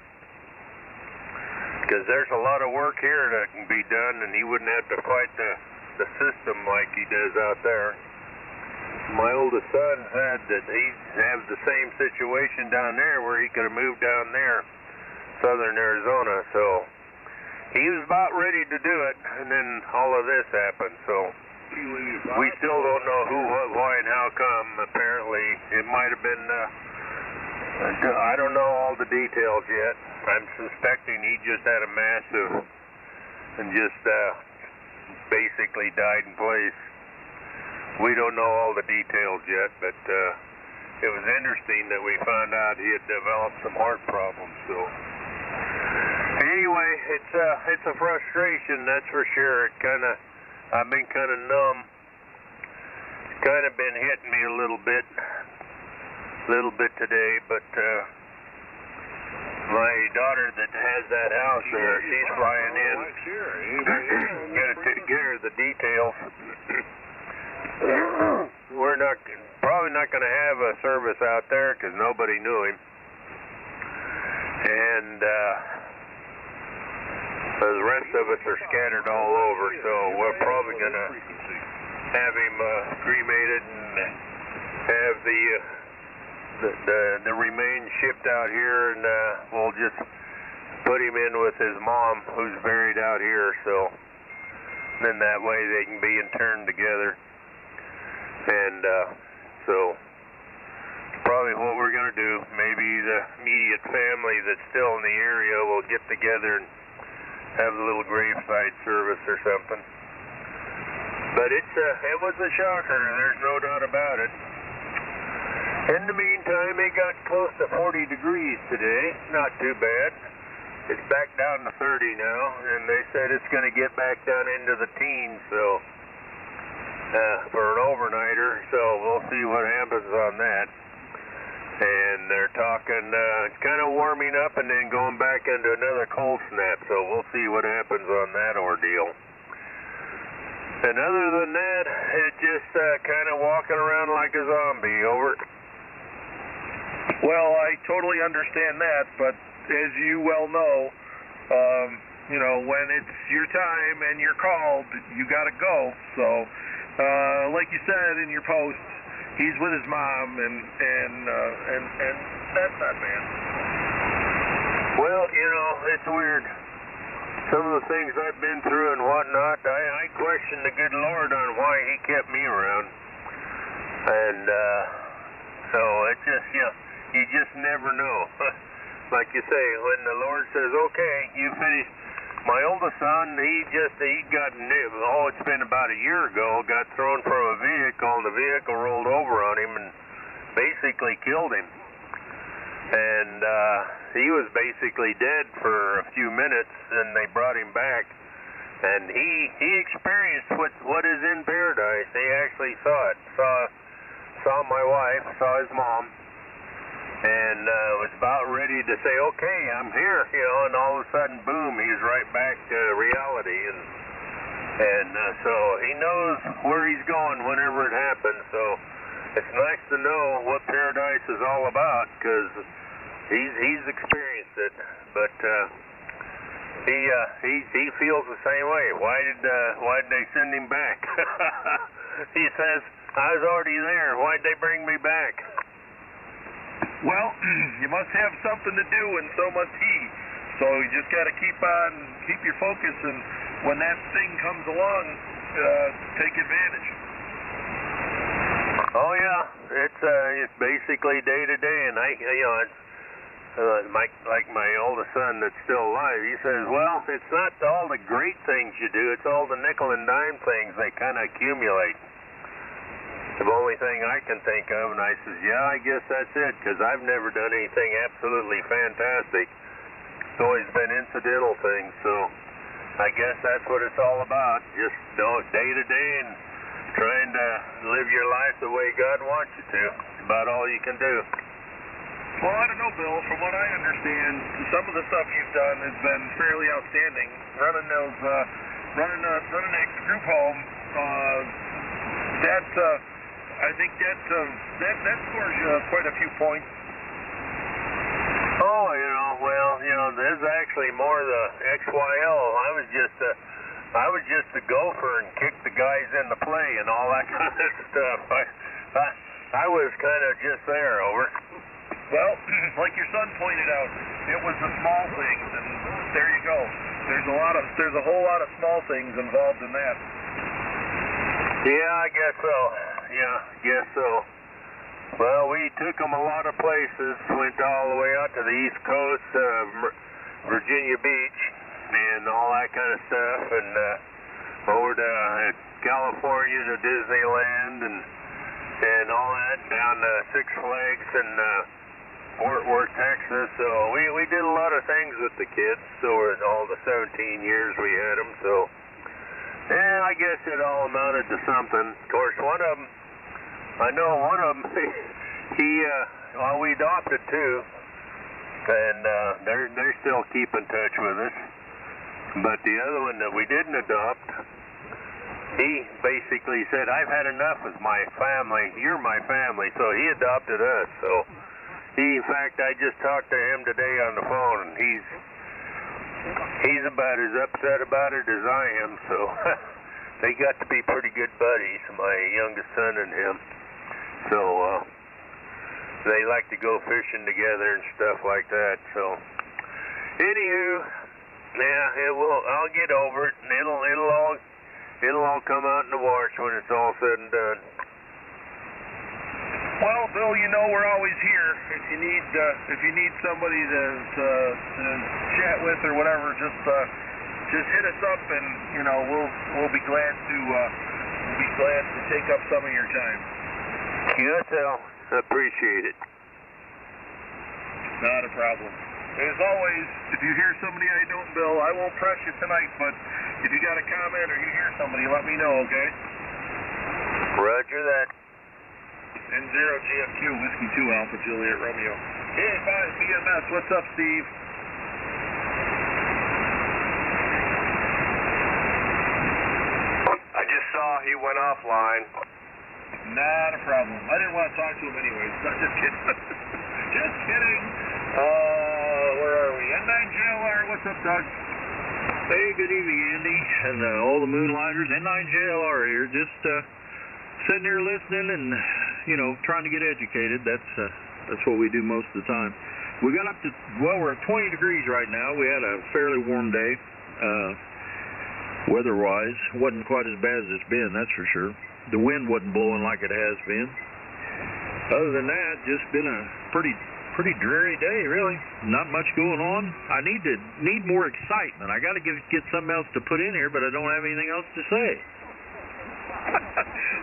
Because there's a lot of work here that can be done, and he wouldn't have to fight the system like he does out there. My oldest son said that he'd have the same situation down there where he could have moved down there, southern Arizona, so he was about ready to do it, and then all of this happened, so we still don't know who, what, why, and how come. Apparently, it might have been, I don't know all the details yet. I'm suspecting he just had a massive and just basically died in place. We don't know all the details yet, but it was interesting that we found out he had developed some heart problems. So anyway, it's a frustration, that's for sure. I've been kind of numb. It's kind of been hitting me a little bit today, but my daughter that has that house there, she's flying in. Gotta get her the details. We're probably not going to have a service out there because nobody knew him, and the rest of us are scattered all over, so we're probably going to have him cremated and have the remains shipped out here, and we'll just put him in with his mom, who's buried out here, so then that way they can be interned together. And so probably what we're going to do, maybe the immediate family that's still in the area will get together and have a little graveside service or something. But it was a shocker, there's no doubt about it. In the meantime, it got close to 40 degrees today, not too bad. It's back down to 30 now, and they said it's going to get back down into the teens, so for an overnighter, so we'll see what happens on that. And they're talking, it's kind of warming up and then going back into another cold snap, so we'll see what happens on that ordeal. And other than that, it's just kind of walking around like a zombie, over. Well, I totally understand that, but as you well know, when it's your time and you're called, you got to go. So, like you said in your post, he's with his mom, and that's not bad. Well, it's weird. Some of the things I've been through and whatnot, I question the good Lord on why he kept me around. And so it's just, you just never know. Like you say, when the Lord says, okay, you finished. My oldest son, he'd gotten, it's been about a year ago, got thrown from a vehicle, and the vehicle rolled over on him and basically killed him. And he was basically dead for a few minutes, and they brought him back. And he experienced what is in paradise. He actually saw it. Saw my wife, saw his mom, and was about ready to say, okay, I'm here, and all of a sudden, boom, he's right back to reality, and so he knows where he's going whenever it happens, so it's nice to know what paradise is all about, because he's experienced it, but he feels the same way. Why did they send him back? He says, I was already there, why'd they bring me back? Well, you must have something to do, and so must he. So you just got to keep your focus, and when that thing comes along, take advantage. Oh yeah, it's basically day to day, and like my oldest son that's still alive, he says, well, it's not all the great things you do, it's all the nickel and dime things they kind of accumulate. The only thing I can think of, and I says, yeah, I guess that's it, because I've never done anything absolutely fantastic. It's always been incidental things, so I guess that's what it's all about. Just day to day and live your life the way God wants you to. It's about all you can do. Well, I don't know, Bill. From what I understand, some of the stuff you've done has been fairly outstanding. Running that group home, I think that scores you quite a few points. Oh, this is actually more the XYL. I was just a gopher and kicked the guys in the play and all that kind of stuff. I was kind of just there, over. Well, like your son pointed out, it was the small things, and there you go. There's a whole lot of small things involved in that. Yeah, I guess so. Well, we took them a lot of places. Went all the way out to the East Coast, Virginia Beach, and all that kind of stuff, and over to California to Disneyland and all that, down to Six Flags and Fort Worth, Texas. So we did a lot of things with the kids. So all the 17 years we had them. So yeah, I guess it all amounted to something. Of course, one of them, I know one of them, we adopted two, and they're still keep in touch with us. But the other one that we didn't adopt, he basically said, "I've had enough with my family. You're my family." So he adopted us. So in fact, I just talked to him today on the phone, and he's about as upset about it as I am. So they got to be pretty good buddies, my youngest son and him. So they like to go fishing together and stuff like that. So anywho, yeah, I'll get over it, and it'll all come out in the wash when it's all said and done. Well, Bill, we're always here. If you need somebody to chat with or whatever, just hit us up, and we'll be glad to take up some of your time. Yes, I appreciate it. Not a problem. As always, if you hear somebody I don't, Bill, I won't press you tonight, but if you got a comment or you hear somebody, let me know, okay? Roger that. N0 GFQ, Whiskey 2, Alpha Juliet Romeo. Hey, 5 BMS, what's up, Steve? I just saw he went offline. Not a problem. I didn't want to talk to him anyways. No, just kidding. Just kidding. Where are we? N9JLR, what's up, Doug? Hey, good evening, Andy, and all the Moonlighters. N9JLR here, just sitting here listening and, trying to get educated. That's what we do most of the time. We got up to, we're at 20 degrees right now. We had a fairly warm day, weather-wise. Wasn't quite as bad as it's been, that's for sure. The wind wasn't blowing like it has been. Other than that, just been a pretty dreary day, really. Not much going on. I need more excitement. I got to get something else to put in here, but I don't have anything else to say.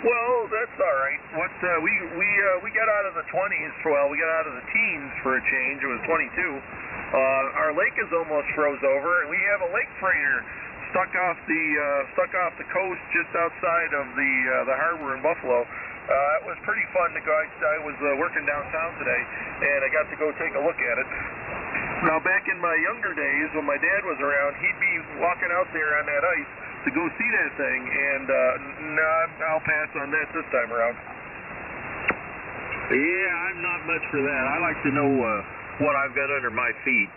Well, that's all right. We got out of the 20s. Well, we got out of the teens for a change. It was 22. Our lake is almost froze over, and we have a lake freighter stuck off the coast just outside of the harbor in Buffalo. It was pretty fun to go. I was working downtown today, and I got to go take a look at it. Now, back in my younger days, when my dad was around, he'd be walking out there on that ice to go see that thing, and I'll pass on that this time around. Yeah, I'm not much for that. I like to know what I've got under my feet,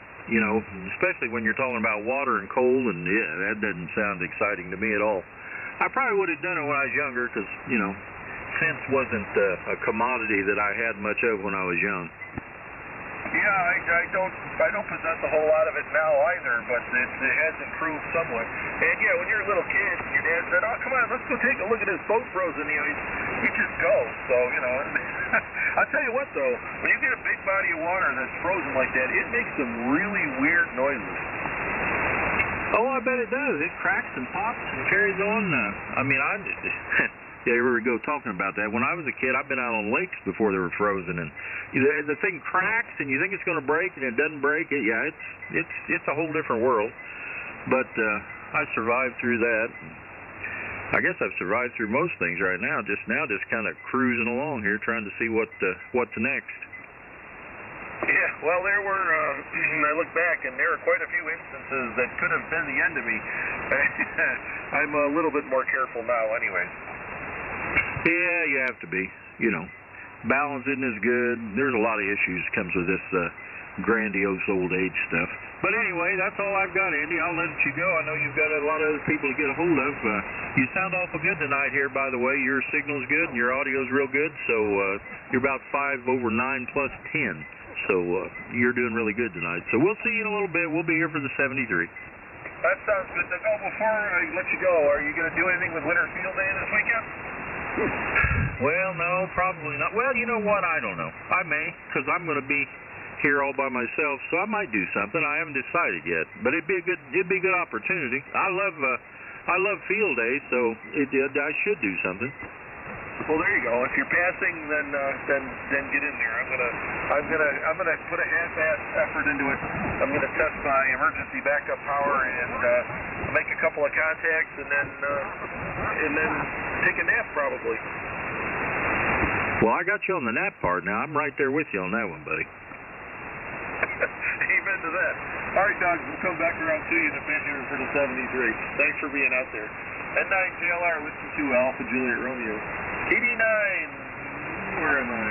especially when you're talking about water and cold, and yeah, that doesn't sound exciting to me at all. I probably would have done it when I was younger because, sense wasn't a commodity that I had much of when I was young. Yeah, I don't possess a whole lot of it now either, but it has improved somewhat. And yeah, when you're a little kid, your dad said, "Oh, come on, let's go take a look at this boat frozen in the ice." You just go. So I'll tell you what though, when you get a big body of water that's frozen like that, it makes some really weird noises. Oh, I bet it does. It cracks and pops and carries on. There we go talking about that. When I was a kid, I've been out on lakes before they were frozen, and the thing cracks, and you think it's going to break, and it doesn't break. It's a whole different world. But I survived through that. I guess I've survived through most things right now. Just kind of cruising along here, trying to see what's next. Yeah, well, there were, I look back, and there are quite a few instances that could have been the end of me. I'm a little bit more careful now anyways. Yeah, you have to be. You know, balance isn't as good. There's a lot of issues that comes with this grandiose old age stuff. But anyway, that's all I've got, Andy. I'll let you go. I know you've got a lot of other people to get a hold of. You sound awful good tonight here, by the way. Your signal's good and your audio's real good. So you're about 5 over 9 plus 10. So you're doing really good tonight. So we'll see you in a little bit. We'll be here for the 73. That sounds good. Now, before I let you go, are you going to do anything with Winter Field Day this weekend? Well, no, probably not. Well, you know what? I don't know. I may, because I'm going to be here all by myself, so I might do something. I haven't decided yet, but it'd be a good opportunity. I love field day, so I should do something. Well, there you go. If you're passing, then get in there. I'm gonna put a half-ass effort into it. I'm gonna test my emergency backup power and make a couple of contacts, and then take a nap probably. Well, I got you on the nap part now. I'm right there with you on that one, buddy. Amen to that. All right, Doug, we'll come back around to you in a bit here for the 73. Thanks for being out there. N9 JLR, Whiskey 2 Alpha Juliet Romeo. 89, where am I?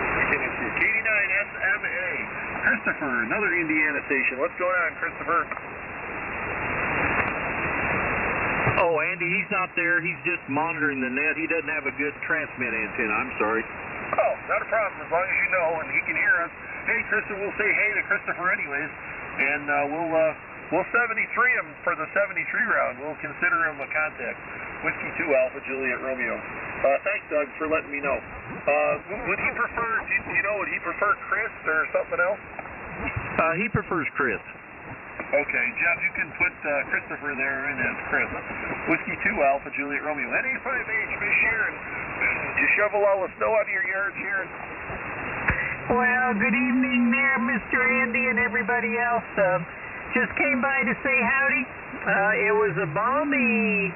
I can't see. 89 SMA. Christopher, another Indiana station. What's going on, Christopher? Oh, Andy, he's not there. He's just monitoring the net. He doesn't have a good transmit antenna. I'm sorry. Oh, not a problem, as long as you know and he can hear us. Hey, Christopher, we'll say hey to Christopher anyways, and we'll 73 him for the 73 round. We'll consider him a contact. Whiskey 2 Alpha Juliet Romeo. Thanks, Doug, for letting me know. Would he prefer, would he prefer Chris or something else? He prefers Chris. Okay, Jeff, you can put Christopher there in as Chris. Whiskey 2 Alpha Juliet Romeo. NA5H, Miss Sharon. Did you shovel all the snow out of your yard, Sharon? Well, good evening there, Mr. Andy and everybody else. Just came by to say howdy. It was a balmy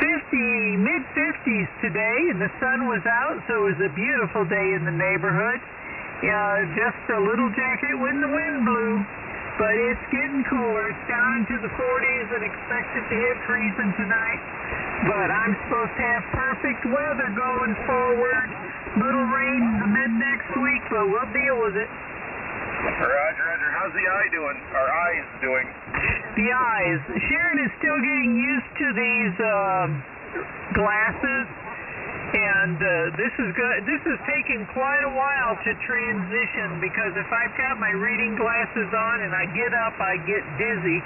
mid-50s today, and the sun was out, so it was a beautiful day in the neighborhood. Just a little jacket when the wind blew, but it's getting cooler. It's down into the 40s and expected to hit freezing tonight. But I'm supposed to have perfect weather going forward. Little rain in the mid-next week, but we'll deal with it. Roger. How's the eye doing? Our eyes doing? The eyes. Sharon is still getting used to these glasses, and this is taking quite a while to transition, because if I've got my reading glasses on and I get up, I get dizzy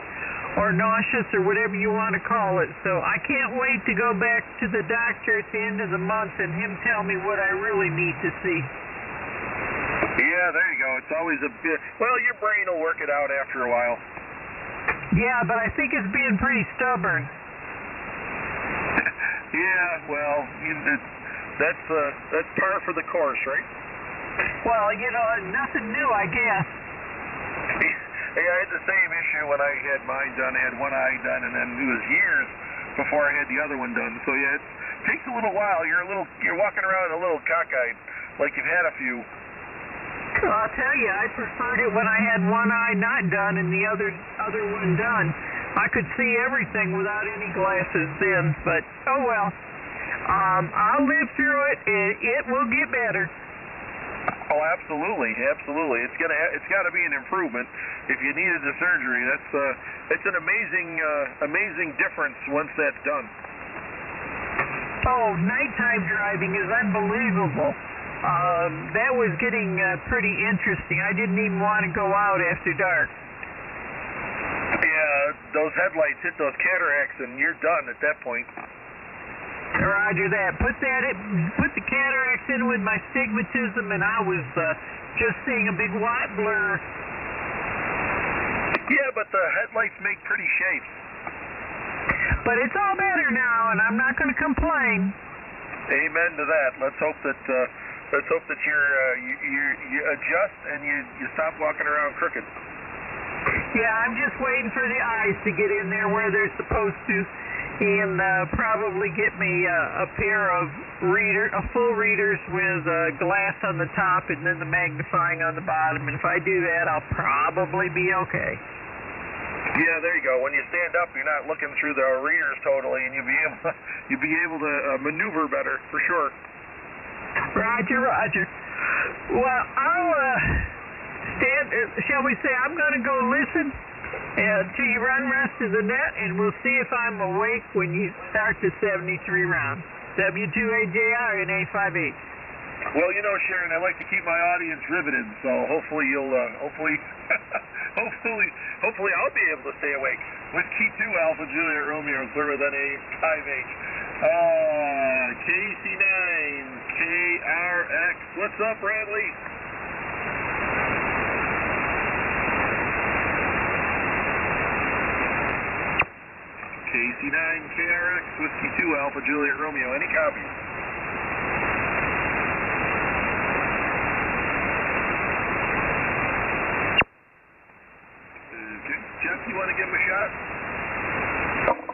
or nauseous or whatever you want to call it. So I can't wait to go back to the doctor at the end of the month and him tell me what I really need to see. Yeah, there you go. It's always a bit... Well, your brain will work it out after a while. Yeah, but I think it's being pretty stubborn. Yeah, well, that's par for the course, right? Well, nothing new, I guess. Hey, I had the same issue when I had mine done. I had one eye done, and then it was years before I had the other one done. So yeah, it takes a little while. You're walking around a little cockeyed, like you've had a few. Well, I'll tell you, I preferred it when I had one eye not done and the other one done. I could see everything without any glasses then. But oh well, I'll live through it. It will get better. Oh, absolutely. It's got to be an improvement. If you needed the surgery, it's an amazing difference once that's done. Oh, nighttime driving is unbelievable. That was getting pretty interesting. I didn't even want to go out after dark. Yeah, those headlights hit those cataracts, and you're done at that point. Roger that. Put the cataracts in with my stigmatism, and I was just seeing a big white blur. Yeah, but the headlights make pretty shapes. But it's all better now, and I'm not going to complain. Amen to that. Let's hope that you adjust and you stop walking around crooked. Yeah, I'm just waiting for the eyes to get in there where they're supposed to. and probably get me a pair of full readers with glass on the top and then the magnifying on the bottom. And if I do that, I'll probably be okay. Yeah, there you go. When you stand up, you're not looking through the readers totally, and you'll be able to maneuver better for sure. Roger, Roger. Well, I'll shall we say, I'm going to go listen till you run rest of the net, and we'll see if I'm awake when you start the 73 round. W2AJR and A58. Well, you know, Sharon, I like to keep my audience riveted, so hopefully you'll, hopefully I'll be able to stay awake. Whiskey 2 Alpha Juliet Romeo, clear with an A58. KC9 KRX. What's up, Bradley? KC9 KRX, Whiskey 2 Alpha Juliet Romeo. Any copies? Jeff, you want to give him a shot?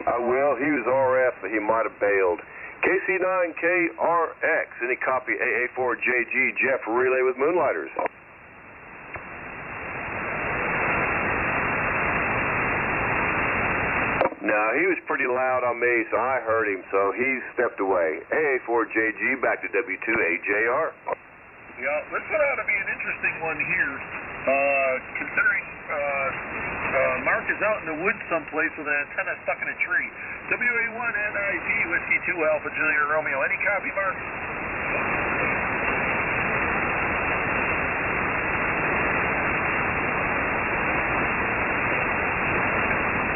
I will. He was RF, but he might have bailed. KC9KRX. Any copy AA4JG Jeff relay with Moonlighters? No, he was pretty loud on me, so I heard him, so he stepped away. AA4JG back to W2AJR. Yeah, this one ought to be an interesting one here, considering Mark is out in the woods someplace with an antenna stuck in a tree. WA1NIP, Whiskey 2 Alpha Juliet Romeo. Any copy, Mark?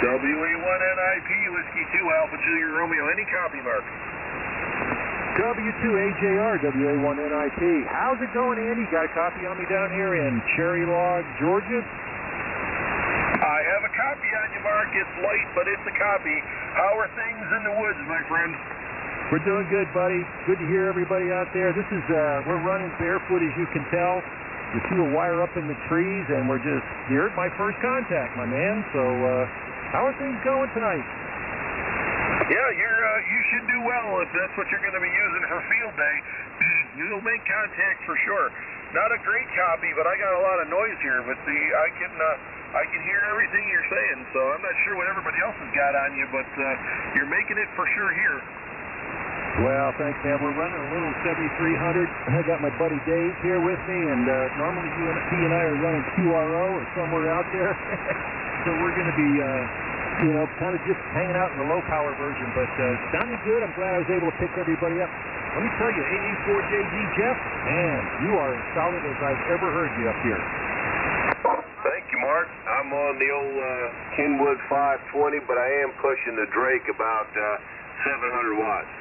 WA1NIP, Whiskey 2 Alpha Juliet Romeo. Any copy, Mark? W2AJR, WA1NIP. How's it going, Andy? Got a copy on me down here in Cherry Log, Georgia? I have a copy on you, Mark. It's light, but it's a copy. How are things in the woods, my friend? We're doing good, buddy. Good to hear everybody out there. This is, we're running barefoot, as you can tell. You see a wire up in the trees, and we're just here at my first contact, my man. So, how are things going tonight? Yeah, you should do well if that's what you're going to be using for field day. You'll make contact for sure. Not a great copy, but I got a lot of noise here. But I can hear everything you're saying, so I'm not sure what everybody else has got on you, but you're making it for sure here. Well, thanks, man. We're running a little 7300. I got my buddy Dave here with me, and normally he and I are running QRO or somewhere out there. So we're going to be, kind of just hanging out in the low-power version, but sounding good. I'm glad I was able to pick everybody up. Let me tell you, AA4JG, Jeff, man, you are as solid as I've ever heard you up here. Thank you, Mark. I'm on the old Kenwood 520, but I am pushing the Drake about 700 watts.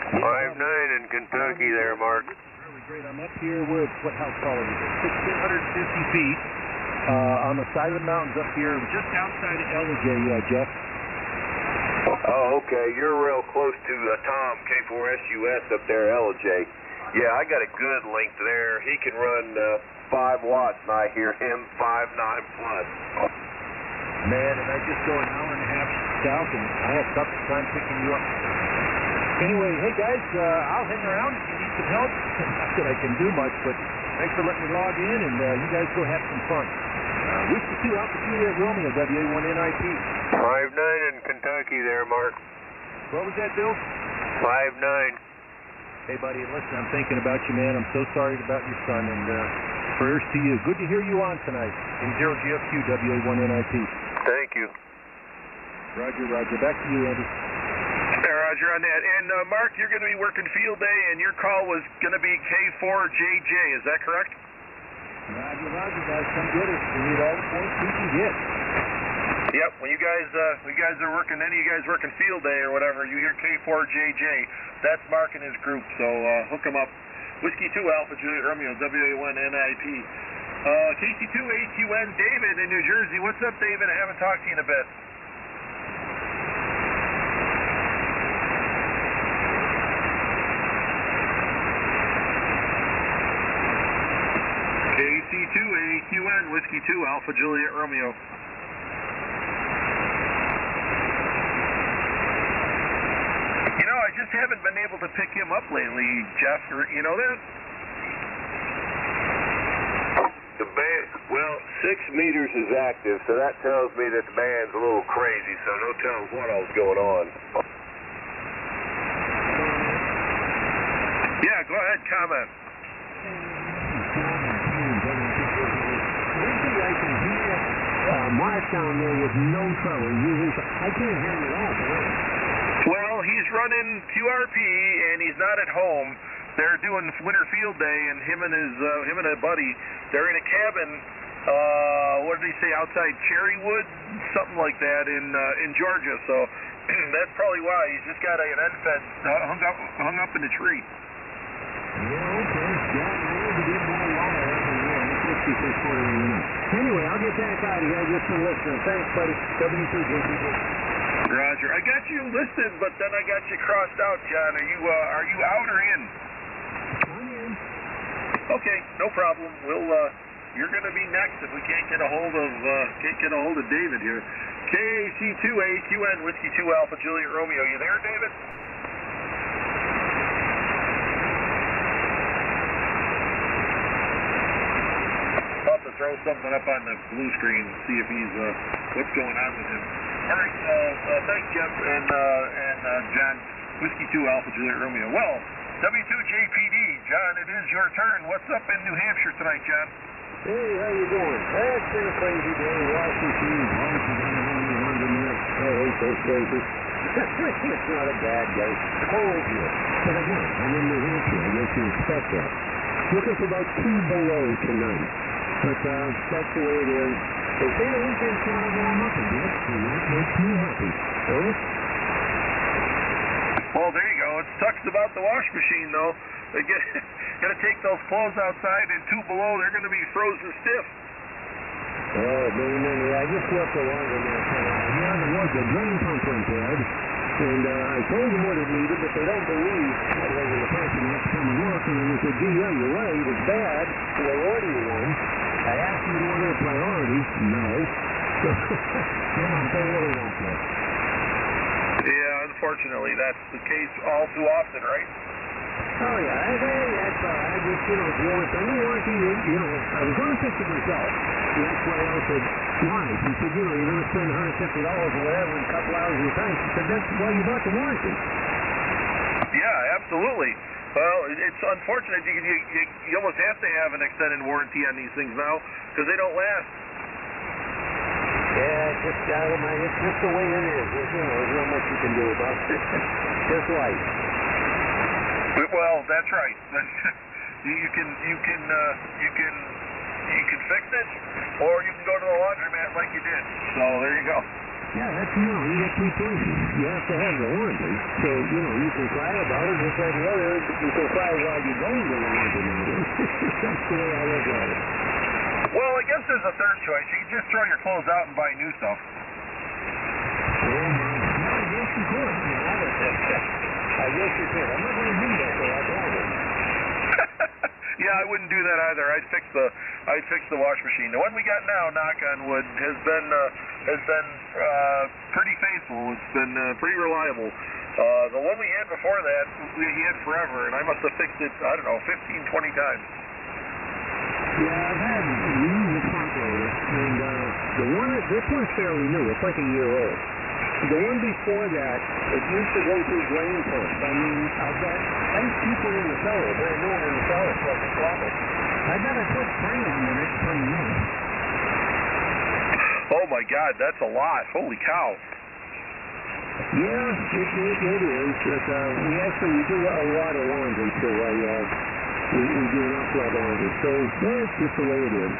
5.9 in Kentucky there, Mark. This is really great. I'm up here with, how tall is it? 1,650 feet on the side of the mountains up here, just outside of LJ, Jeff. Oh, okay. You're real close to Tom, K4SUS up there, LJ. Yeah, I got a good link there. He can run 5 watts, and I hear him 5.9 plus. Man, and I just go an hour and a half south, and I have tough time picking you up. Anyway, hey guys, I'll hang around if you need some help. Not that I can do much, but thanks for letting me log in, and you guys go have some fun. Whiskey 2 Alpha Juliet Romeo, WA1NIP. 5.9 in Kentucky there, Mark. What was that, Bill? 5.9. Hey, buddy, listen, I'm thinking about you, man. I'm so sorry about your son, and prayers to you. Good to hear you on tonight. In 0GFQ, WA1NIP. Thank you. Roger, Roger. Back to you, Andy. Roger on that. And, Mark, you're going to be working field day, and your call was going to be K4JJ. Is that correct? Roger, Roger, guys. Come get us. We need all the points we can get. Yep. When you guys are working, any of you guys working field day or whatever, you hear K4JJ. That's Mark and his group, so hook them up. Whiskey 2 Alpha Juliet Romeo, WA1NIP. KC2AQN, David in New Jersey. What's up, David? I haven't talked to you in a bit. KC2AQN, Whiskey 2 Alpha Juliet Romeo. just haven't been able to pick him up lately, Jeff. You know that? The band, well, 6 meters is active, so that tells me that the band's a little crazy, so no telling what all's going on. Yeah, go ahead, comment. Mark down there with no trouble. I can't hear you off. Well, he's running QRP, and he's not at home. They're doing winter field day, and him and a buddy, they're in a cabin. What did he say? Outside Cherrywood, something like that, in Georgia. So that's probably why he's just got an end fed hung up in a tree. Yeah, okay. Yeah, maybe get more water every year. 66 Anyway, I'll get back out of here just for listening. Thanks, buddy. W2JPD. Roger. I got you listed, but then I got you crossed out, John. Are you out or in? I'm in. Okay, no problem. You're going to be next if we can't get a hold of David here. KAC2AQN Whiskey 2 Alpha Juliet Romeo. You there, David? I'll have to throw something up on the blue screen and see if he's what's going on with him. All right, thanks, Jeff and John. Whiskey 2 Alpha Juliet Romeo. Well, W2JPD, John, it is your turn. What's up in New Hampshire tonight, John? Hey, how you doing? It's been a crazy day. Washington, I hate those places. It's not a bad day. Cold here. But again, I'm in New Hampshire. I guess you expect that. Looking for about 2 below tonight. But that's the way it is. They say the weekend's going to warm up a bit, and that makes me happy. Huh? Well, there you go. It sucks about the wash machine, though. They got to take those clothes outside, and 2 below, they're going to be frozen stiff. Oh, man, yeah, I just left the laundromat. Yeah, there was a drain pump repaired, and I told them what it needed, but they don't believe that was the person that come and look, and they said, gee, yeah, you're right, it's bad, so I ordered you one. I asked them to order a priority. No. So, they really won't play. Yeah, unfortunately, that's the case all too often, right? Oh, yeah, that's I just, if you want any warranty, I was going to fix it myself. And that's why I said, why? He said, you're going to spend $150 or whatever in a couple hours of your time. She said, that's why you bought the warranty. Yeah, absolutely. Well, it's unfortunate. You almost have to have an extended warranty on these things now because they don't last. Yeah, it's just the way it is. There's not much you can do about it. Just life. Well, that's right. you can fix it, or you can go to the laundromat like you did. So there you go. Yeah, that's you get 2 choices. You have to have the warranty, so you can cry about it just like the other. You can cry while you're going to the laundromat. That's the way I look at it. Well, I guess there's a third choice. You can just throw your clothes out and buy new stuff. I guess you could. I guess you could. I'm not going to do that, though. I don't. Yeah, I wouldn't do that either. I'd fix the wash machine. The one we got now, knock on wood, has been pretty faithful. It's been pretty reliable. The one we had before that, we had forever, and I must have fixed it, I don't know, 15, 20 times. Yeah, I've had the front loader, and this one's fairly new. It's like a year old. The one before that, it used to go through drain pumps. I mean, I've got people in the cellar, brand new in the cellar, so I can swap it. I got to put spray on the next 20 minutes. Oh my God, that's a lot. Holy cow. Yeah, it is. But we do a lot of laundry, so we do an awful lot of laundry. So it's just the way it is.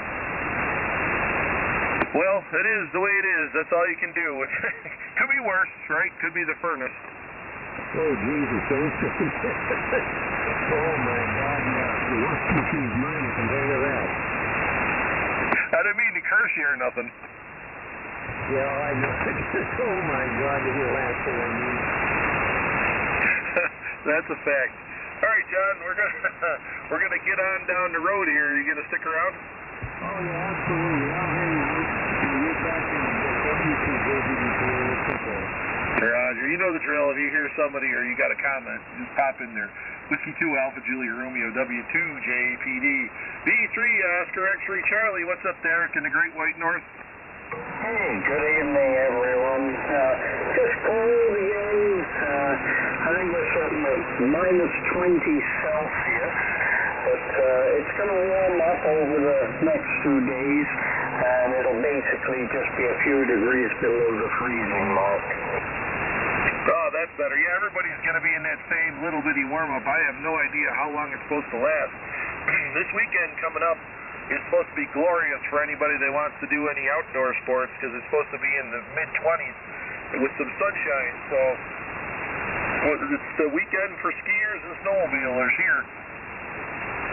Well, it is the way it is. That's all you can do. Could be worse, right? Could be the furnace. Oh, Jesus, don't say that. Oh, my God, yeah. The wash machine's mine compared to that. I didn't mean to curse you or nothing. Yeah, I know. Oh, my God, did you laugh so I mean? That's a fact. All right, John, we're gonna get on down the road here. Are you gonna stick around? Oh, yeah, absolutely. I'll hang out. We'll get back in the WCJPD for a little football. Roger. You know the drill. If you hear somebody or you got a comment, just pop in there. Whiskey 2 Alpha Julia Romeo W2 JPD. B3 Oscar X-Ray Charlie. What's up, Derek, in the Great White North? Hey, good evening, everyone. Just cold again. I think we're sitting at minus 20 Celsius. But it's going to warm up over the next 2 days, and it'll basically just be a few degrees below the freezing mark. Oh, that's better. Yeah, everybody's going to be in that same little bitty warm-up. I have no idea how long it's supposed to last. This weekend coming up is supposed to be glorious for anybody that wants to do any outdoor sports, because it's supposed to be in the mid-20s with some sunshine. So it's the weekend for skiers and snowmobilers here.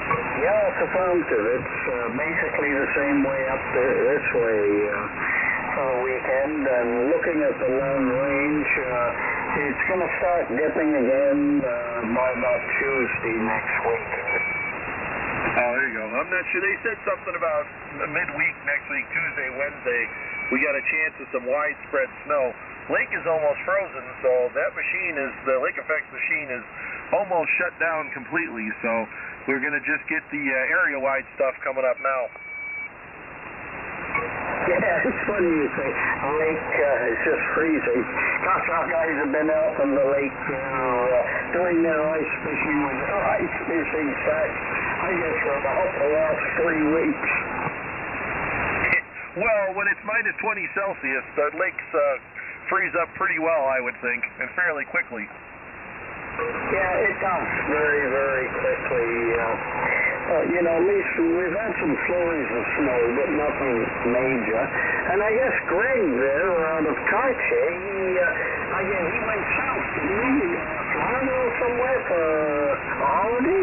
Yeah, it's affirmative. It's basically the same way up there this way for the weekend. And looking at the long range, it's going to start dipping again by about Tuesday next week. Oh, there you go. I'm not sure. They said something about midweek next week, Tuesday, Wednesday. We got a chance of some widespread snow. Lake is almost frozen, so that machine is, the Lake Effects machine is almost shut down completely. So we're going to just get the area-wide stuff coming up now. Yeah, it's funny you say lake is just freezing. Gosh, our guys have been out on the lake doing their ice fishing with their ice fishing sacks, I guess, for about the last 3 weeks. Well, when it's minus 20 Celsius, the lakes freeze up pretty well, I would think, and fairly quickly. Yeah, it does very, very quickly. You know, at least we've had some flurries of snow, but nothing major. And I guess Greg there out of Cartier, he went south, didn't he? Florida or somewhere for a holiday?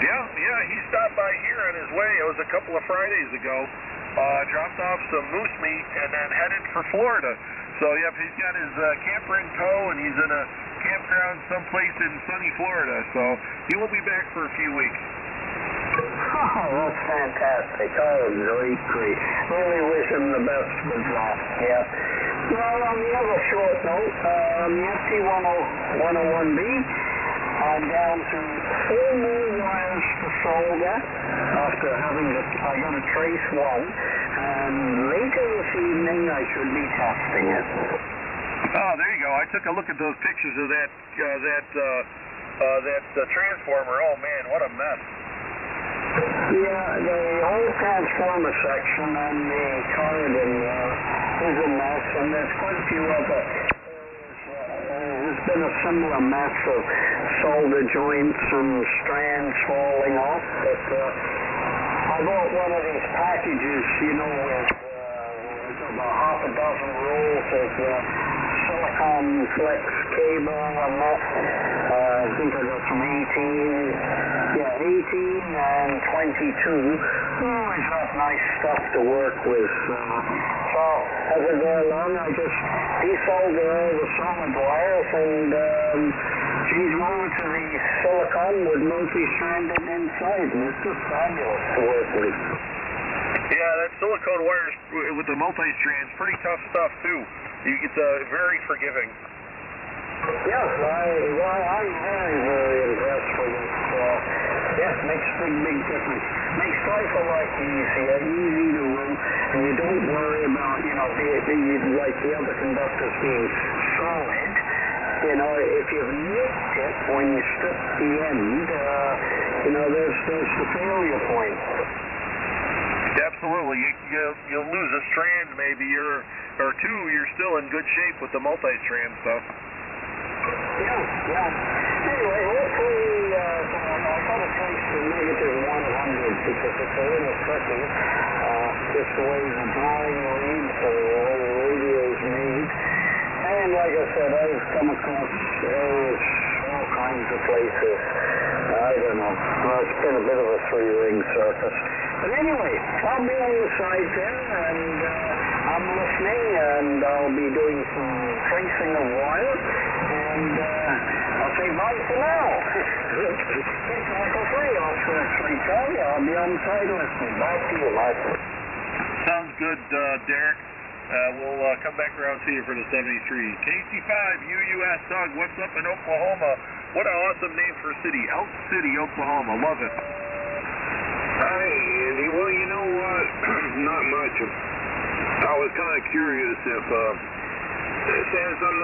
Yeah, he stopped by here on his way. It was a couple of Fridays ago. Dropped off some moose meat and then headed for Florida. So, yep, he's got his camper in tow, and he's in a campground someplace in sunny Florida. So he will be back for a few weeks. Oh, that's fantastic. Oh, great. Really wish him the best with that. Yeah. Well, on the other short note, the FT101B, I'm down to 4 more wires to solder after I got to trace one. And later this evening, I should be testing it. Oh, there you go. I took a look at those pictures of that transformer. Oh, man, what a mess. Yeah, the whole transformer section and the corridor is a mess, and there's quite a few other there's been a similar mess of solder joints and strands falling off, but I bought one of these packages, you know, with about half a dozen rolls of silicon flex cable and that. I think I got some 18 and 22. Always got nice stuff to work with. So as I go along, I just desolder all the solid wires and change them over to the silicon with multi-stranded inside, and it's just fabulous to work with. Yeah, that silicone wires with the multi-strands, pretty tough stuff too. It's very forgiving. Yes, I'm very, very impressed with it. Yes, makes a big difference. Makes life a lot easier, easy to run, and you don't worry about, you know, like the other conductors being solid. You know, if you've nicked it when you strip the end, you know, there's the failure point. Absolutely. You'll lose a strand maybe, or two. You're still in good shape with the multi-strand stuff. Yeah. Anyway, hopefully, I've got to trace the -100 because it's a little tricky. Just the way the drawing reads or the way the radio is made. And like I said, I've come across errors all kinds of places. I don't know. Well, it's been a bit of a 3-ring circus. But anyway, I'll be on the side there, and I'm listening, and I'll be doing some tracing of wire, and I'll say bye for now. It's Michael Free, Oscar X-Ray Charlie. I'll be on the side listening. Back to you, Michael. Sounds good, Derek. we'll come back around to you for the 73. KC5 UUS, Doug, what's up in Oklahoma? What an awesome name for a city. Elk City, Oklahoma. Love it. Hi, Andy. Well, you know what? Not much. I was kind of curious if, since I'm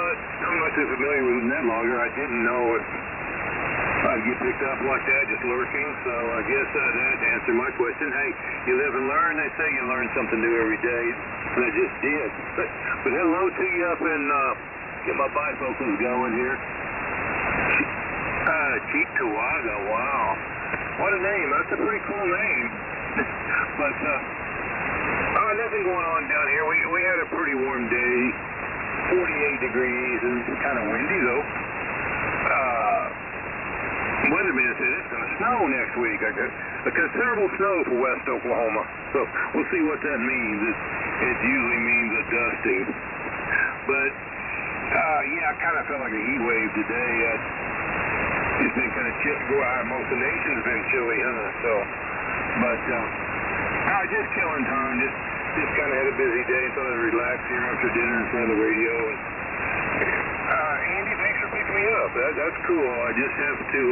not too familiar with NetLogger, I didn't know if I'd get picked up like that, just lurking. So I guess that answered my question. Hey, you live and learn. They say you learn something new every day, and I just did. But hello to you up in, get my bifocals going here. Cheektowaga, wow. What a name. That's a pretty cool name. But, nothing going on down here. We had a pretty warm day, 48 degrees, and kind of windy, though. Weatherman said it's going to snow next week. A considerable snow for West Oklahoma. So we'll see what that means. It usually means a dusting. But, I kind of felt like a heat wave today. It's been kind of chilly. Most of the nation's been chilly, huh? So, but, just killing time. Just kind of had a busy day. Thought I'd relax here after dinner in front of the radio. Andy, thanks for picking me up. That's cool. I just have to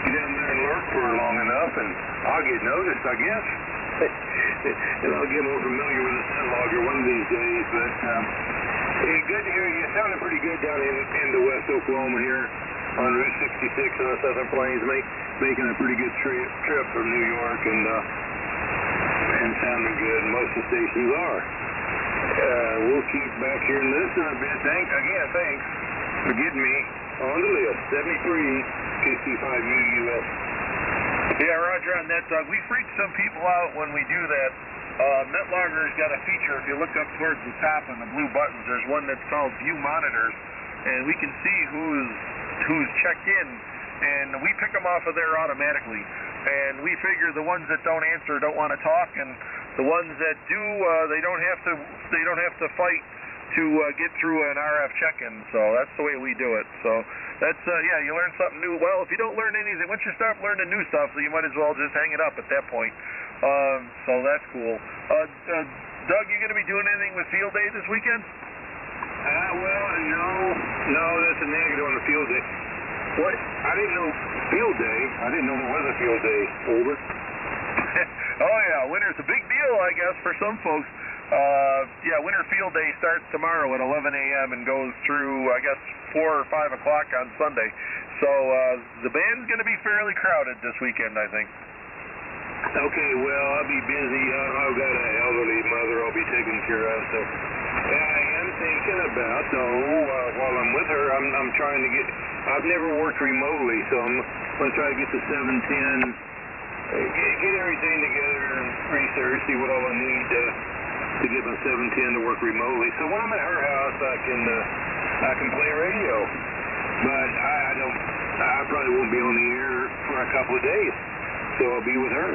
get down there and lurk for long enough, and I'll get noticed, I guess. And I'll get more familiar with the NetLogger one of these days. But hey, good to hear you. Sounding pretty good down into West Oklahoma here on Route 66 on the Southern Plains, making a pretty good trip from New York, and sounding good. Most of the stations are. We'll keep back here and listen a bit. Thanks for getting me on the list. 73 KC5 UUS. Yeah, Roger on that, Doug. We freak some people out when we do that. NetLogger's got a feature. If you look up towards the top on the blue buttons, there's one that's called View Monitors, and we can see who's checked in, and we pick them off of there automatically. And we figure the ones that don't answer don't want to talk, and the ones that do, they don't have to fight to get through an RF check-in. So that's the way we do it. So that's you learn something new. Well, if you don't learn anything, once you start learning new stuff, so you might as well just hang it up at that point. So that's cool. Doug, you going to be doing anything with Field Day this weekend? No, that's a negative on the Field Day. What? I didn't know Field Day. I didn't know there was a Field Day. Over. Oh yeah, winter's a big deal, I guess, for some folks. Winter Field Day starts tomorrow at 11 a.m. and goes through, I guess, 4 or 5 o'clock on Sunday. So the band's going to be fairly crowded this weekend, I think. Okay, well, I'll be busy. I've got an elderly mother I'll be taking care of, so I am thinking about, while I'm with her, I'm trying to get, I've never worked remotely, so I'm going to try to get the 710, get everything together and research, see what all I need to get my 710 to work remotely. So when I'm at her house, I can play radio, but I probably won't be on the air for a couple of days, so I'll be with her.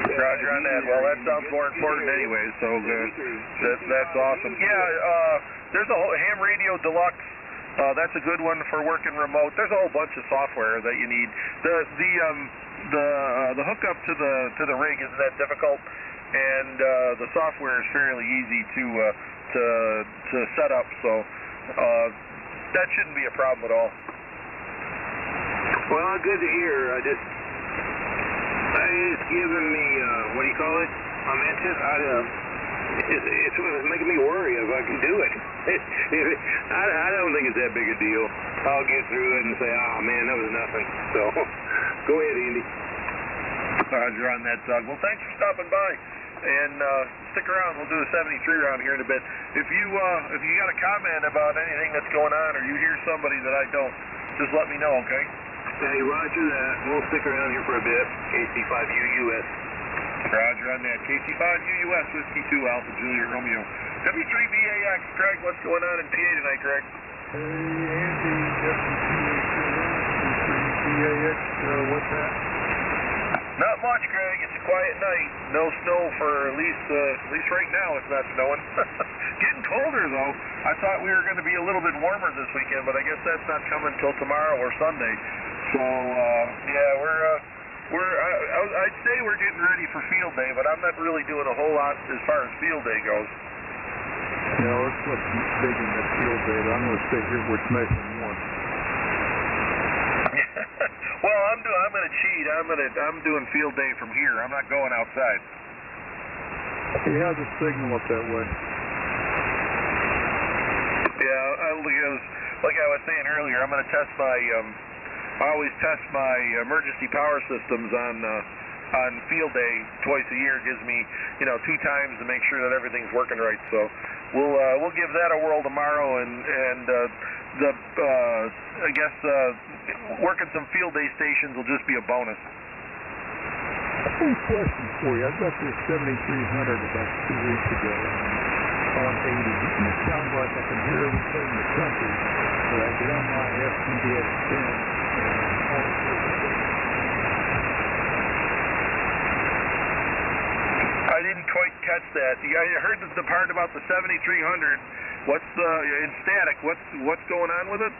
Roger on that. Well, that sounds more important anyway, so that's awesome. There's a whole Ham Radio Deluxe. That's a good one for working remote. There's a whole bunch of software that you need. The hookup to the rig isn't that difficult, and the software is fairly easy to set up. So that shouldn't be a problem at all. Well, good to hear. It's giving me, what do you call it? I mentioned, it's making me worry if I can do it. I don't think it's that big a deal. I'll get through it and say, oh man, that was nothing. So, go ahead, Andy. Roger on that, Doug. Well, thanks for stopping by. And stick around. We'll do a 73 round here in a bit. If you got a comment about anything that's going on, or you hear somebody that I don't, just let me know, okay? Hey, roger that. We'll stick around here for a bit. KC5UUS. Roger on that. KC5UUS, Whiskey 2, Alpha Juliet Romeo. W3BAX, Greg, what's going on in PA tonight, Greg? Hey, Andy, W3BAX, what's that? Not much, Greg. It's a quiet night. No snow for at least right now. It's not snowing. Getting colder though. I thought we were going to be a little bit warmer this weekend, but I guess that's not coming till tomorrow or Sunday. So I'd say we're getting ready for Field Day, but I'm not really doing a whole lot as far as Field Day goes. what's big in that field day, but I'm going to stay here where it's nice and warm. Well, I'm going to cheat. I'm doing field day from here. I'm not going outside. He has a signal up that way. Yeah, like I was saying earlier, I'm going to test my. I always test my emergency power systems on field day twice a year. It gives me, 2 times to make sure that everything's working right. So we'll give that a whirl tomorrow, and I guess working some field day stations will just be a bonus. I have a question for you. I got this 7300 about 2 weeks ago on 80, and it sounds like I can hear everything in the country, but I get on my HDSDR and all I didn't quite catch that. I heard the part about the 7300. What's in static? What's going on with it?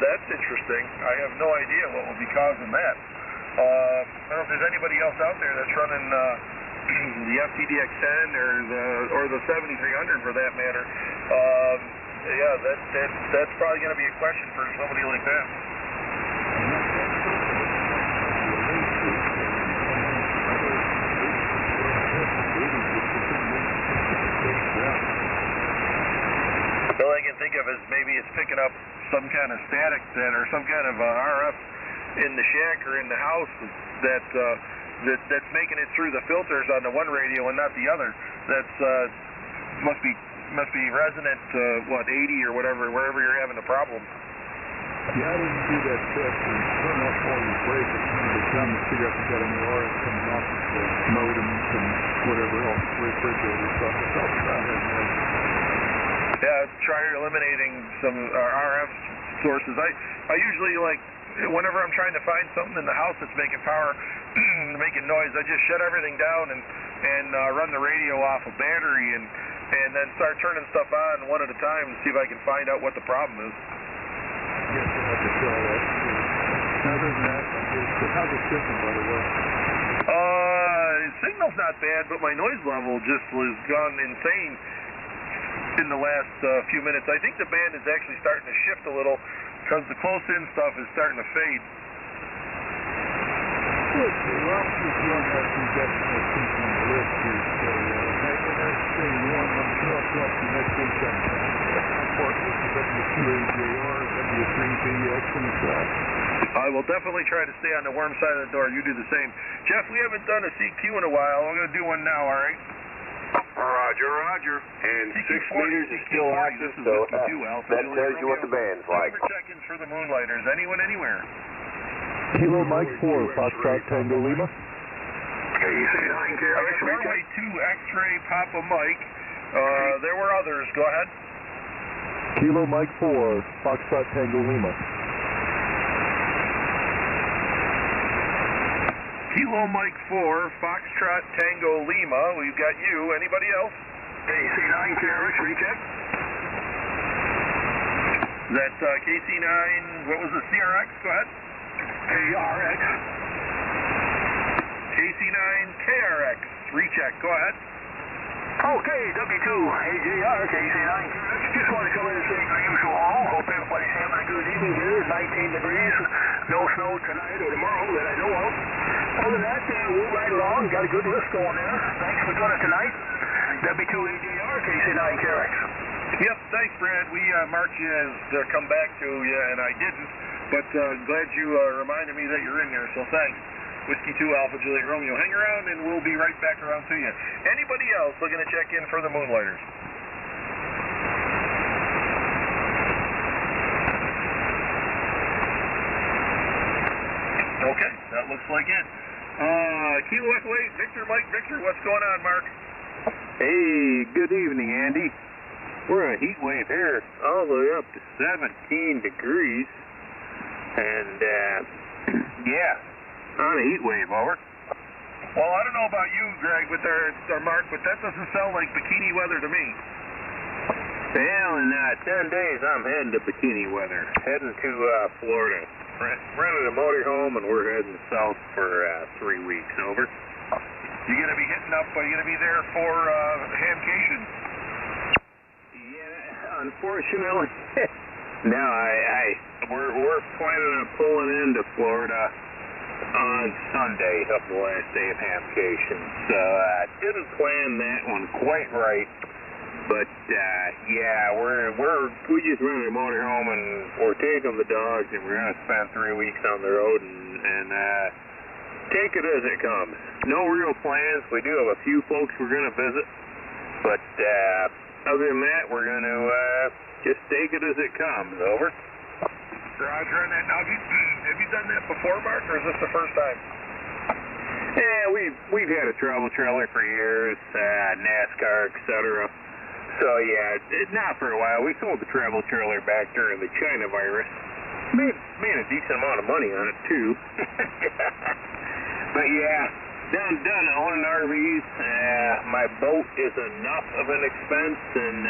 That's interesting. I have no idea what will be causing that. I don't know if there's anybody else out there that's running the FTDX10 or the 7300 for that matter. Yeah, that's probably going to be a question for somebody like that. All I can think of is maybe it's picking up some kind of static or some kind of RF in the shack or in the house that's making it through the filters on the one radio and not the other. That's must be resonant 80 or whatever, wherever you're having a problem. Yeah, I didn't do that test and turn off all your breakers when they come to figure out if you got any RF coming off of the modems and whatever else, refrigerators. So I'll try that now. Yeah, try eliminating some RF sources. I usually, whenever I'm trying to find something in the house that's making power, making noise, I just shut everything down and run the radio off a battery and then start turning stuff on one at a time and see if I can find out what the problem is. Yes, I'll have to try that. Other than that, how's the signal, by the way? Signal's not bad, but my noise level just was gone insane in the last few minutes. I think the band is actually starting to shift a little because the close-in stuff is starting to fade. Good. Well, I'll just run that through that people on the list here. So, hang in there, stay warm. I'm sure I'll talk to you next week sometime. Report with the W2AJR, W3VX, and the track. I will definitely try to stay on the warm side of the door. You do the same. Jeff, we haven't done a CQ in a while. I'm going to do one now, all right? Roger. And 6 meters is still active, so that tells you what the band's like. Check-ins for the Moonlighters. Anyone, anywhere? Kilo Mike 4, Foxtrot Tango Lima. Norway 2, X-Ray Papa Mike. There were others. Go ahead. Kilo Mike 4, Foxtrot Tango Lima. Kilo Mike 4, Foxtrot Tango Lima. We've got you. Anybody else? KC9 Carriage, recheck. Is that KC9, what was the CRX? Go ahead. KRX. KC9 KRX, recheck. Go ahead. Okay, W2AJR, KC9. Just want to come in and say greetings to all. Hope everybody's having a good evening here. 19 degrees. No snow tonight or tomorrow that I know of. Other than that, we'll ride along. Got a good list going there. Thanks for doing it tonight. W2AJR, KC9 KRX. Yep, thanks, Brad. We marked you as to come back to you, and I didn't. But glad you reminded me that you're in there, so thanks. Whiskey 2 Alpha Juliet Romeo. Hang around, and we'll be right back around to you. Anybody else looking to check in for the Moonlighters? Okay, that looks like it. Kilo Echo 8, Victor, Mike, Victor, what's going on, Mark? Hey, good evening, Andy. We're in a heat wave here, all the way up to 17 degrees. And, yeah, on a heat wave, over. Well, I don't know about you, Greg, or Mark, but that doesn't sound like bikini weather to me. Well, in 10 days, I'm heading to bikini weather. Heading to Florida. Rented a motorhome, and we're heading south for 3 weeks. Over. You going to be hitting up, are you going to be there for hamcation? Yeah, unfortunately. No, we're planning on pulling into Florida on Sunday of the last day of hamcation. So I didn't plan that one quite right. But yeah, we just rented a motorhome and we're taking the dogs and we're gonna spend 3 weeks on the road and take it as it comes. No real plans. We do have a few folks we're gonna visit, but other than that, we're gonna just take it as it comes. Over. Roger on that. Now, have you done that before, Mark, or is this the first time? Yeah, we've had a travel trailer for years, NASCAR, etc. So yeah, not for a while. We sold the travel trailer back during the China virus. Made a decent amount of money on it too. But yeah, done owning RVs. My boat is enough of an expense, and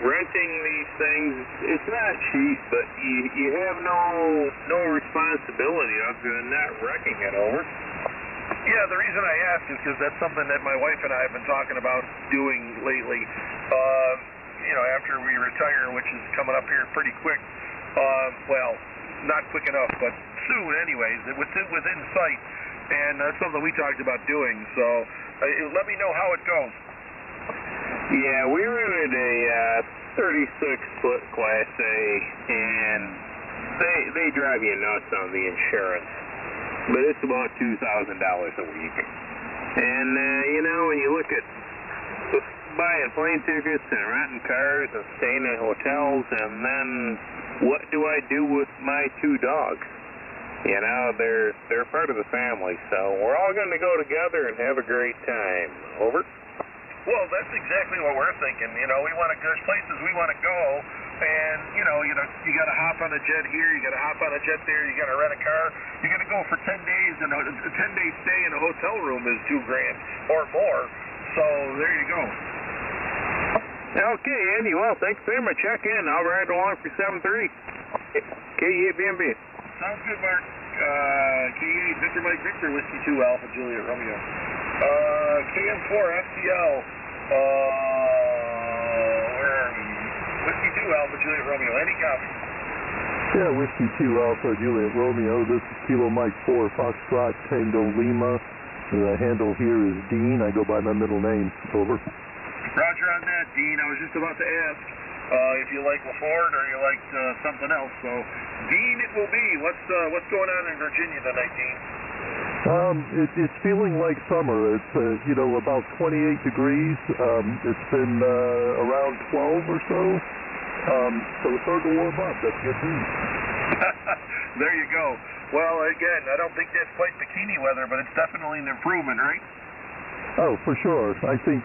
renting these things, it's not cheap, but you have no responsibility other than not wrecking it. Over. Yeah, the reason I ask is because that's something that my wife and I have been talking about doing lately. After we retire, which is coming up here pretty quick. Well, not quick enough, but soon anyways. Within sight, and that's something we talked about doing. So let me know how it goes. Yeah, we rented a 36-foot Class A, and they drive you nuts on the insurance. But it's about $2,000 a week. And, when you look at buying plane tickets and renting cars and staying in hotels, and then what do I do with my 2 dogs? They're part of the family, so we're all going to go together and have a great time. Over. Well, that's exactly what we're thinking. There's places we want to go, and you got to hop on a jet here, you got to hop on a jet there, you got to rent a car. You're going to go for 10 days, and a 10-day stay in a hotel room is $2,000 or more. So there you go. Okay, Andy. Well, thanks very much. Check in. I'll ride along for 7:30. KEBMB. Sounds good, Mark. KA Victor Mike Victor Whiskey 2 Alpha Juliet Romeo. KM4 FCL. Where are we? Whiskey 2 Alpha Juliet Romeo. Any copy? Yeah, Whiskey 2 Alpha Juliet Romeo. This is Kilo Mike 4 Foxtrot Tango Lima. The handle here is Dean. I go by my middle name. Over. Roger on that, Dean. I was just about to ask if you like LaFord or you liked something else. So, Dean, it will be. What's going on in Virginia tonight, Dean? It's feeling like summer. It's about 28 degrees. It's been around 12 or so. So it's starting to warm up. That's good news. There you go. Well, again, I don't think that's quite bikini weather, but it's definitely an improvement, right? Oh, for sure. I think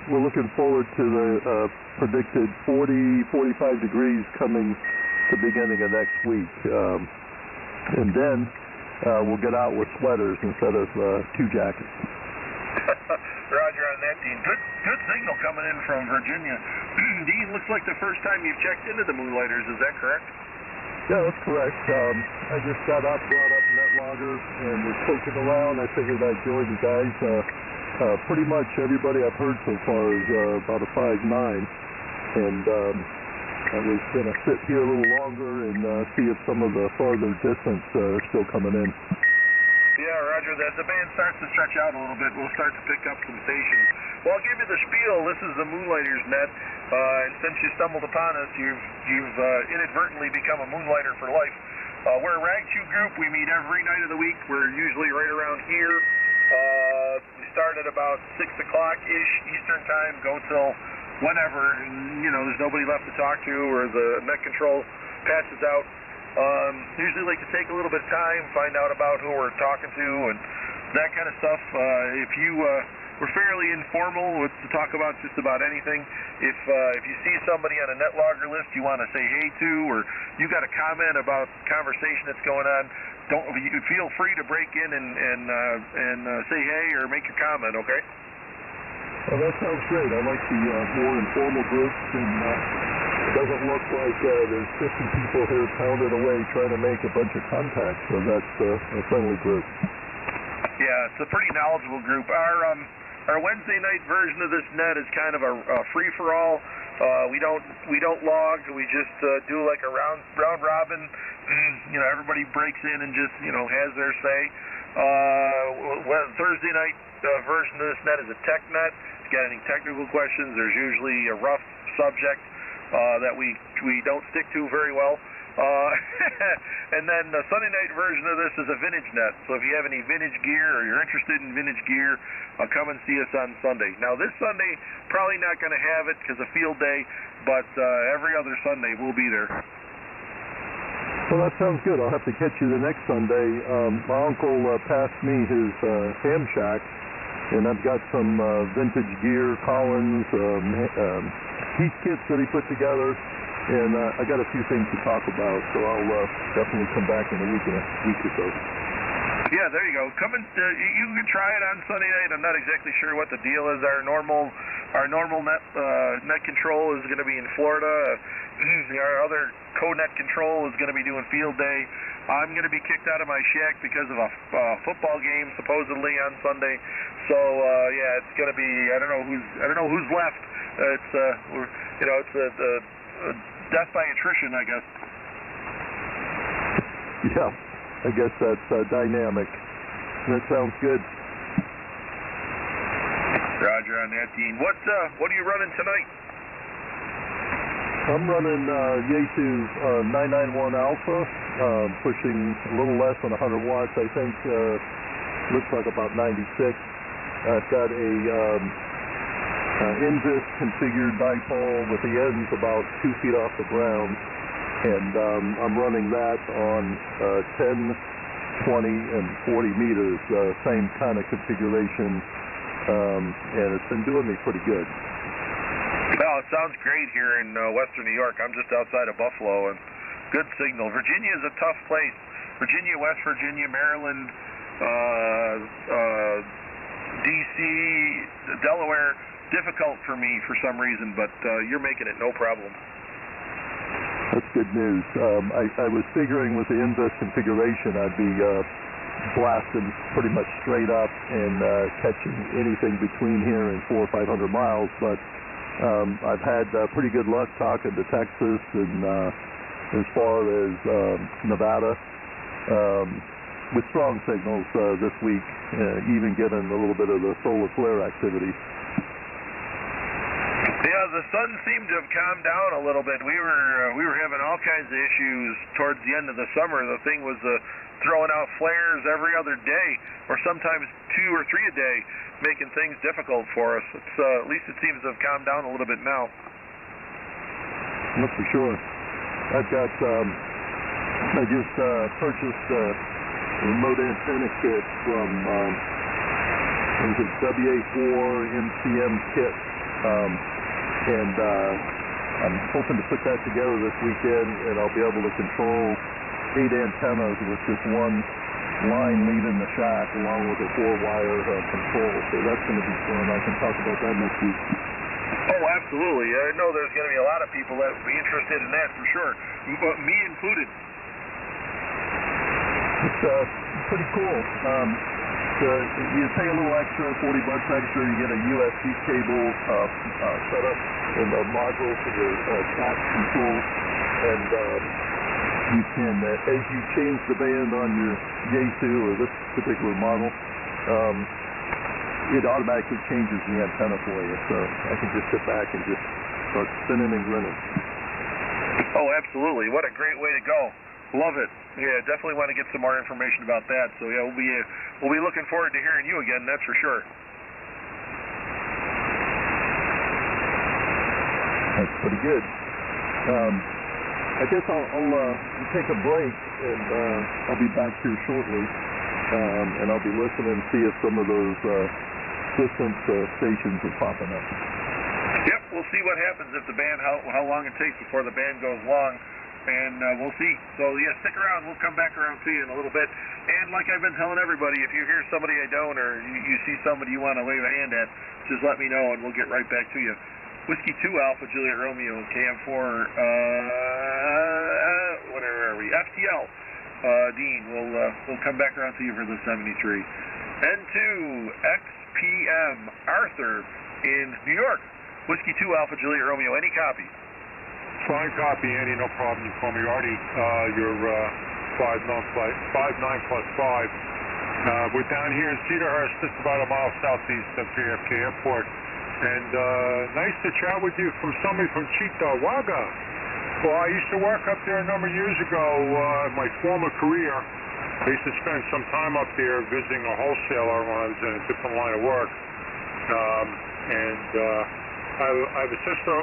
we're looking forward to the predicted 40, 45 degrees coming the beginning of next week. And then we'll get out with sweaters instead of 2 jackets. Roger on that, Dean. Good signal coming in from Virginia. Dean, looks like the first time you've checked into the Moonlighters. Is that correct? Yeah, that's correct. I just got up, brought up Net Logger, and was poking around. I figured I'd join you guys. Pretty much everybody I've heard so far is about a 5'9", and I was going to sit here a little longer and see if some of the farther distance are still coming in. Yeah, Roger. As the band starts to stretch out a little bit, we'll start to pick up some stations. Well, I'll give you the spiel. This is the Moonlighters Net, and since you stumbled upon us, you've inadvertently become a Moonlighter for life. We're a Rag 2 group. We meet every night of the week. We're usually right around here. We start at about 6 o'clock-ish Eastern time, go till whenever, and, there's nobody left to talk to, or the net control passes out. Usually like to take a little bit of time, find out about who we're talking to, and that kind of stuff. We're fairly informal to talk about just about anything. If you see somebody on a net logger list you want to say hey to, or you got a comment about conversation that's going on, you feel free to break in and say hey or make your comment, okay? Well, that sounds great. I like the more informal groups, and it doesn't look like there's 50 people here pounded away trying to make a bunch of contacts, so that's a friendly group. Yeah, it's a pretty knowledgeable group. Our Wednesday night version of this net is kind of a free-for-all. We don't log. We just do like a round robin. Everybody breaks in and just has their say. Thursday night version of this net is a tech net. If you got any technical questions, there's usually a rough subject that we don't stick to very well. And then the Sunday night version of this is a vintage net. So if you have any vintage gear or you're interested in vintage gear, come and see us on Sunday. Now this Sunday, probably not going to have it because of field day, but every other Sunday we'll be there. Well, that sounds good. I'll have to catch you the next Sunday. My uncle passed me his ham shack, and I've got some vintage gear, Collins, heat kits that he put together, and I got a few things to talk about, so I'll definitely come back in a week or so. Yeah, there you go. Come and you can try it on Sunday night. I'm not exactly sure what the deal is. Our normal net control is going to be in Florida. Our other co-net control is going to be doing field day. I'm going to be kicked out of my shack because of a football game supposedly on Sunday. So yeah, it's going to be I don't know who's left. It's it's death by attrition, I guess. Yeah, I guess that's dynamic. That sounds good. Roger on that, Dean. What are you running tonight? I'm running Yaesu 991 Alpha, pushing a little less than 100 watts, I think. Looks like about 96. I've got a Invis configured dipole with the ends about 2 feet off the ground, and I'm running that on 10, 20, and 40 meters, same kind of configuration, and it's been doing me pretty good. Well, it sounds great here in western New York. I'm just outside of Buffalo, and good signal. Virginia is a tough place. Virginia, West Virginia, Maryland, D.C., Delaware, difficult for me for some reason, but you're making it no problem. That's good news. I was figuring with the Invis configuration I'd be blasting pretty much straight up and catching anything between here and 400 or 500 miles, but I've had pretty good luck talking to Texas and as far as Nevada with strong signals this week, even getting a little bit of the solar flare activity. Yeah, the sun seemed to have calmed down a little bit. We were having all kinds of issues towards the end of the summer. The thing was throwing out flares every other day, or sometimes 2 or 3 a day, making things difficult for us. It's at least it seems to have calmed down a little bit now. That's for sure. I've got I just purchased a remote antenna kit from WA4 MCM kit, and I'm hoping to put that together this weekend, and I'll be able to control 8 antennas with just one line leaving the shack along with a 4-wire control. So that's going to be fun. I can talk about that next week. Oh, absolutely. I know there's going to be a lot of people that would be interested in that for sure, me included. It's pretty cool. You pay a little extra, $40 extra, you get a USB cable setup and a module for your chat control, and you can, as you change the band on your Yaesu or this particular model, it automatically changes the antenna for you, so I can just sit back and just start spinning and grinning. Oh, absolutely. What a great way to go. Love it. Yeah, definitely want to get some more information about that. So yeah, we'll be looking forward to hearing you again, that's for sure. That's pretty good. I guess I'll take a break, and I'll be back here shortly, and I'll be listening and see if some of those distant stations are popping up. Yep, we'll see what happens if the band, how long it takes before the band goes long. and we'll see. So, yeah, stick around. We'll come back around to you in a little bit. And like I've been telling everybody, if you hear somebody I don't, or you see somebody you want to wave a hand at, just let me know, and we'll get right back to you. Whiskey 2 Alpha Juliet Romeo, KM4, whatever are we? FTL. Dean, we'll come back around to you for the 73. N2 XPM Arthur in New York. Whiskey 2 Alpha Juliet Romeo. Any copy? Fine copy, Andy. No problem. You call me Artie. You're 5'9 plus 5. We're down here in Cedarhurst, just about a mile southeast of JFK Airport. And nice to chat with you from somebody from Cheektowaga. Well, I used to work up there a number of years ago in my former career. I used to spend some time up there visiting a wholesaler when I was in a different line of work. I have a sister.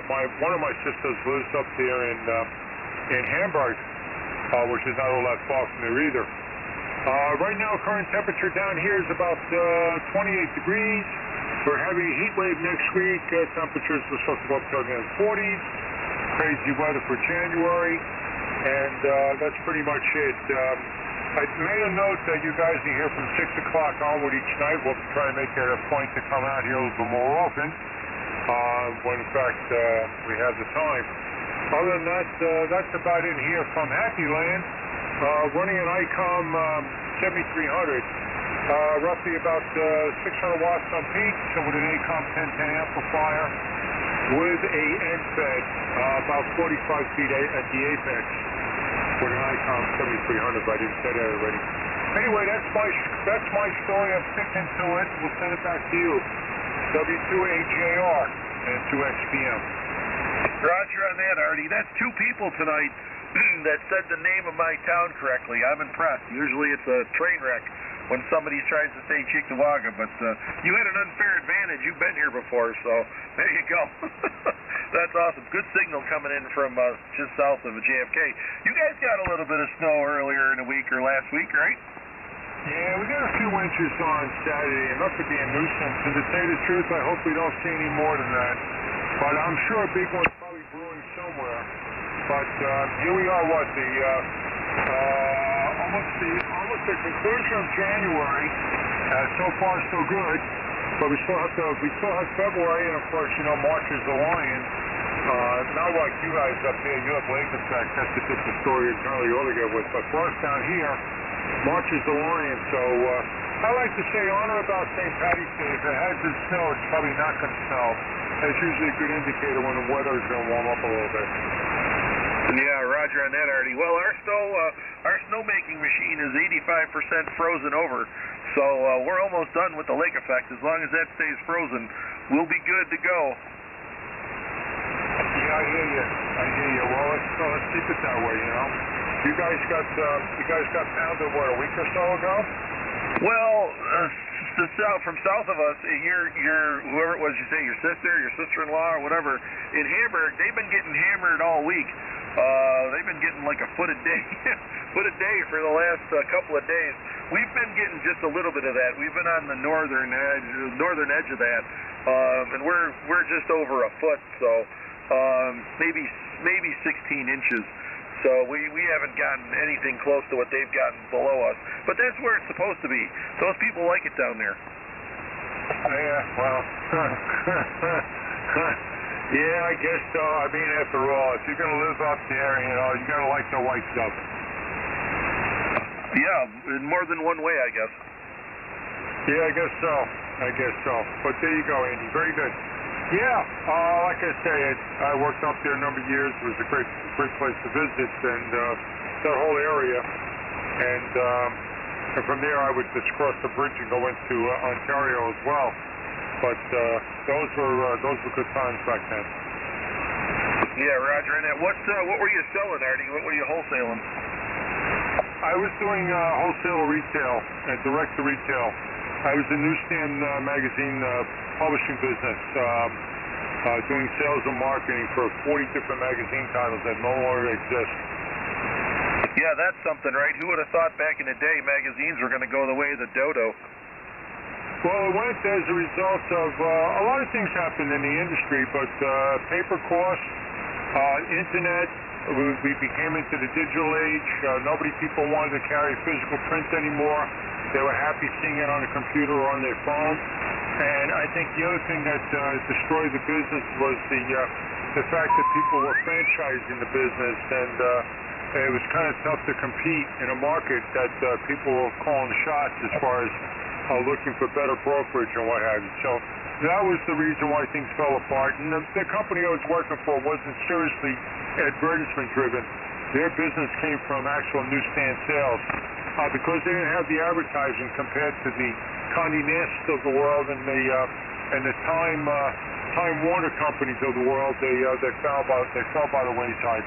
One of my sisters lives up there in Hamburg, which is not all that far from there either. Right now, current temperature down here is about 28 degrees. For a heavy heat wave next week, temperatures are supposed to go up to the 40s. Crazy weather for January, and that's pretty much it. I made a note that you guys are here from 6 o'clock onward each night. We'll try to make it a point to come out here a little bit more often, when in fact we have the time. Other than that, that's about it here from Happy Land. Running an ICOM 7300, roughly about 600 watts on peak, so with an ACOM 1010 amplifier, with a end-fed, about 45 feet at the apex, with an ICOM 7300, but I didn't say that already. Anyway, that's my story. I'm sticking to it. We'll send it back to you. W2AJR and 2XPM. Roger on that, Artie. That's two people tonight that said the name of my town correctly. I'm impressed. Usually it's a train wreck when somebody tries to say Cheektowaga, but you had an unfair advantage. You've been here before, so there you go. That's awesome. Good signal coming in from just south of JFK. You guys got a little bit of snow earlier in the week or last week, right? Yeah, we got a few inches on Saturday, enough to be a nuisance. And to tell you the truth, I hope we don't see any more than that. But I'm sure a big one's probably brewing somewhere. But here we are, almost the conclusion of January. So far, so good. But we still have February, and of course, you know, March is the lion. Not like you guys up there. You have lake effect. That's a different story entirely altogether with. But for us down here, March is the lion. So I like to say on or about St. Patty's Day, if it hasn't snowed, it's probably not going to snow. That's usually a good indicator when the weather is going to warm up a little bit. Yeah, roger on that, Artie. Well, our snowmaking machine is 85% frozen over, so we're almost done with the lake effect. As long as that stays frozen, we'll be good to go. Yeah, I hear you. Well, let's keep it that way, you know. You guys got pounded, what, a week or so ago? Well, from south of us, your whoever it was, you say your sister-in-law, or whatever, in Hamburg, they've been getting hammered all week. They've been getting like a foot a day for the last couple of days. We've been getting just a little bit of that. We've been on the northern edge of that, and we're just over a foot, so maybe 16 inches. So we haven't gotten anything close to what they've gotten below us. But that's where it's supposed to be. Those people like it down there. Yeah, well, yeah, I guess so. I mean, after all, if you're going to live up there, you know, you got to like the white stuff. Yeah, in more than one way, I guess. Yeah, I guess so. But there you go, Andy. Very good. Yeah, like I say, I worked up there a number of years. It was a great place to visit, and that whole area. And from there, I would just cross the bridge and go into Ontario as well. But those were good times back then. Yeah, roger. And what were you selling, Artie? What were you wholesaling? I was doing wholesale retail and direct to retail. I was in newsstand magazine publishing business, doing sales and marketing for 40 different magazine titles that no longer exist. Yeah, that's something, right? Who would have thought back in the day magazines were going to go the way of the dodo? Well, it went as a result of a lot of things happened in the industry, but paper costs, internet, we became into the digital age. People wanted to carry physical print anymore. They were happy seeing it on a computer or on their phone. And I think the other thing that destroyed the business was the fact that people were franchising the business, and it was kind of tough to compete in a market that people were calling shots as far as looking for better brokerage and what have you. So that was the reason why things fell apart. And the company I was working for wasn't seriously advertisement driven. Their business came from actual newsstand sales. Because they didn't have the advertising compared to the Condé Nast of the world and the Time Warner companies of the world, they fell by the wayside.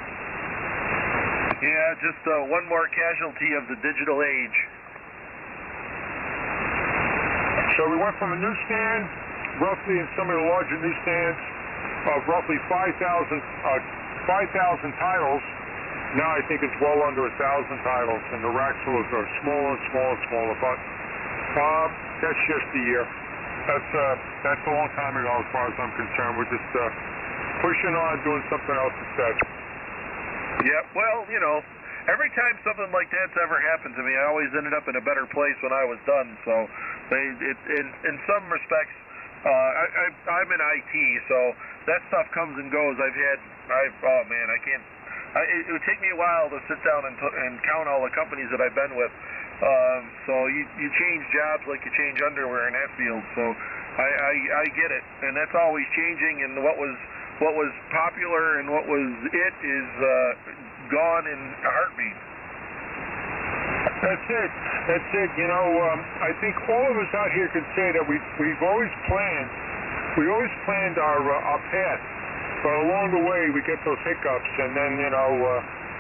Yeah, just one more casualty of the digital age. So we went from a newsstand, roughly in some of the larger newsstands, of roughly 5,000 titles. Now I think it's well under 1,000 titles, and the racks are smaller and smaller and smaller. But that's just a year. That's a long time ago as far as I'm concerned. We're just pushing on, doing something else instead. Yeah, well, every time something like that's ever happened to me, I always ended up in a better place when I was done. So, in some respects, I'm in IT, so that stuff comes and goes. It would take me a while to sit down and count all the companies that I've been with. So you change jobs like you change underwear in that field. So I get it, and that's always changing. And what was popular and what was is gone in a heartbeat. That's it. I think all of us out here can say that we've always planned our path. But along the way, we get those hiccups, and then,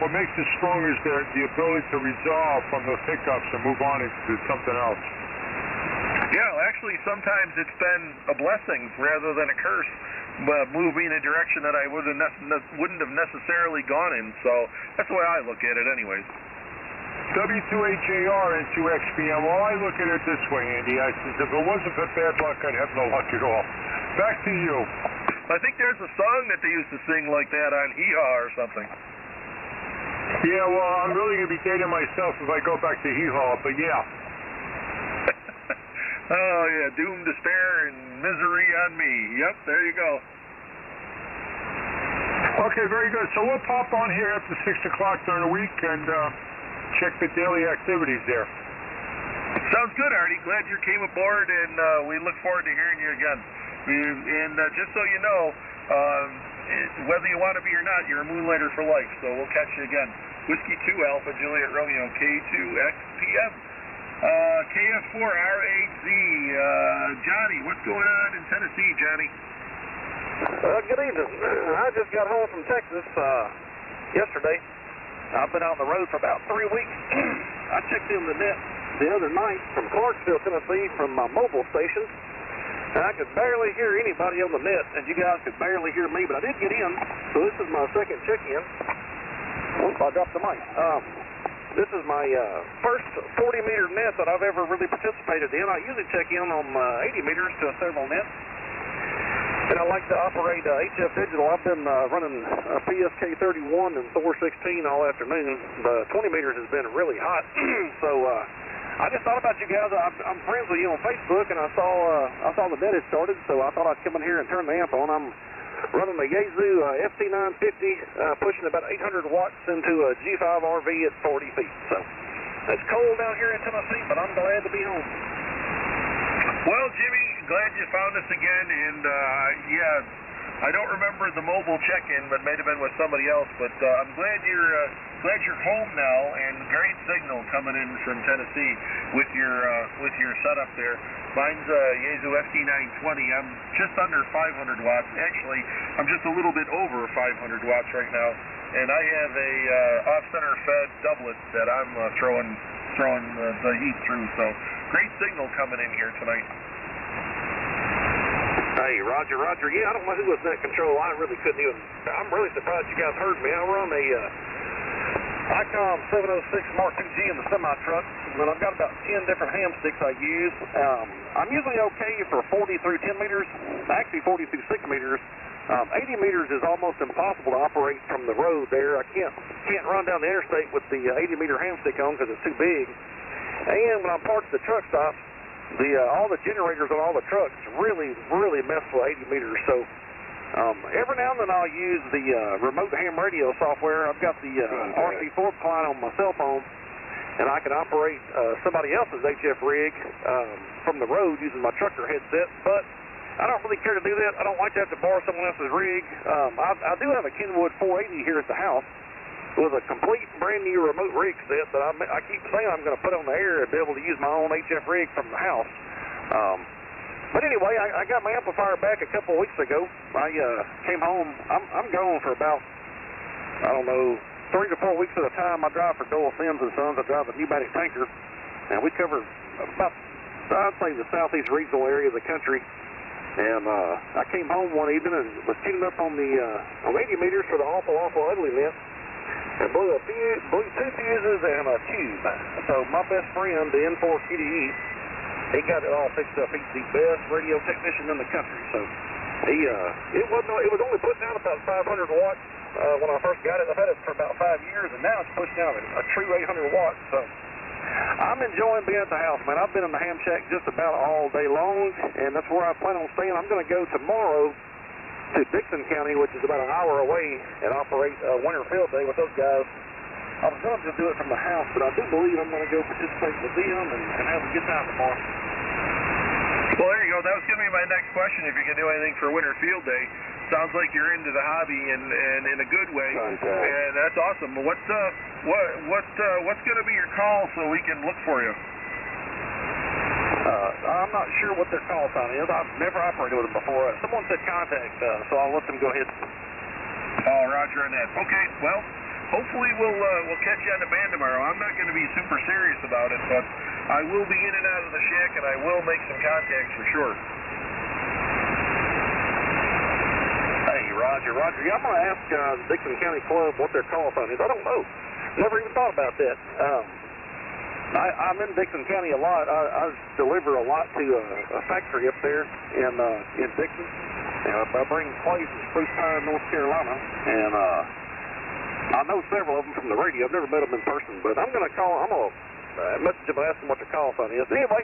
what makes us stronger is the ability to resolve from those hiccups and move on into something else. Yeah, actually, sometimes it's been a blessing rather than a curse, but moving in a direction that I wouldn't have necessarily gone in. So that's the way I look at it anyways. W2HAR and 2XPM, well, I look at it this way, Andy. I says, if it wasn't for bad luck, I'd have no luck at all. Back to you. I think there's a song that they used to sing like that on Hee-Haw or something. Yeah, well, I'm really going to be dating myself if I go back to Hee-Haw, but yeah. Oh, yeah, doom, despair, and misery on me. Yep, there you go. Okay, very good. So we'll pop on here after 6 o'clock during the week and check the daily activities there. Sounds good, Artie. Glad you came aboard, and we look forward to hearing you again. And just so you know, whether you want to be or not, you're a moonlighter for life, so we'll catch you again. Whiskey 2 Alpha Juliet Romeo K2XPM. KF4RAZ. Johnny, what's going on in Tennessee, Johnny? Good evening. I just got home from Texas yesterday. I've been out on the road for about 3 weeks. I checked in the net the other night from Clarksville, Tennessee, from my mobile station. I could barely hear anybody on the net, and you guys could barely hear me, but I did get in, so this is my second check-in. Oops, I dropped the mic. This is my first 40-meter net that I've ever really participated in. I usually check in on 80 meters to several nets, and I like to operate HF Digital. I've been running PSK 31 and Thor 16 all afternoon. The 20 meters has been really hot, so I just thought about you guys. I'm friends with you on Facebook, and I saw the net had started, so I thought I'd come in here and turn the amp on. I'm running a Yaesu FT950, pushing about 800 watts into a G5 RV at 40 feet. So it's cold out here in Tennessee, but I'm glad to be home. Well, Jimmy, glad you found us again, and I don't remember the mobile check-in, but may have been with somebody else. But I'm glad you're home now, and great signal coming in from Tennessee with your setup there. Mine's a Yaesu FT920. I'm just under 500 watts. Actually, I'm just a little bit over 500 watts right now, and I have a off-center fed doublet that I'm throwing the heat through. So great signal coming in here tonight. Hey, Roger. Yeah, I don't know who was net control. I really couldn't even. I'm really surprised you guys heard me. I run a ICOM 706 Mark II G in the semi-truck, and I've got about 10 different ham sticks I use. I'm usually okay for 40 through 10 meters, actually 40 through 6 meters. 80 meters is almost impossible to operate from the road there. I can't run down the interstate with the 80-meter hamstick on because it's too big. And when I'm parked at the truck stop, all the generators on all the trucks really mess with 80 meters. So every now and then I'll use the remote ham radio software. I've got the RC4 client on my cell phone, and I can operate somebody else's HF rig from the road using my trucker headset. But I don't really care to do that. I don't like to have to borrow someone else's rig. I do have a Kenwood 480 here at the house with a complete brand new remote rig set that I keep saying I'm going to put on the air and be able to use my own HF rig from the house. But anyway, I got my amplifier back a couple of weeks ago. I came home. I'm gone for about, I don't know, 3 to 4 weeks at a time. I drive for Doyle Sims and Sons. I drive a pneumatic tanker, and we cover about, I'd say, the southeast regional area of the country. And I came home one evening and was tuning up on the 80 meters for the awful ugly net. And blew 2 fuses and a tube. So my best friend, the N4 QDE, he got it all fixed up. He's the best radio technician in the country. So it was only putting out about 500 watts when I first got it. I've had it for about 5 years, and now it's pushing out a true 800 watts. So I'm enjoying being at the house, man. I've been in the ham shack just about all day long, and that's where I plan on staying. I'm going to go tomorrow to Dixon County, which is about an hour away, and operate a winter field day with those guys. I was going to do it from the house, but I do believe I'm going to go participate with them and have a good time tomorrow. Well, there you go. That was going to be my next question, if you can do anything for winter field day. Sounds like you're into the hobby and in a good way, and that's awesome. What's going to be your call so we can look for you? I'm not sure what their call sign is. I've never operated with them before. Someone said contact, so I'll let them go ahead. Oh, roger on that. Okay, well, hopefully we'll catch you on the band tomorrow. I'm not going to be super serious about it, but I will be in and out of the shack, and I will make some contacts for sure. Hey, Roger. Yeah, I'm going to ask the Dixon County Club what their call sign is. I don't know. Never even thought about that. I'm in Dixon County a lot. I deliver a lot to a factory up there in Dixon. And I bring clay from Spruce Pine, North Carolina, and I know several of them from the radio. I've never met them in person, but I'm going to call. I'm going to message them and ask them what the call sign is. Anyway,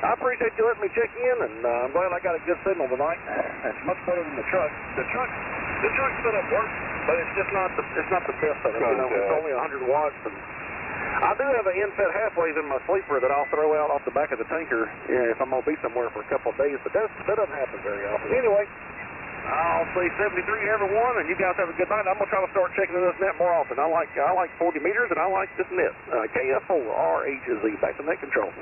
I appreciate you letting me check in, and I'm glad I got a good signal tonight. It's much better than the truck. The truck setup works, but it's just not the best setup. It's only 100 watts. And I do have an in-fed half-wave in my sleeper that I'll throw out off the back of the tanker if I'm going to be somewhere for a couple of days, but that doesn't happen very often. Anyway, I'll say 73 everyone, and you guys have a good night. I'm going to try to start checking this net more often. I like 40 meters, and I like this net. KF4RHZ, back to net control.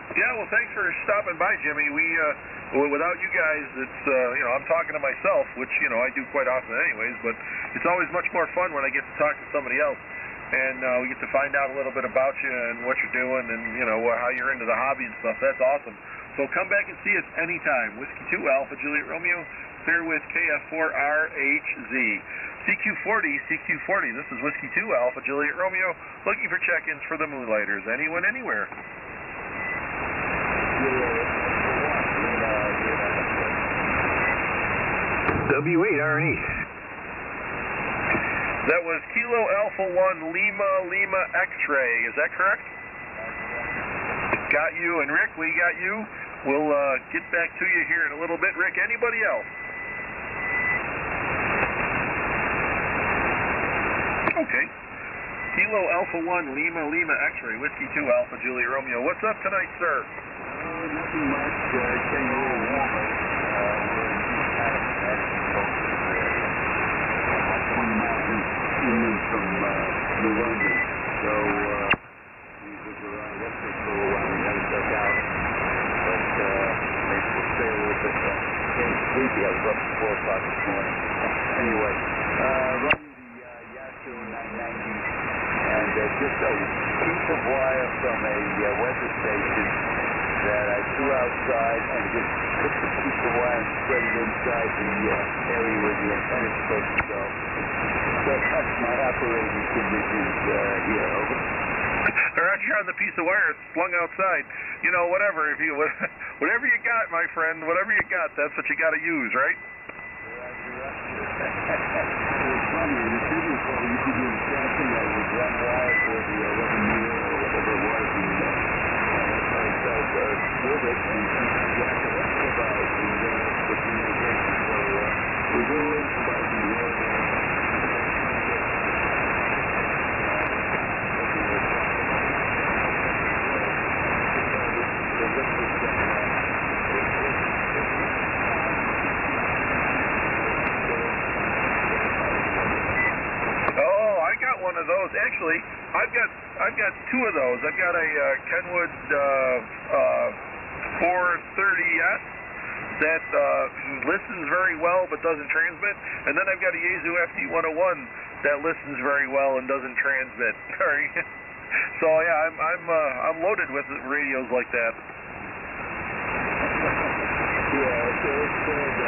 Yeah, well, thanks for stopping by, Jimmy. Without you guys, it's, I'm talking to myself, which, I do quite often anyways, but it's always much more fun when I get to talk to somebody else. And we get to find out a little bit about you and what you're doing and, how you're into the hobby and stuff. That's awesome. So come back and see us anytime. Whiskey 2 Alpha Juliet Romeo, clear with KF4RHZ. CQ40. This is Whiskey 2 Alpha Juliet Romeo, looking for check-ins for the Moonlighters. Anyone, anywhere. W8RE. That was Kilo Alpha 1 Lima X-ray. Is that correct? Got you. And Rick, we got you. We'll get back to you here in a little bit. Rick, anybody else? Okay. Kilo Alpha 1 Lima X-ray, Whiskey 2 Alpha Juliet Romeo. What's up tonight, sir? Nothing much. Getting a little warmer. From New London, so we was around yesterday for a while. We had to check out, but maybe we'll stay a little bit. Getting sleepy. I was up at 4 o'clock this morning. Anyway, running the Yasu 990, and just a piece of wire from a weather station that I threw outside and just took the piece of wire and spread it inside the area where the antenna is supposed to go. So that's my operating conditions here. Over. They're out here on the piece of wire slung outside. Whatever. Whatever you got, my friend, whatever you got, that's what you got to use, right? Yeah, funny, in the previous one, we used to do the same thing. I would run wire for the 11 meter or whatever it was, and I felt with it, and sometimes you have to think about it, and the communication. So we go in about the one of those. Actually, I've got two of those. I've got a Kenwood 430S that listens very well but doesn't transmit, and then I've got a Yaesu FD101 that listens very well and doesn't transmit. So yeah, I'm loaded with radios like that. Yeah, so it's good.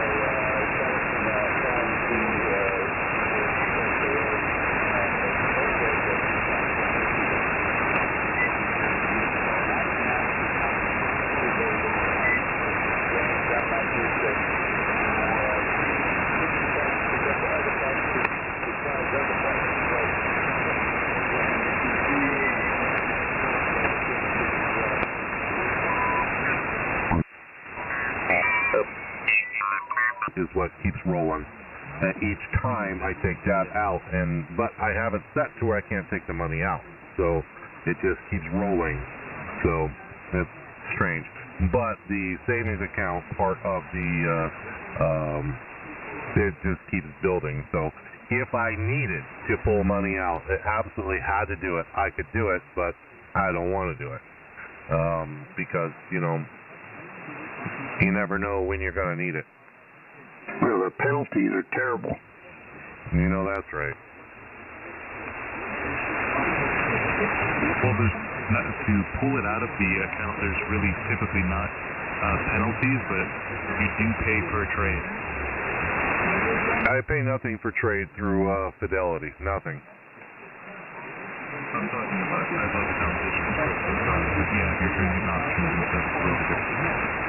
Is what keeps rolling. Each time I take that out, but I have it set to where I can't take the money out, so it just keeps rolling. So it's strange. But the savings account part of it just keeps building. So if I needed to pull money out, it absolutely had to do it. I could do it, but I don't want to do it because you never know when you're going to need it. Well, the penalties are terrible. That's right. Well, to pull it out of the account, there's really typically not penalties, but you do pay for a trade. I pay nothing for trade through Fidelity. Nothing. I'm talking about as of the competition. Yeah, if you're trading options and stuff, it's a little different.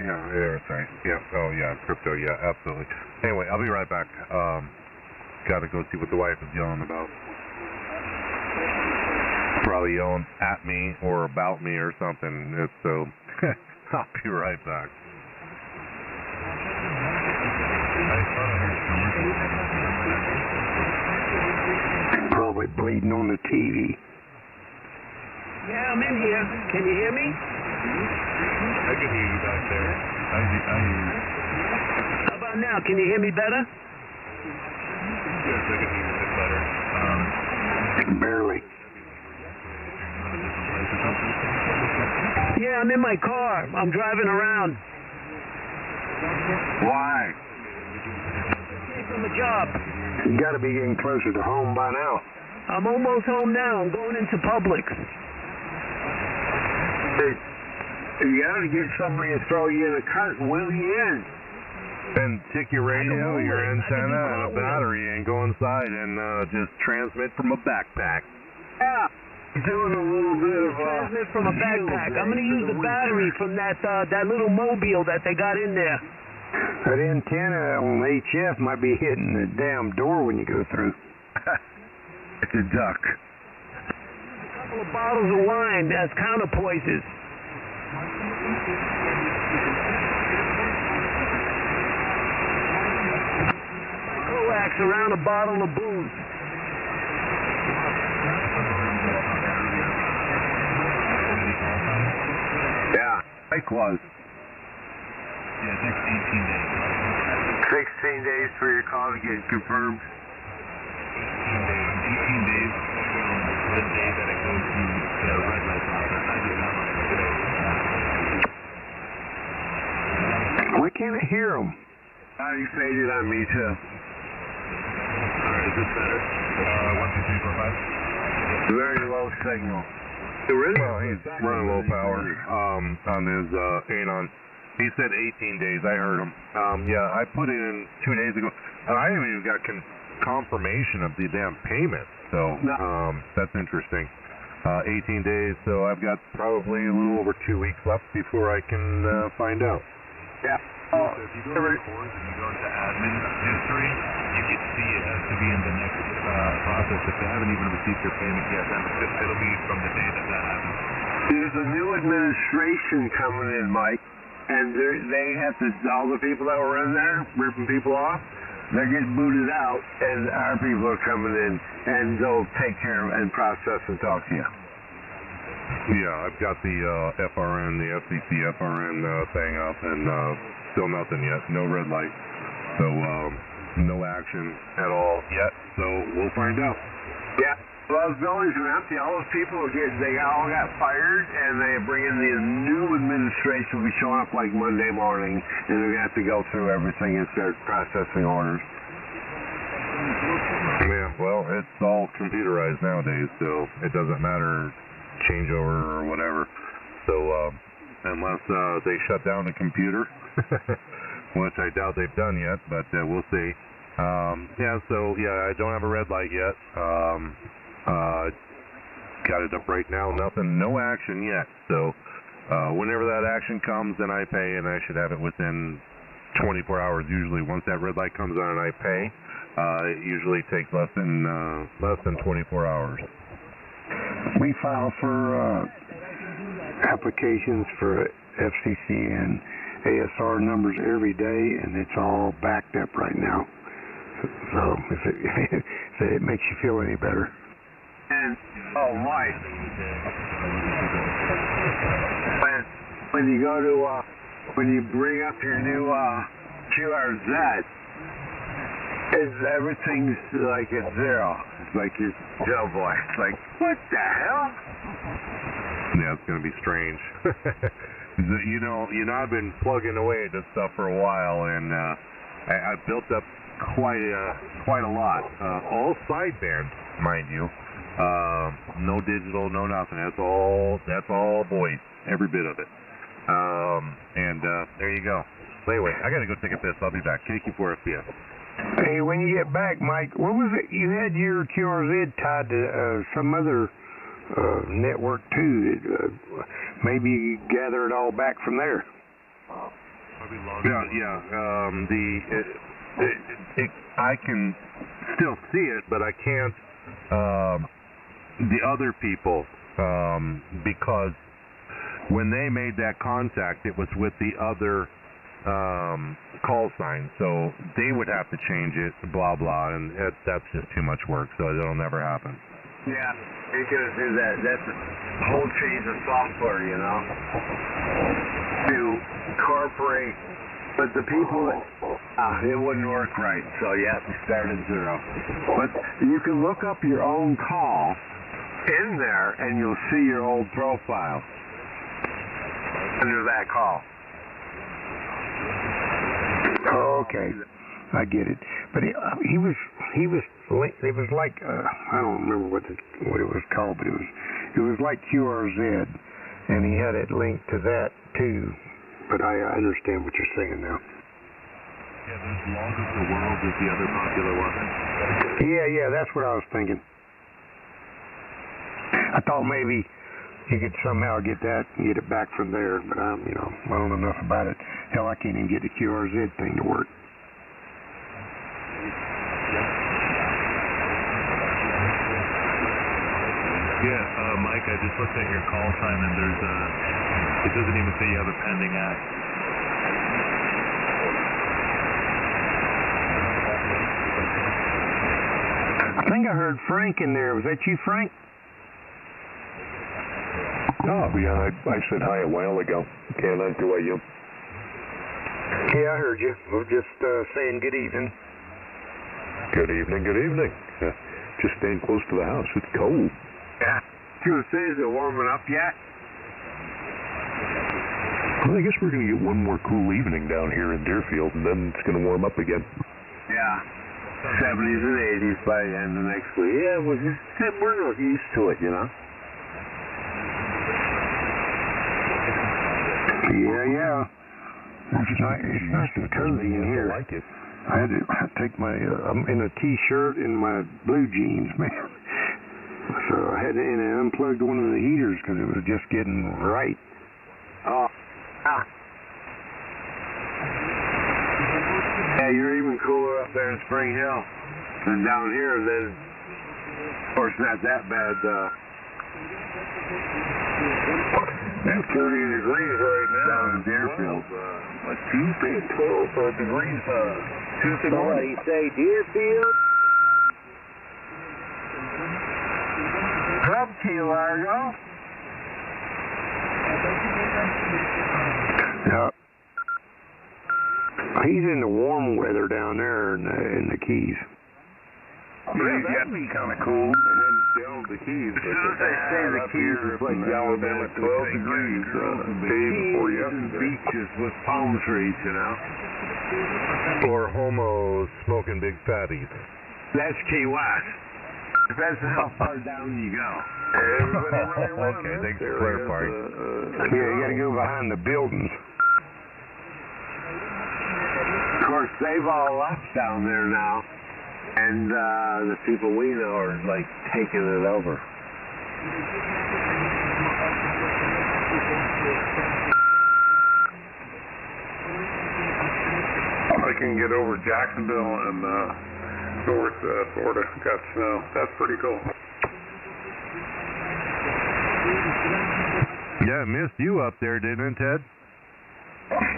Yeah, that's right. Yeah, oh yeah, crypto, yeah, absolutely. Anyway, I'll be right back. Gotta go see what the wife is yelling about. Probably yelling at me or about me or something. So, I'll be right back. Probably bleeding on the TV. Yeah, I'm in here. Can you hear me? I can hear you back there. I hear you. How about now? Can you hear me better? Yes, I can hear you a bit better. Barely. Yeah, I'm in my car. I'm driving around. Why? From a job. You got to be getting closer to home by now. I'm almost home now. I'm going into Publix. You got to get somebody to throw you in a cart and wheel you in. And take your radio, your antenna, and a battery and go inside and just transmit from a backpack. Yeah. Doing a little bit of transmit from a backpack. I'm going to use the battery from that little mobile that they got in there. That antenna on HF might be hitting the damn door when you go through. It's a duck. A couple of bottles of wine as counterpoises. Coax around a bottle of booze. Yeah, likewise. Yeah, it takes 18 days. 16 days for your call to get confirmed. 18 days from the day that it goes through the red light process. I did that one today. Why can't I hear them? You faded on me too. Alright, is this better? 1, 2, 3, 4, 5? Very low signal. Really? Well, he's running low power on his Anon. He said 18 days. I heard him. Yeah, I put it in 2 days ago. I haven't even got confirmation of the damn payment. So that's interesting. 18 days. So I've got probably a little over 2 weeks left before I can find out. Yeah. So if you go to records and you go into admin history, you can see it has to be in the next process. If they haven't even received their payment yet, then it'll be from the day that happens. There's a new administration coming in, Mike, and they have to, all the people that were in there, ripping people off, they're getting booted out, and our people are coming in, and they'll take care of and process and talk to you. Yeah, I've got the FRN, the FCC FRN thing up, and still nothing yet. No red light. So no action at all yet. So we'll find out. Yeah. Well, those buildings are empty. All those people they all got fired, and they bring in the new administration will be showing up like Monday morning, and they're going to have to go through everything and start processing orders. Yeah, well, it's all computerized nowadays, so it doesn't matter changeover or whatever. So unless they shut down the computer, which I doubt they've done yet, but we'll see. I don't have a red light yet. Got it up right now, no action yet. So whenever that action comes, then I pay, and I should have it within 24 hours. Usually, once that red light comes on and I pay, it usually takes less than 24 hours. We file for applications for FCC and ASR numbers every day, and it's all backed up right now. So if it makes you feel any better. And Mike, when you go to when you bring up your new QRZ, everything's like at zero. It's like your Joe boy. It's like, what the hell? Yeah, it's gonna be strange. You know, I've been plugging away at this stuff for a while, and I built up quite a lot. All sideband, mind you. No digital, no nothing. That's all voice, every bit of it. There you go. So anyway, I gotta go take a piss. I'll be back. KQ4FBS. Hey, when you get back, Mike, what was it? You had your QRZ tied to some other network too. Maybe you gather it all back from there. I can still see it, but I can't. The other people, because when they made that contact, it was with the other call sign, so they would have to change it, blah blah, and that's just too much work, so it'll never happen. Yeah, you're gonna do that. That's a whole change of software, you know, to incorporate. But the people, it wouldn't work right, so you have to start at zero. But you can look up your own call in there, and you'll see your old profile under that call. Okay, I get it. But it was like I don't remember what it was called, but it was like QRZ, and he had it linked to that too. But I understand what you're saying now. Yeah, there's Log of the World is the other popular one. Yeah, that's what I was thinking. I thought maybe you could somehow get that and get it back from there, but I don't know enough about it. Hell, I can't even get the QRZ thing to work. Yeah, Mike, I just looked at your call sign, and it doesn't even say you have a pending act. I think I heard Frank in there. Was that you, Frank? Oh, yeah, I said hi a while ago. Can't enjoy you. Yeah, I heard you. We're just saying good evening. Good evening, good evening. Just staying close to the house. It's cold. Yeah. You say, is it warming up yet? Well, I guess we're going to get one more cool evening down here in Deerfield, and then it's going to warm up again. Yeah. 70s and 80s by the end of next week. Yeah, we're not used to it, you know. Yeah. It's nice and cozy in here. I like it. I had to take I'm in a t-shirt and my blue jeans, man. So I had to unplug one of the heaters because it was just getting right. Spring Hill. And down here, then, of course, not that bad. It's 40 degrees right now. Down in Deerfield. Tuesday, 12 degrees. Tuesday morning. Somebody say Deerfield? Club Key Largo. Yeah. He's in the warm weather down there in the Keys. Yeah, that'd be kind of cool. And then down the Keys. As soon as they say the Keys is like Alabama, 12 degrees day before yesterday. Beaches with palm trees, you know. Or homos smoking big fatties. That's Key West. Depends on how far down you go. Okay, thanks for clarifying. Yeah, you got to go behind the buildings. Of course, they've all left down there now, and the people we know are like taking it over. I can get over Jacksonville and North Florida. Got snow. That's pretty cool. Yeah, it missed you up there, didn't it, Ted?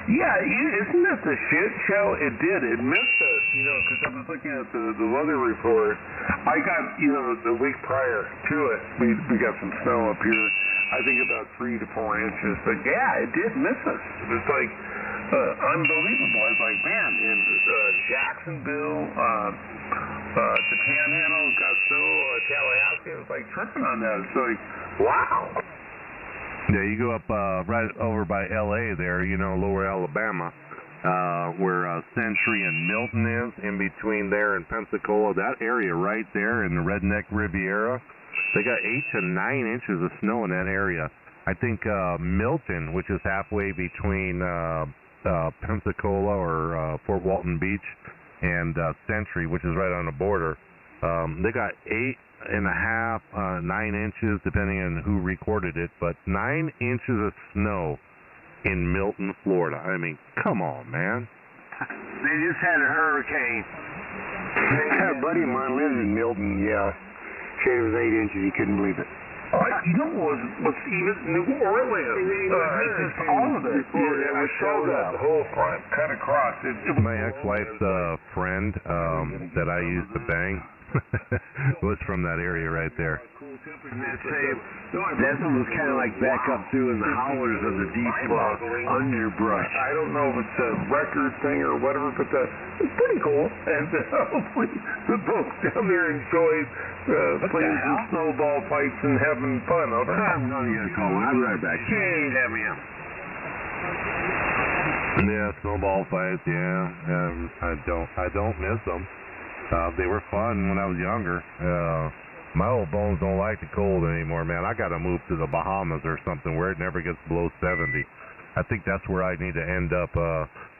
Yeah, isn't this a shit show? It did. It missed us, because I was looking at the weather report. I got, the week prior to it, we got some snow up here. I think about 3 to 4 inches. But yeah, it did miss us. It was like unbelievable. I was like, man, in Jacksonville, the Panhandle got snow. Tallahassee was like tripping on that. It's like, wow. Yeah, you go up right over by L.A. there, lower Alabama, where Century and Milton is, in between there and Pensacola. That area right there in the Redneck Riviera, they got 8 to 9 inches of snow in that area. I think Milton, which is halfway between Pensacola or Fort Walton Beach, and Century, which is right on the border, they got 8.5, 9 inches, depending on who recorded it, but 9 inches of snow in Milton, Florida. I mean, come on, man. They just had a hurricane. A buddy of mine lives in Milton, yeah. Said it was 8 inches, he couldn't believe it. Was even New Orleans. Just all of it. I saw that the whole front cut across. My ex-wife's friend that I used to bang was from that area right there. That one was kind of like back up through in the hollers of the deep underbrush. I don't know if it's a record thing or whatever, but it's pretty cool. And hopefully the folks down there enjoyed playing some snowball fights and having fun. Over. I'm going to get a call. I'll be right back. Hey, have me up. Yeah, snowball fights. Yeah, I don't miss them. They were fun when I was younger. My old bones don't like the cold anymore, man. I got to move to the Bahamas or something where it never gets below 70. I think that's where I need to end up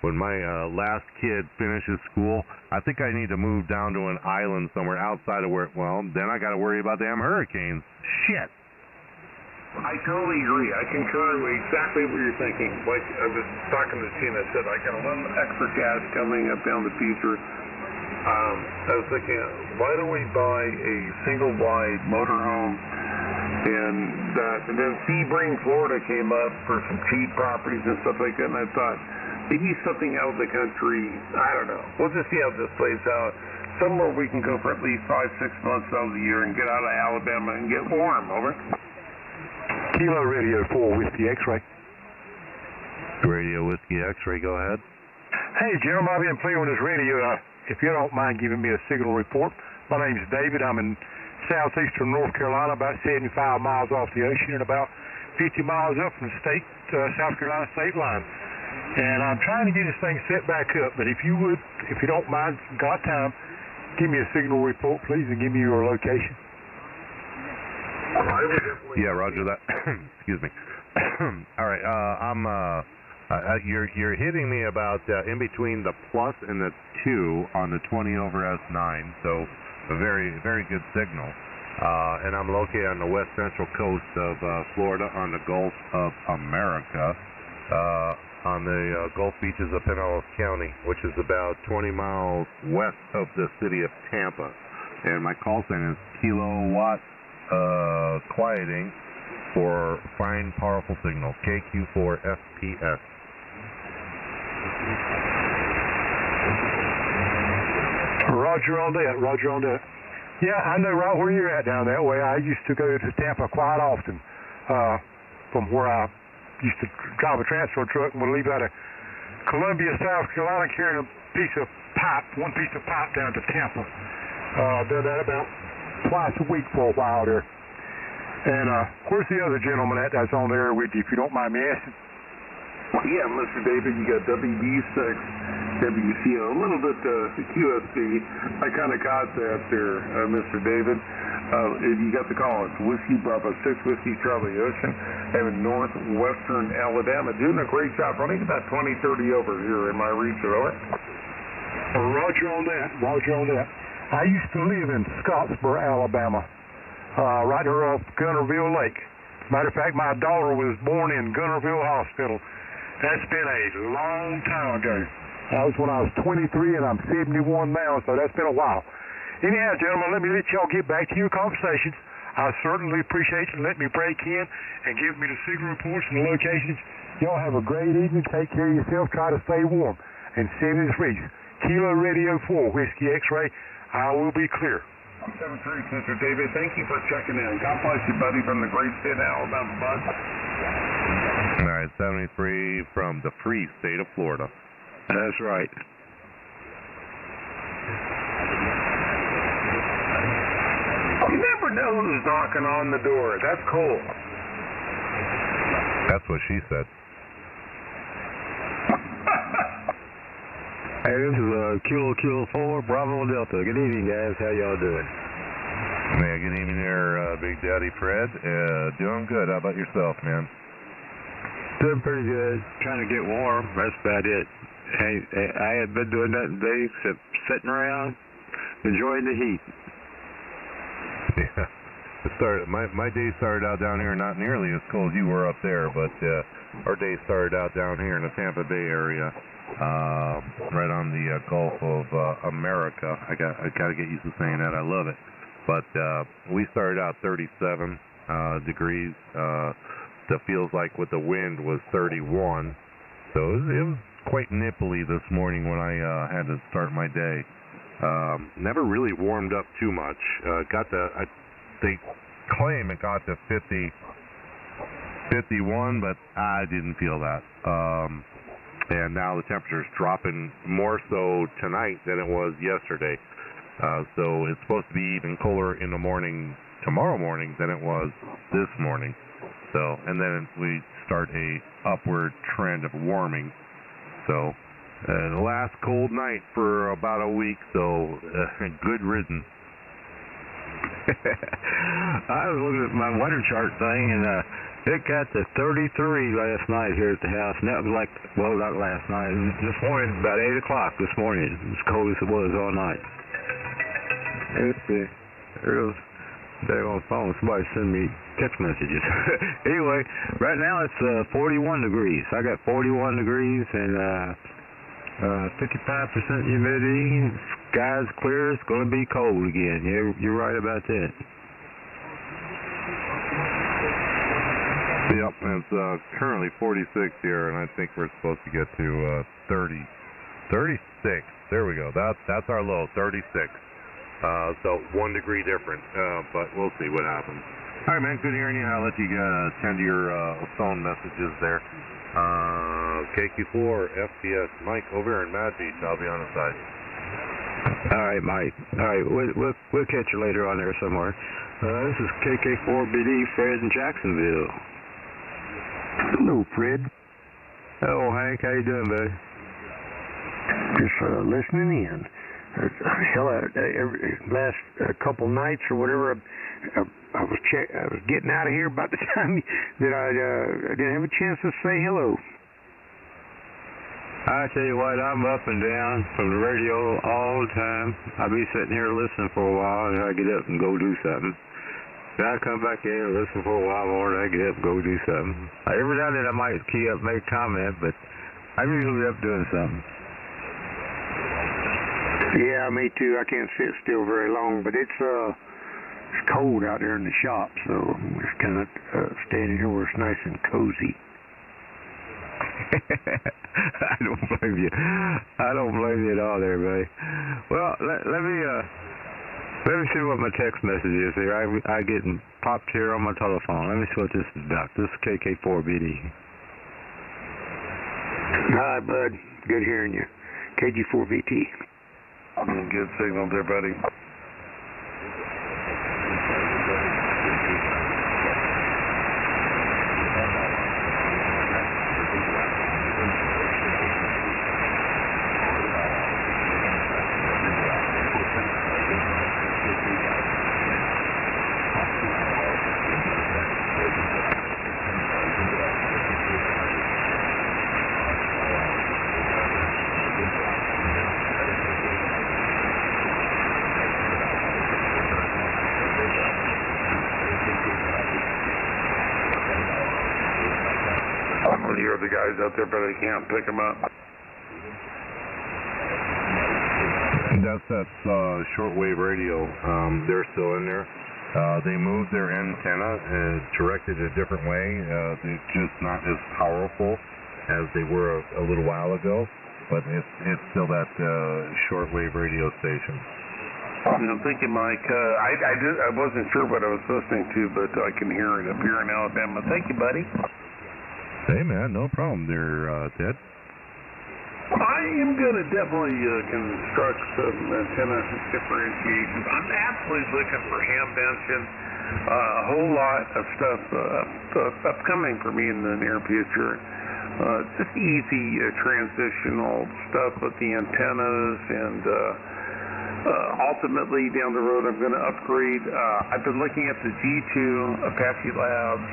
when my last kid finishes school. I think I need to move down to an island somewhere outside of where, then I got to worry about damn hurricanes. Shit. I totally agree. I concur with exactly what you're thinking. Like I was talking to Tina, I said, I got a little extra cash coming up down the future. I was thinking, why don't we buy a single-wide motorhome? And then Sebring, Florida came up for some cheap properties and stuff like that, and I thought, maybe something out of the country, I don't know. We'll just see how this plays out. Somewhere we can go for at least 5-6 months out of the year and get out of Alabama and get warm, over. Kilo Radio 4, Whiskey X-Ray. Radio Whiskey X-Ray, go ahead. Hey, Jim, I've been playing with this radio. If you don't mind giving me a signal report, my name's David. I'm in southeastern North Carolina, about 75 miles off the ocean and about 50 miles up from the South Carolina state line. And I'm trying to get this thing set back up, but if you don't mind, got time, give me a signal report, please, and give me your location. Yeah, roger that. Excuse me. All right, you're hitting me about in between the plus and the 2 on the 20 over S9, so a very, very good signal. And I'm located on the west central coast of Florida on the Gulf of America. on the Gulf beaches of Pinellas County, which is about 20 miles west of the city of Tampa. And my call sign is kilowatt quieting for fine, powerful signal, KQ4FPS. Roger on that, roger on that. Yeah, I know right where you're at down that way. I used to go to Tampa quite often from where I used to drive a transfer truck and would leave out of Columbia, South Carolina, carrying one piece of pipe down to Tampa. Did that about twice a week for a while there. And where's the other gentleman that's on there with you, if you don't mind me asking? Well, yeah, Mr. David, you got WB6, WCO, a little bit QSB. I kind of caught that there, Mr. David. You got the call. It's Whiskey Bravo 6 Whiskey Charlie Ocean in northwestern Alabama. Doing a great job. Running about 20-30 over here in my reach, over. Roger on that, roger on that. I used to live in Scottsboro, Alabama, right there off Gunnerville Lake. Matter of fact, my daughter was born in Gunnerville Hospital. That's been a long time ago. That was when I was 23, and I'm 71 now, so that's been a while. Anyhow, gentlemen, let me let y'all get back to your conversations. I certainly appreciate you letting me break in and give me the signal reports and the locations. Y'all have a great evening. Take care of yourself. Try to stay warm. And 70 degrees. Kilo Radio 4, Whiskey X-Ray. I will be clear. 7-3, Mr. David. Thank you for checking in. God bless you, buddy, from the great state of Alabama, bud. All right, 73 from the free state of Florida. That's right. You never know who's knocking on the door. That's cool. That's what she said. Hey, this is Kilo 4, Bravo Delta. Good evening, guys. How y'all doing? Yeah, good evening there, Big Daddy Fred. Doing good. How about yourself, man? Doing pretty good. Trying to get warm. That's about it. Hey, I had been doing nothing today except sitting around, enjoying the heat. Yeah. My day started out down here not nearly as cold as you were up there, but our day started out down here in the Tampa Bay area, right on the Gulf of America. I got to get used to saying that. I love it. But we started out 37 degrees. That feels like with the wind was 31. So it was quite nipply this morning when I had to start my day. Never really warmed up too much. They claim it got to 51, but I didn't feel that. And now the temperature's dropping more so tonight than it was yesterday. So it's supposed to be even colder in the morning, tomorrow morning, than it was this morning. So, and then we start a upward trend of warming. So, the last cold night for about a week, so good riddance. I was looking at my weather chart thing, and it got to 33 last night here at the house, and that was like, well, not last night. This morning, about 8 o'clock this morning, as cold as it was all night. Let's see. There goes there on the phone. Somebody send me text messages. Anyway, right now it's 41 degrees. I got 41 degrees and 55% humidity. Sky's clear. It's going to be cold again. You're right about that. Yep, and it's currently 46 here, and I think we're supposed to get to 36. There we go. That's our low, 36. So 1 degree different, but we'll see what happens. All right, man, good hearing you. I'll let you attend to your phone messages there. KQ4, FPS, Mike over here in Mad Beach. I'll be on the side. All right, Mike. All right, we'll catch you later on there somewhere. This is KK4BD, Fred in Jacksonville. Hello, Fred. Oh, Hank, how you doing, buddy? Just listening in. Hell, last couple nights or whatever, I was getting out of here about the time that I didn't have a chance to say hello. I tell you what, I'm up and down from the radio all the time. I'll be sitting here listening for a while, and I get up and go do something. Then I come back in and listen for a while more, and I get up and go do something. Every now and then I might key up and make a comment, but I'm usually up doing something. Yeah, me too. I can't sit still very long, but it's cold out there in the shop, so I'm just kind of standing here where it's nice and cozy. I don't blame you. I don't blame you at all there, buddy. Well, let me see what my text message is here. I get popped here on my telephone. Let me see what this is about. This is KK4BD. Hi, bud. Good hearing you. KG4VT. Good signal there, buddy. You hear the guys out there, but I can't pick them up. That's shortwave radio. They're still in there. They moved their antenna and directed a different way. They're just not as powerful as they were a little while ago, but it's still that shortwave radio station. I'm thinking, Mike, I wasn't sure what I was listening to, but I can hear it up here in Alabama. Thank you, buddy. Hey, man, no problem there, Ted. I am going to definitely construct some antenna differentiations. I'm absolutely looking for ham benching. A whole lot of stuff upcoming for me in the near future. Just easy transitional stuff with the antennas, and ultimately down the road I'm going to upgrade. I've been looking at the G2 Apache Labs.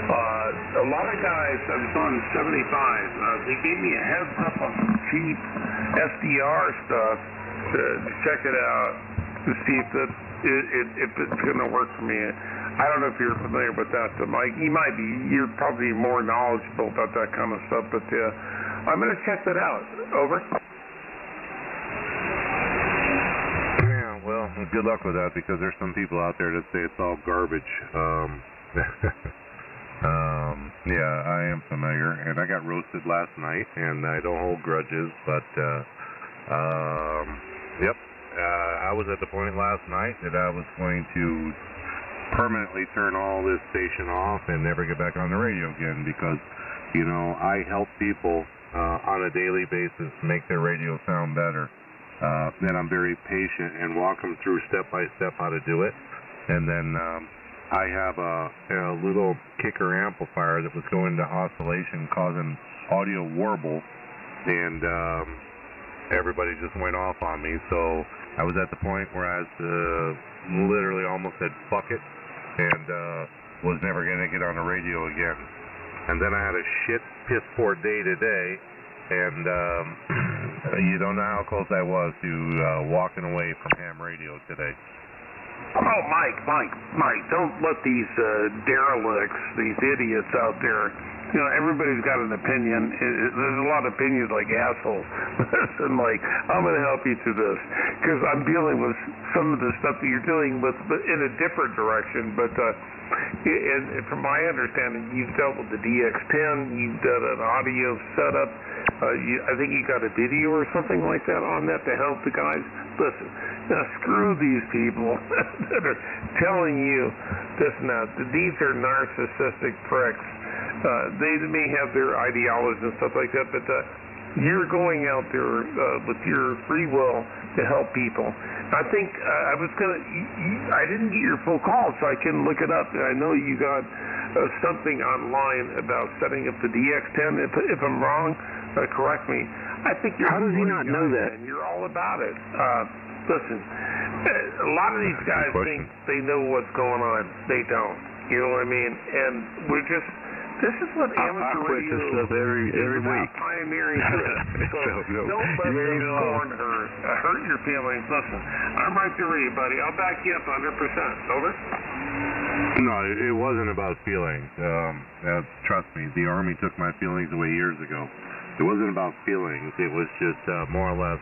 A lot of guys, I was on 75, they gave me a heads up on some cheap SDR stuff to check it out, to see if it's going to work for me. I don't know if you're familiar with that, Mike. You're probably more knowledgeable about that kind of stuff, but I'm going to check that out. Over. Yeah, well, good luck with that, because there's some people out there that say it's all garbage. Yeah, I am familiar, and I got roasted last night, and I don't hold grudges, but, yep, I was at the point last night that I was going to permanently turn all this station off and never get back on the radio again, because, you know, I help people on a daily basis make their radio sound better. Then I'm very patient and walk them through step by step how to do it, and then I have a little kicker amplifier that was going to oscillation, causing audio warble, and everybody just went off on me. So I was at the point where I was literally almost said fuck it, and was never going to get on the radio again. And then I had a shit piss poor day today, and you don't know how close I was to walking away from ham radio today. Oh, Mike, don't let these derelicts, these idiots out there, you know, everybody's got an opinion. There's a lot of opinions like assholes. And like, I'm going to help you through this, because I'm dealing with some of the stuff that you're dealing with, but in a different direction. But and from my understanding, you've dealt with the DX10, you've done an audio setup. I think you got a video or something like that on that to help the guys. Listen, now screw these people that are telling you this and that. These are narcissistic pricks. They may have their ideologies and stuff like that, but you're going out there with your free will to help people. I think I didn't get your full call, so I can look it up. I know you got something online about setting up the DX10. If I'm wrong, correct me. I think you're. How does he not know that? And you're all about it. Listen, a lot of these guys think they know what's going on. They don't. You know what I mean? And we're just. This is what amateur radio stuff every week. Pioneering this. So don't let them scorn hurt your feelings. Listen, I'm right there with you, buddy. I'll back you up 100%. Over. No, it wasn't about feelings. Trust me, the Army took my feelings away years ago. It wasn't about feelings. It was just more or less.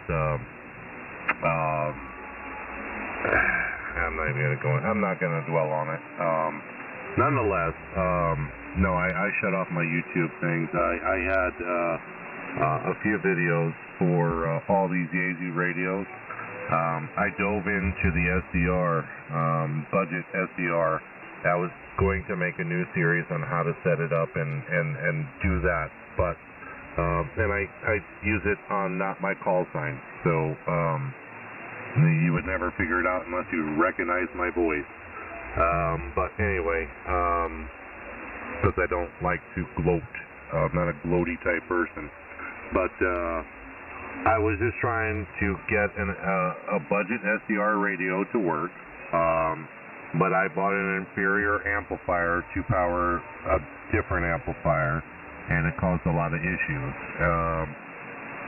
I'm not gonna dwell on it. Nonetheless, no, I shut off my YouTube things. I had a few videos for all these Yaesu radios. I dove into the SDR, budget SDR. I was going to make a new series on how to set it up and do that, but and I use it on not my call sign, so you would never figure it out unless you recognize my voice. But anyway, because I don't like to gloat. I'm not a gloaty type person, but I was just trying to get a budget SDR radio to work, but I bought an inferior amplifier to power a different amplifier, and it caused a lot of issues.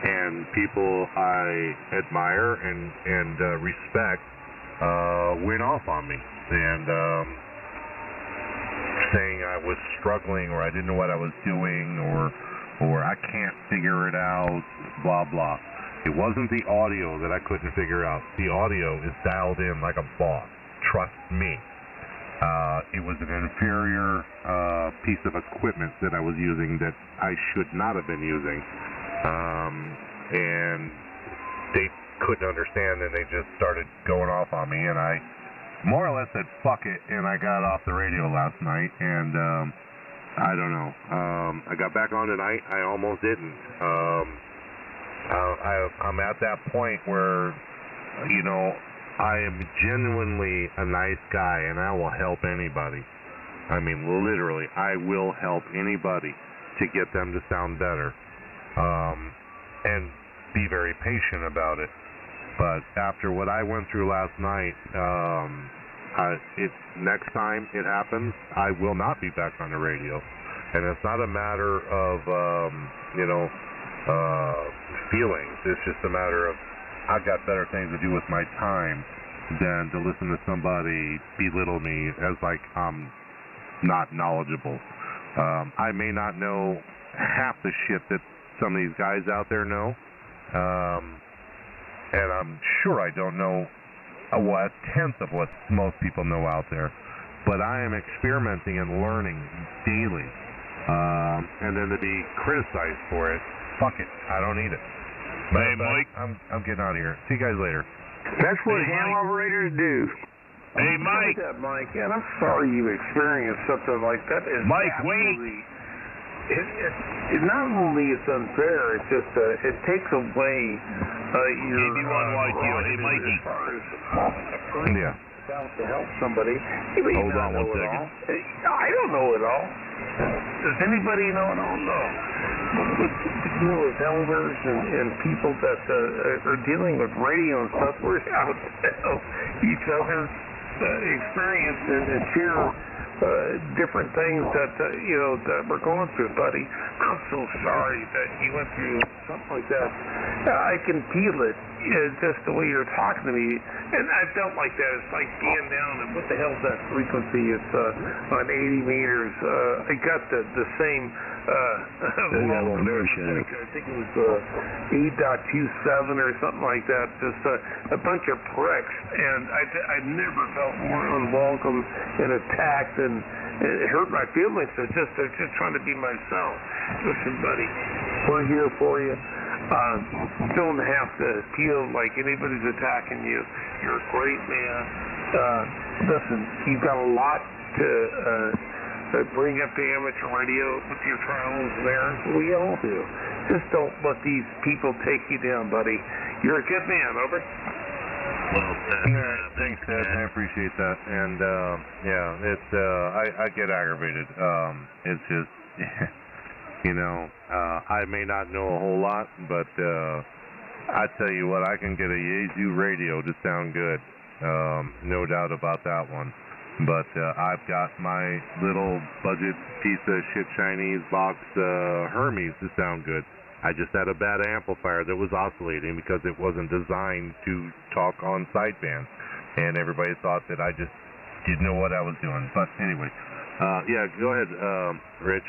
And people I admire and respect went off on me, and saying I was struggling, or I didn't know what I was doing, or I can't figure it out, blah, blah. It wasn't the audio that I couldn't figure out. The audio is dialed in like a boss. Trust me. It was an inferior piece of equipment that I was using that I should not have been using. And they couldn't understand, and they just started going off on me, and I more or less said, fuck it, and I got off the radio last night, and I don't know. I got back on tonight. I almost didn't. I'm at that point where, you know, I am genuinely a nice guy, and I will help anybody. I mean, literally, I will help anybody to get them to sound better, and be very patient about it. But after what I went through last night, next time it happens, I will not be back on the radio. And it's not a matter of, feelings. It's just a matter of, I've got better things to do with my time than to listen to somebody belittle me as like I'm not knowledgeable. I may not know half the shit that some of these guys out there know, and I'm sure I don't know a tenth of what most people know out there, but I am experimenting and learning daily, and then to be criticized for it, fuck it, I don't need it. But hey, Mike. I'm getting out of here. See you guys later. That's what ham operators do. Hey, Mike. That, Mike, and I'm sorry you experienced something like that. Mike, wait. It not only is unfair, it's just it takes away your. Hey, Mikey. Yeah. To help somebody. Hold on 1 second. I don't know it all. Does anybody know it all? No. But with elders and people that are dealing with radio and stuff, we're out to help each other experience and share different things that that we're going through, buddy. I'm so sorry that you went through something like that. I can feel it, just the way you're talking to me, and I felt like that. It's like being down, and what the hell's that frequency? It's on 80 meters. I got the same. I think it was 8.27 or something like that. Just a bunch of pricks, and I never felt more unwelcome and attacked, and it hurt my feelings. They're just trying to be myself. Listen, buddy, we're here for you. Don't have to feel like anybody's attacking you. You're a great man. Listen, you've got a lot to bring up the amateur radio with your trials there. We all do. Just don't let these people take you down, buddy. You're a good man. Over. Well said. Thanks, Ted. I appreciate that. And yeah, it's I get aggravated. It's just I may not know a whole lot, but I tell you what, I can get a Yaesu radio to sound good. No doubt about that one. But I've got my little budget piece of shit Chinese box Hermes to sound good. I just had a bad amplifier that was oscillating because it wasn't designed to talk on sideband, and everybody thought that I just didn't know what I was doing. But anyway, yeah, go ahead, Rich.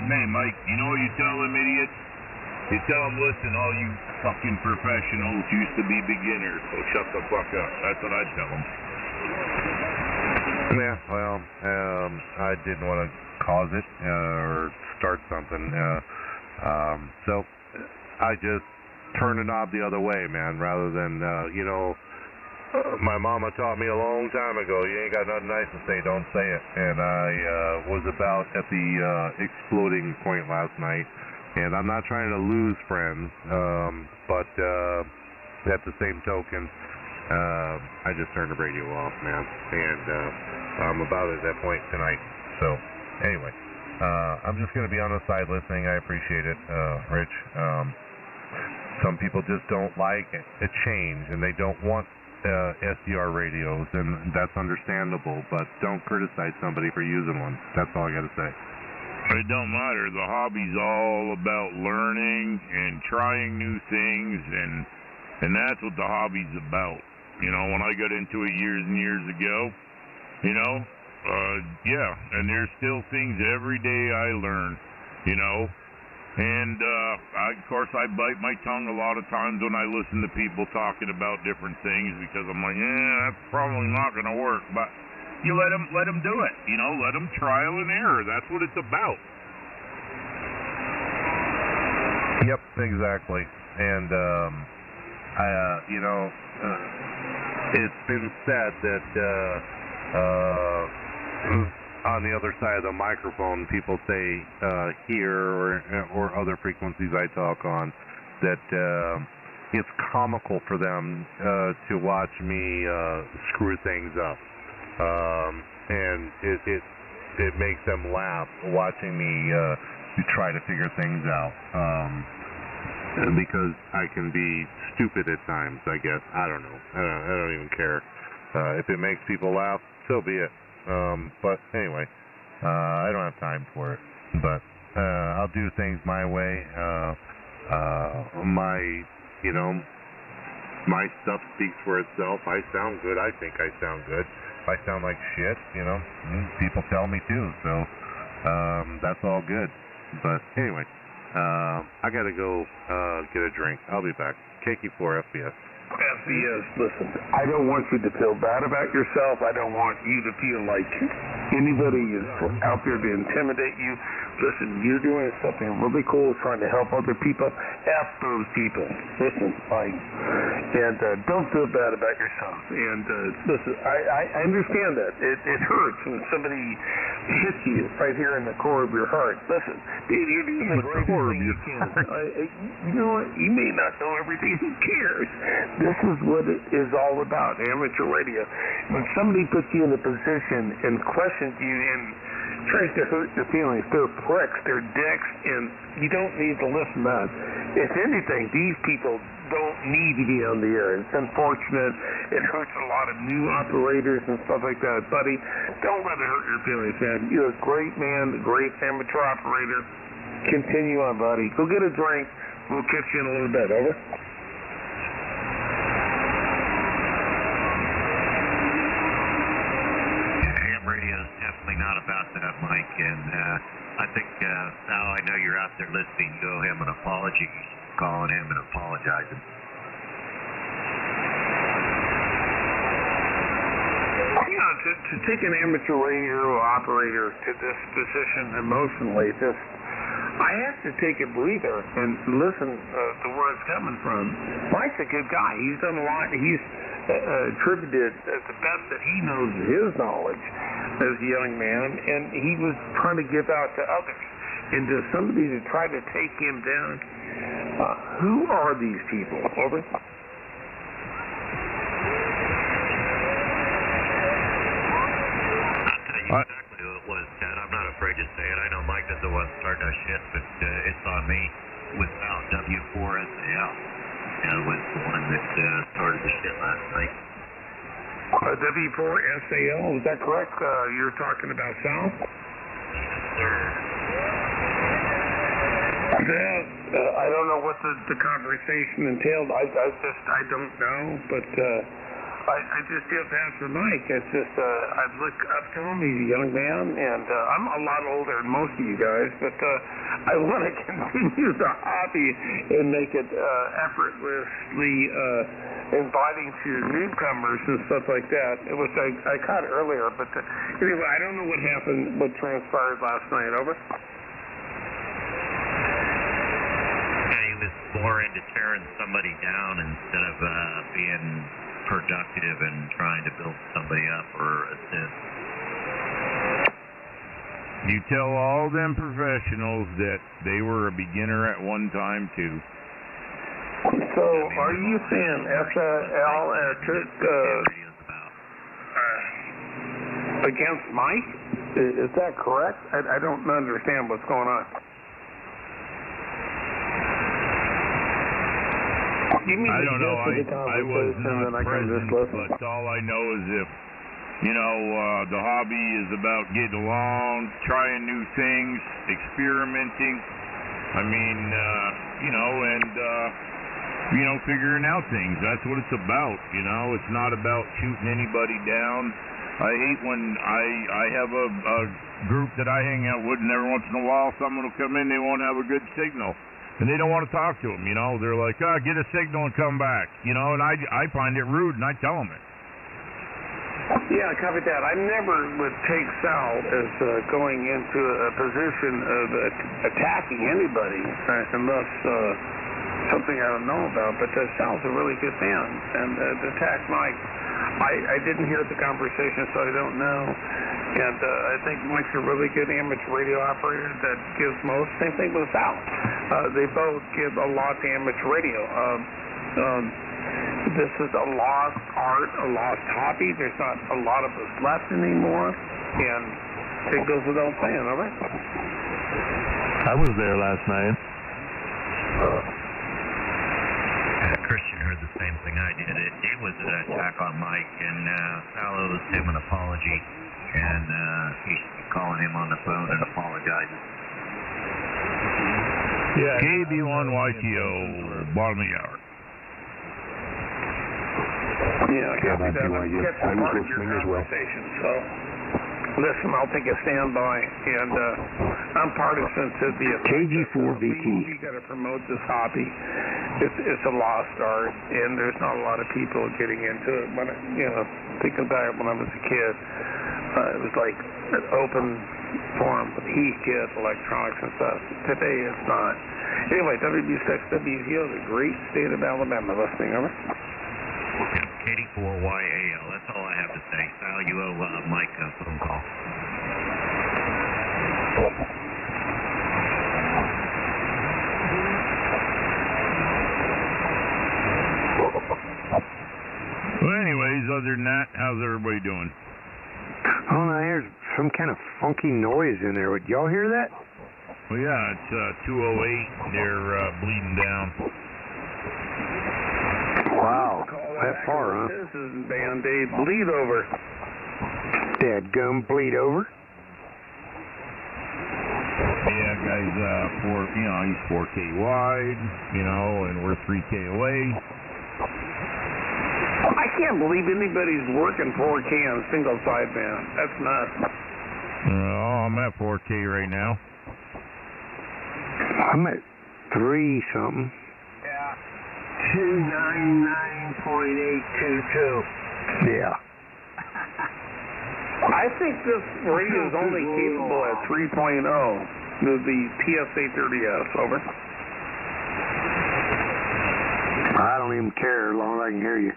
Hey, Mike, you know what you tell them idiots? You tell them, listen, all you fucking professionals used to be beginners, so shut the fuck up. That's what I'd tell them. Yeah, well, I didn't want to cause it or start something. So I just turned the knob the other way, man, rather than, my mama taught me a long time ago, you ain't got nothing nice to say, don't say it. And I was about at the exploding point last night. And I'm not trying to lose friends, but at the same token, I just turned the radio off, man. And I'm about at that point tonight. So, anyway, I'm just going to be on the side listening. I appreciate it, Rich. Some people just don't like a change, and they don't want SDR radios, and that's understandable. But don't criticize somebody for using one. That's all I got to say. It don't matter. The hobby's all about learning and trying new things, and that's what the hobby's about. When I got into it years and years ago, and there's still things every day I learn, And, of course, I bite my tongue a lot of times when I listen to people talking about different things because I'm like, that's probably not going to work, but you let them do it, let them trial and error. That's what it's about. Yep, exactly. And, it's been said that, on the other side of the microphone, people say, here or other frequencies I talk on, that, it's comical for them, to watch me, screw things up. And it makes them laugh watching me try to figure things out, because I can be stupid at times, I guess. I don't know. I don't even care. If it makes people laugh, so be it. But anyway, I don't have time for it. But I'll do things my way. My stuff speaks for itself. I sound good. I think I sound good. If I sound like shit, people tell me too. So that's all good. But anyway, I gotta go get a drink. I'll be back. KQ4 FBS. FBS, listen, I don't want you to feel bad about yourself. I don't want you to feel like anybody is out there to intimidate you. Listen, you're doing something really cool, trying to help other people. F those people. Listen, and don't feel bad about yourself. And listen, I understand that. It hurts when somebody hits you right here in the core of your heart. Listen, you're doing the greatest thing you can. You know what? You may not know everything. Who cares? This is what it is all about, amateur radio. When somebody puts you in a position and questions you and tries to hurt your feelings, they're pricks, they're dicks, and you don't need to listen to that. If anything, these people don't need to be on the air. It's unfortunate. It hurts a lot of new operators and stuff like that. Buddy, don't let it hurt your feelings, man. You're a great man, a great amateur operator. Continue on, buddy. Go get a drink. We'll catch you in a little bit. Over. Not about that, Mike, and I think now I know you're out there listening, you owe him an apology, calling him and apologizing. Yeah, to take an amateur radio operator to this position emotionally, I have to take a breather and listen to where it's coming from. Mike's a good guy. He's done a lot. He's attributed the best that he knows his knowledge as a young man, and he was trying to give out to others. And to somebody to try to take him down, who are these people? Over. Exactly who it was, Ted. I'm not afraid to say it. I know Mike doesn't want to start no shit, but it's on me. Without W4SAL, was the one that started the shit last night. W4SAL, is that correct? You're talking about Sal? Yes, sir. I don't know what the conversation entailed. I don't know, but I just have to answer Mike. It's just, I look up to him. He's a young man, and I'm a lot older than most of you guys, but I want to continue the hobby and make it effortlessly inviting to newcomers and stuff like that, which I caught earlier. But anyway, I don't know what happened, what transpired last night. Over. He was more into tearing somebody down instead of being productive and trying to build somebody up or assist. You tell all them professionals that they were a beginner at one time too. So, are you saying SL took against Mike? Is that correct? I don't understand what's going on. I don't know. I was not present, but all I know is if, the hobby is about getting along, trying new things, experimenting. I mean, figuring out things. That's what it's about, It's not about shooting anybody down. I hate when I have a group that I hang out with, and every once in a while someone will come in, they won't have a good signal. And they don't want to talk to them, They're like, get a signal and come back, and I find it rude, and I tell them it. Yeah, copy that. I never would take Sal as going into a position of attacking anybody unless something I don't know about. But Sal's a really good man, and to attack Mike, I didn't hear the conversation, so I don't know. And I think Mike's a really good amateur radio operator that gives most. Same thing with Sal. They both give a lot to amateur radio. This is a lost art, a lost hobby. There's not a lot of us left anymore. And it goes without saying, all right? I was there last night. Christian heard the same thing I did. It was an attack on Mike, and Sal owes him an apology. And he should be calling him on the phone and apologizing. Yeah, KB1YTO, bottom of the hour. Yeah, copy that. I get to part of your conversation, so listen, I'll take a standby, and I'm partisan to the KG4VT. We got to promote this hobby. It's a lost art, and there's not a lot of people getting into it. When thinking back when I was a kid, it was like an open forum with heat kits, electronics and stuff. Today it's not. Anyway, WB6WVO, the great state of Alabama, listening, over. KD4YAL, that's all I have to say. Sal, you owe Mike a phone call. Well, anyways, other than that, how's everybody doing? Oh, now there's some kind of funky noise in there. Would y'all hear that? Well, yeah, it's 208. They're bleeding down. Wow, that far, huh? This is Band-Aid bleed over. Dadgum bleed over? Yeah, guys, he's 4K wide, and we're 3K away. I can't believe anybody's working 4K on single sideband. That's nuts. I'm at 4K right now. I'm at 3 something. Yeah. 299.822. Yeah. I think this radio is only capable at 3.0. The PSA 30S, over. I don't even care as long as I can hear you.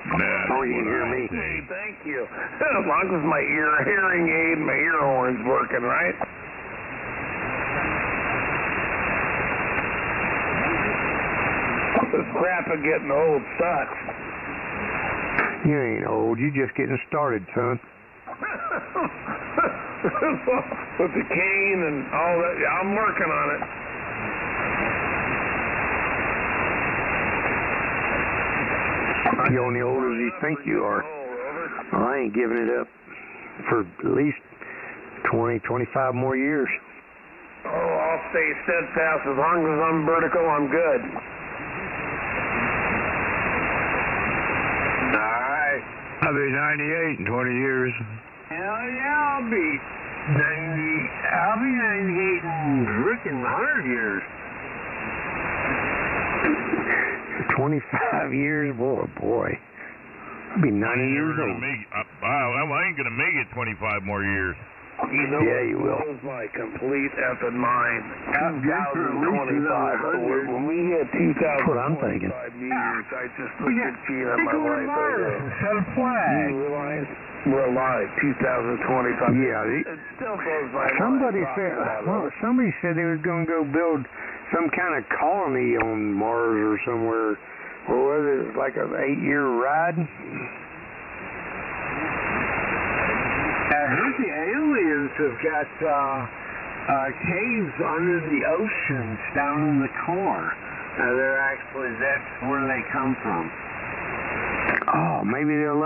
Oh, you can hear me. Hey, thank you. As long as my hearing aid and my ear horn's working, right? This crap of getting old sucks. You ain't old. You just getting started, son. With the cane and all that. I'm working on it. You're only old as you think you are. Well, I ain't giving it up for at least 20, 25 more years. Oh, I'll stay steadfast. As long as I'm vertical, I'm good. All right. I'll be 98 in 20 years. Hell yeah, I'll be 98 in freaking 100 years. 25 years, boy. I'll be 90 years old. I ain't gonna make it 25 more years. You know, yeah, you will. That was my complete effing mind. 2025. When we hit 2025 That's what I'm thinking. years, I just looked at Gene and my wife. Set a flag. You realize we're alive, 2025. Yeah, it still blows my somebody mind. Somebody said they was going to go build some kind of colony on Mars or somewhere. Or was it like an 8-year ride? Here's the aliens have got caves under the oceans down in the core. That's where they come from. Oh, maybe they'll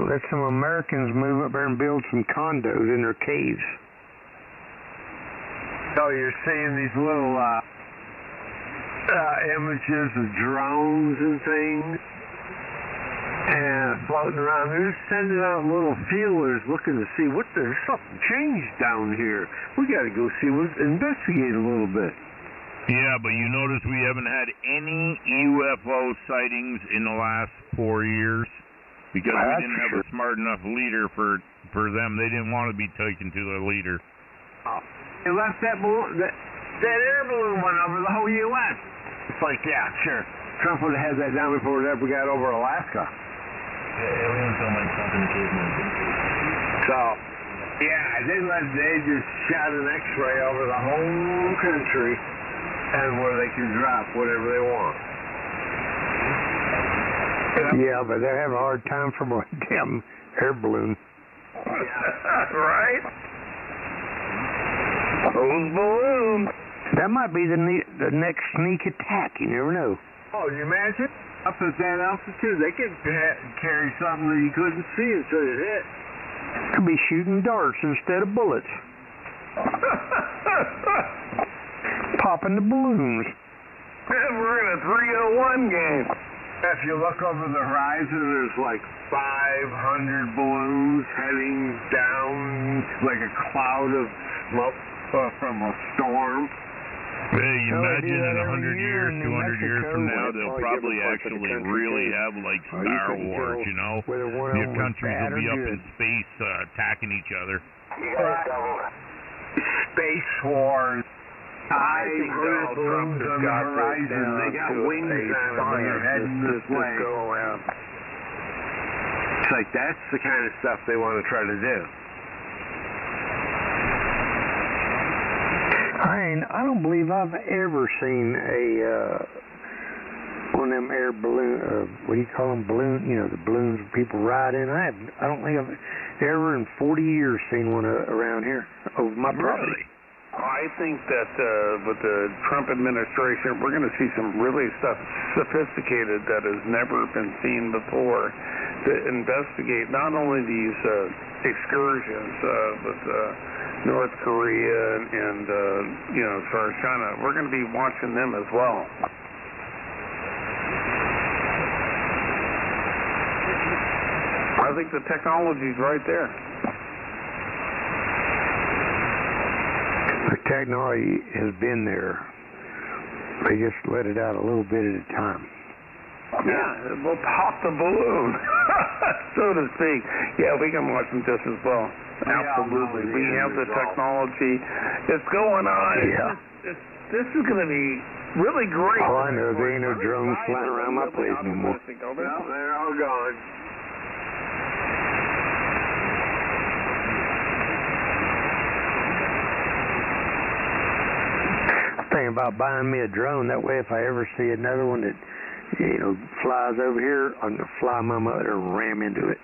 let some Americans move up there and build some condos in their caves. So you're seeing these little images of drones and things and floating around. They're just sending out little feelers looking to see there's something changed down here. We got to go see investigate a little bit. Yeah, but you notice we haven't had any UFO sightings in the last 4 years because we didn't have a smart enough leader for them. They didn't want to be taken to the leader. Oh. They left that air balloon went over the whole U.S. It's like, yeah, sure. Trump would have had that down before it ever got over Alaska. Yeah, aliens don't like something occasionally. So, yeah, they just shot an X-ray over the whole country and where they can drop whatever they want. Yeah, but they're having a hard time from a damn air balloon. Right? Those balloons. That might be the next sneak attack. You never know. Oh, can you imagine? Up at that altitude, they could carry something that you couldn't see until it hit. Could be shooting darts instead of bullets. Popping the balloons. We're in a 301 game. If you look over the horizon, there's like 500 balloons heading down like a cloud of smoke from a storm. Hey, you imagine in 100 years, 200 years from now, they'll probably actually really have like Star Wars, you know? Your countries will be up in space attacking each other. Space wars. 500 balloons on the horizon. They got wings on them. They're heading this way. It's like that's the kind of stuff they want to try to do. I don't believe I've ever seen one of them air balloon. What do you call them? Balloon? You know, the balloons people ride in. I don't think I've ever in 40 years seen one around here over my property. I think that with the Trump administration, we're going to see some really stuff sophisticated that has never been seen before to investigate not only these excursions with North Korea and as far as China. We're going to be watching them as well. I think the technology's right there. The technology has been there. They just let it out a little bit at a time. Yeah, we'll pop the balloon, so to speak. Yeah, we can watch them just as well. Absolutely. We have the technology. It's going on. Yeah. This is going to be really great. All I know, there ain't no drones flying around my place no more. No, they're all gone. Thinking about buying me a drone. That way, if I ever see another one that, flies over here, I'm going to fly my mother and ram into it.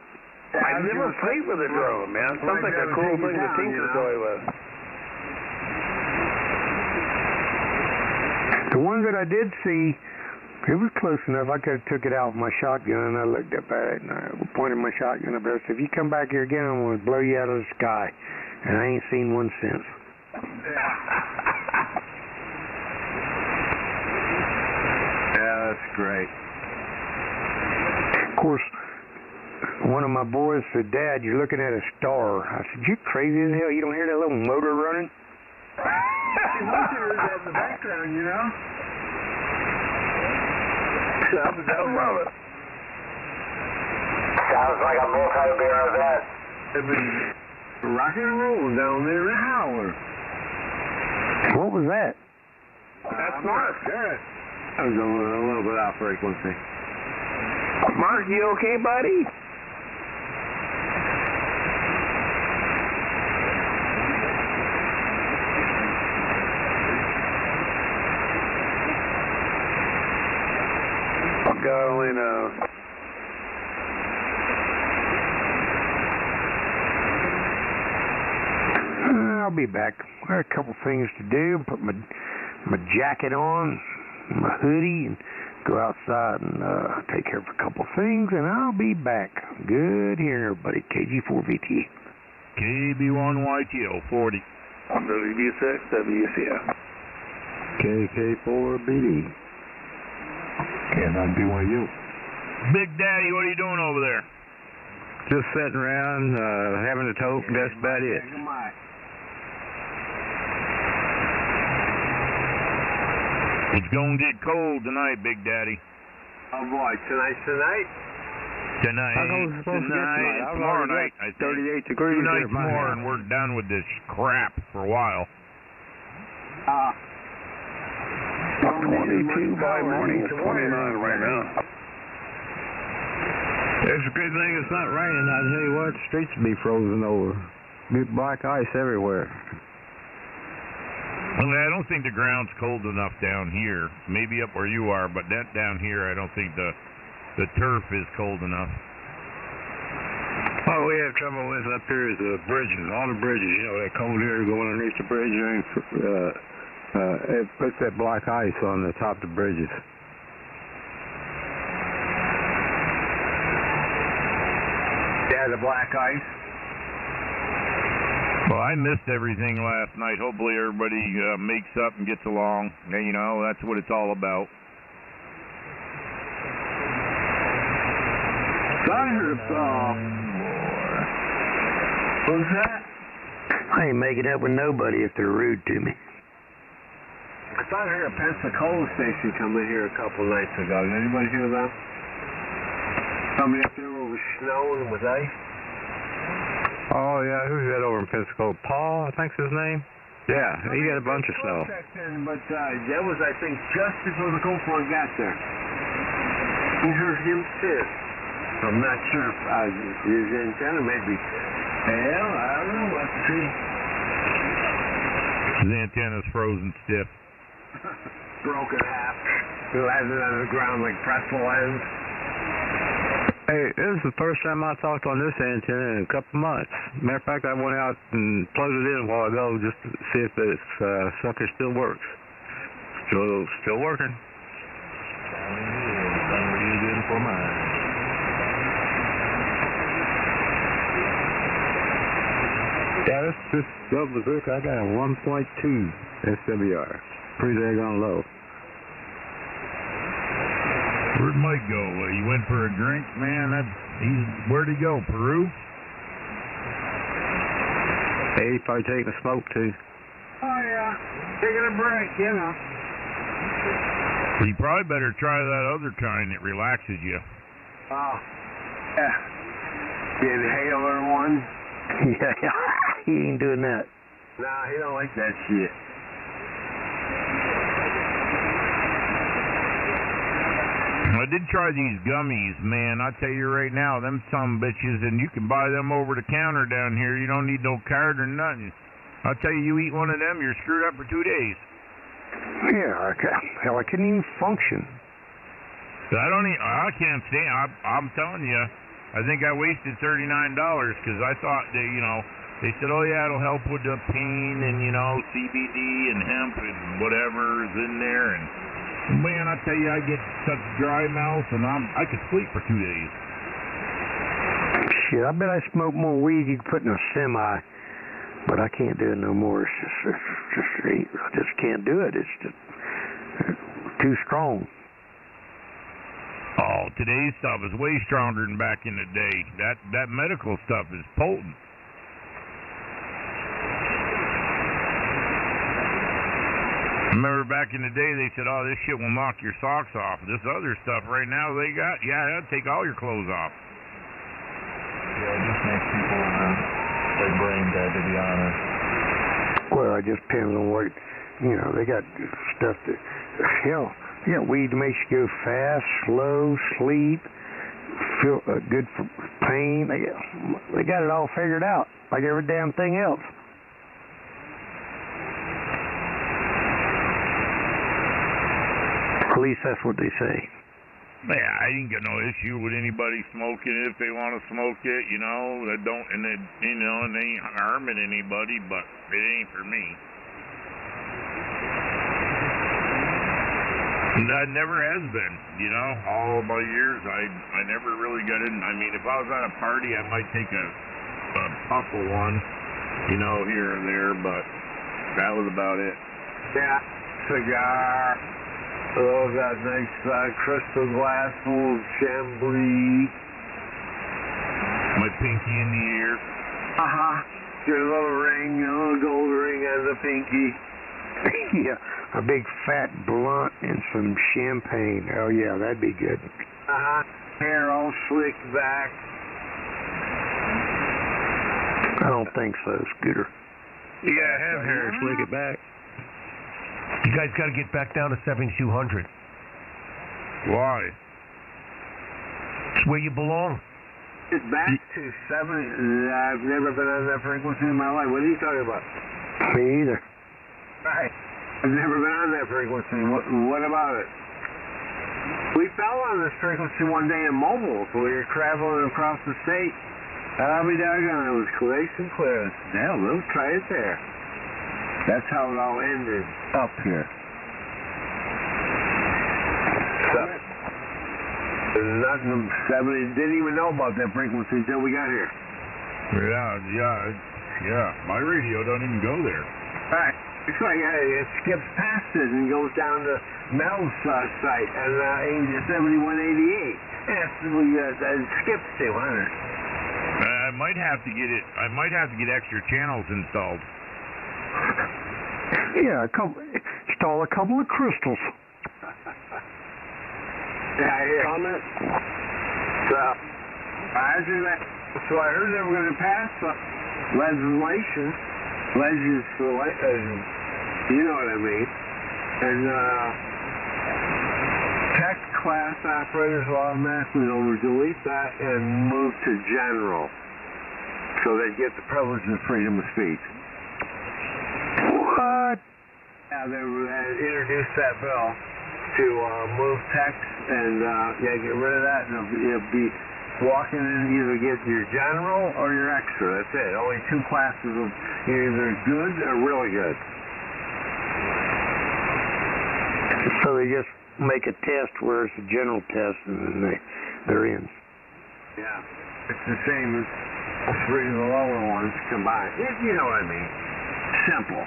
I've never played with a drone, man. Sounds like a cool thing to tinker toy with. The one that I did see, it was close enough. I could have took it out with my shotgun, and I looked up at it, and I pointed my shotgun up there. I said, if you come back here again, I'm going to blow you out of the sky. And I ain't seen one since. Yeah, that's great. Of course, one of my boys said, Dad, you're looking at a star. I said, you crazy as hell. You don't hear that little motor running? Motor is in the background, you know? Sounds like a multi-bear event. They've been rock and roll down there in Howard. What was that? That's Mark. Good. I was a little bit off frequency. Mark, you okay, buddy? Going, I'll be back. I got a couple things to do. Put my jacket on, my hoodie, and go outside and take care of a couple things, and I'll be back. Good hearing everybody. KG4VT. KB1YTO 40. WD6, WCF. KK4BD. Cannot be one of you. Big Daddy, what are you doing over there? Just sitting around, having a toke, and that's about it. It's gonna get cold tonight, Big Daddy. Oh boy, tonight? Tonight, tomorrow night, I think. 38 degrees. 2 nights more, and we're done with this crap for a while. 22 by morning is 29 right now. It's a good thing it's not raining. I tell you what, the streets would be frozen over. Be black ice everywhere. Well, I don't think the ground's cold enough down here. Maybe up where you are, but that down here, I don't think the turf is cold enough. What we have trouble with up here is the bridges. All the bridges, you know, that cold air going underneath the bridge, it puts that black ice on the top of the bridges. Yeah, the black ice. Well, I missed everything last night. Hopefully everybody makes up and gets along. You know, that's what it's all about. I heard what was that? I ain't making up with nobody if they're rude to me. I thought I heard a Pensacola station come in here a couple nights ago. Did anybody hear that? Somebody up there where it was snowing with ice? Oh, yeah, who's that over in Pensacola? Paul, I think's his name? Yeah, he got a bunch of snow. But that was, I think, just before the cold front got there. We heard him too. I'm not sure if his antenna maybe. Hell, I don't know what to see. His antenna's frozen stiff. Broken half. Landed on the ground like pretzel ends. Hey, this is the first time I talked on this antenna in a couple months. Matter of fact, I went out and plugged it in a while ago just to see if this sucker still works. Still working. Sounding really good for mine. Yeah, this double bazooka, I got a 1.2 SDR. Pretty daggone low. Where'd Mike go? He went for a drink, man. Where'd he go? Peru? Hey, he's probably taking a smoke too. Oh yeah, taking a break, you know. You probably better try that other kind that relaxes you. Oh, yeah. The inhaler one. Yeah, he ain't doing that. Nah, he don't like that shit. I did try these gummies, man. I tell you right now, them some bitches, and you can buy them over the counter down here. You don't need no card or nothing. I'll tell you, you eat one of them, you're screwed up for 2 days. Yeah, hell, I couldn't even function. I can't stand. I'm telling you, I think I wasted $39 because I thought that, you know, they said, oh yeah, it'll help with the pain and, you know, CBD and hemp and whatever is in there. And man, I tell you, I get such dry mouth and I could sleep for 2 days. Shit, I bet I smoke more weed you could put in a semi, but I can't do it no more. I just can't do it. It's just too strong. Oh, today's stuff is way stronger than back in the day. That medical stuff is potent. Remember back in the day they said, oh, this shit will knock your socks off. This other stuff right now they got, that'll take all your clothes off. Yeah, it just makes people like brain dead, to be honest. Well, it just depends on what, they got stuff that, hell, weed makes you go fast, slow, sleep, feel good for pain. They got it all figured out, like every damn thing else. At least that's what they say. Yeah, I ain't got no issue with anybody smoking it if they want to smoke it, That don't, and it, and they ain't harming anybody, but it ain't for me. That never has been, all my years. I never really got in. I mean, if I was at a party, I might take a puff of one, here and there, but that was about it. Yeah, cigar. Oh, that nice crystal glass full of Chambly. My pinky in the ear. Your little ring, your little gold ring on the pinky. Yeah, a big fat blunt and some champagne. Oh, yeah, that'd be good. Hair all slicked back. I don't think so, Scooter. You gotta have hair, slick it back. You guys got to get back down to 7200. Why? It's where you belong. It's back to 70. I've never been on that frequency in my life. What are you talking about? Me either. Right. I've never been on that frequency. What about it? We fell on this frequency one day in Mobile, so we were traveling across the state. I'll be doggone, it was nice and clear. Hell, we'll try it there. That's how it all ended up here. Nothing, 70, didn't even know about that frequency until we got here. Yeah. My radio don't even go there. Right. It's like it skips past it and goes down to Mel's site at 7188. It skips 200. I might have to get it. I might have to get extra channels installed. Yeah, install a couple of crystals. Comment? So I heard they were going to pass legislation, you know what I mean, and tech class operators will automatically delete that and move to general, so they get the privilege of freedom of speech. What? Yeah, they introduced that bill to move text and get rid of that, and it'll be walking in, either get your general or your extra. That's it. Only two classes of either good or really good. So they just make a test where it's a general test, and then they're in. Yeah, it's the same as three of the lower ones combined. You know what I mean? Simple.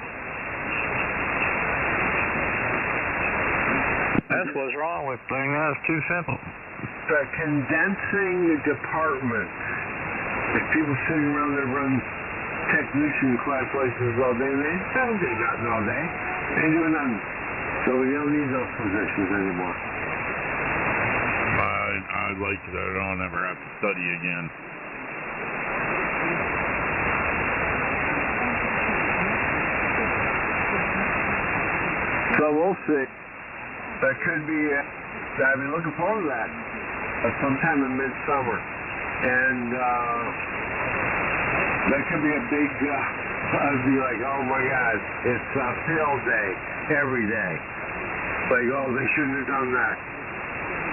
That's what's wrong with things. That's too simple. The condensing department. If people sitting around there run technician class licenses all day, they don't do nothing all day. They do nothing. So we don't need those positions anymore. I like that I don't ever have to study again. So we'll see. That could be, I've been looking forward to that. Sometime in midsummer. And that could be a big, I'd be like, oh my God, it's field day every day. Like, oh, they shouldn't have done that.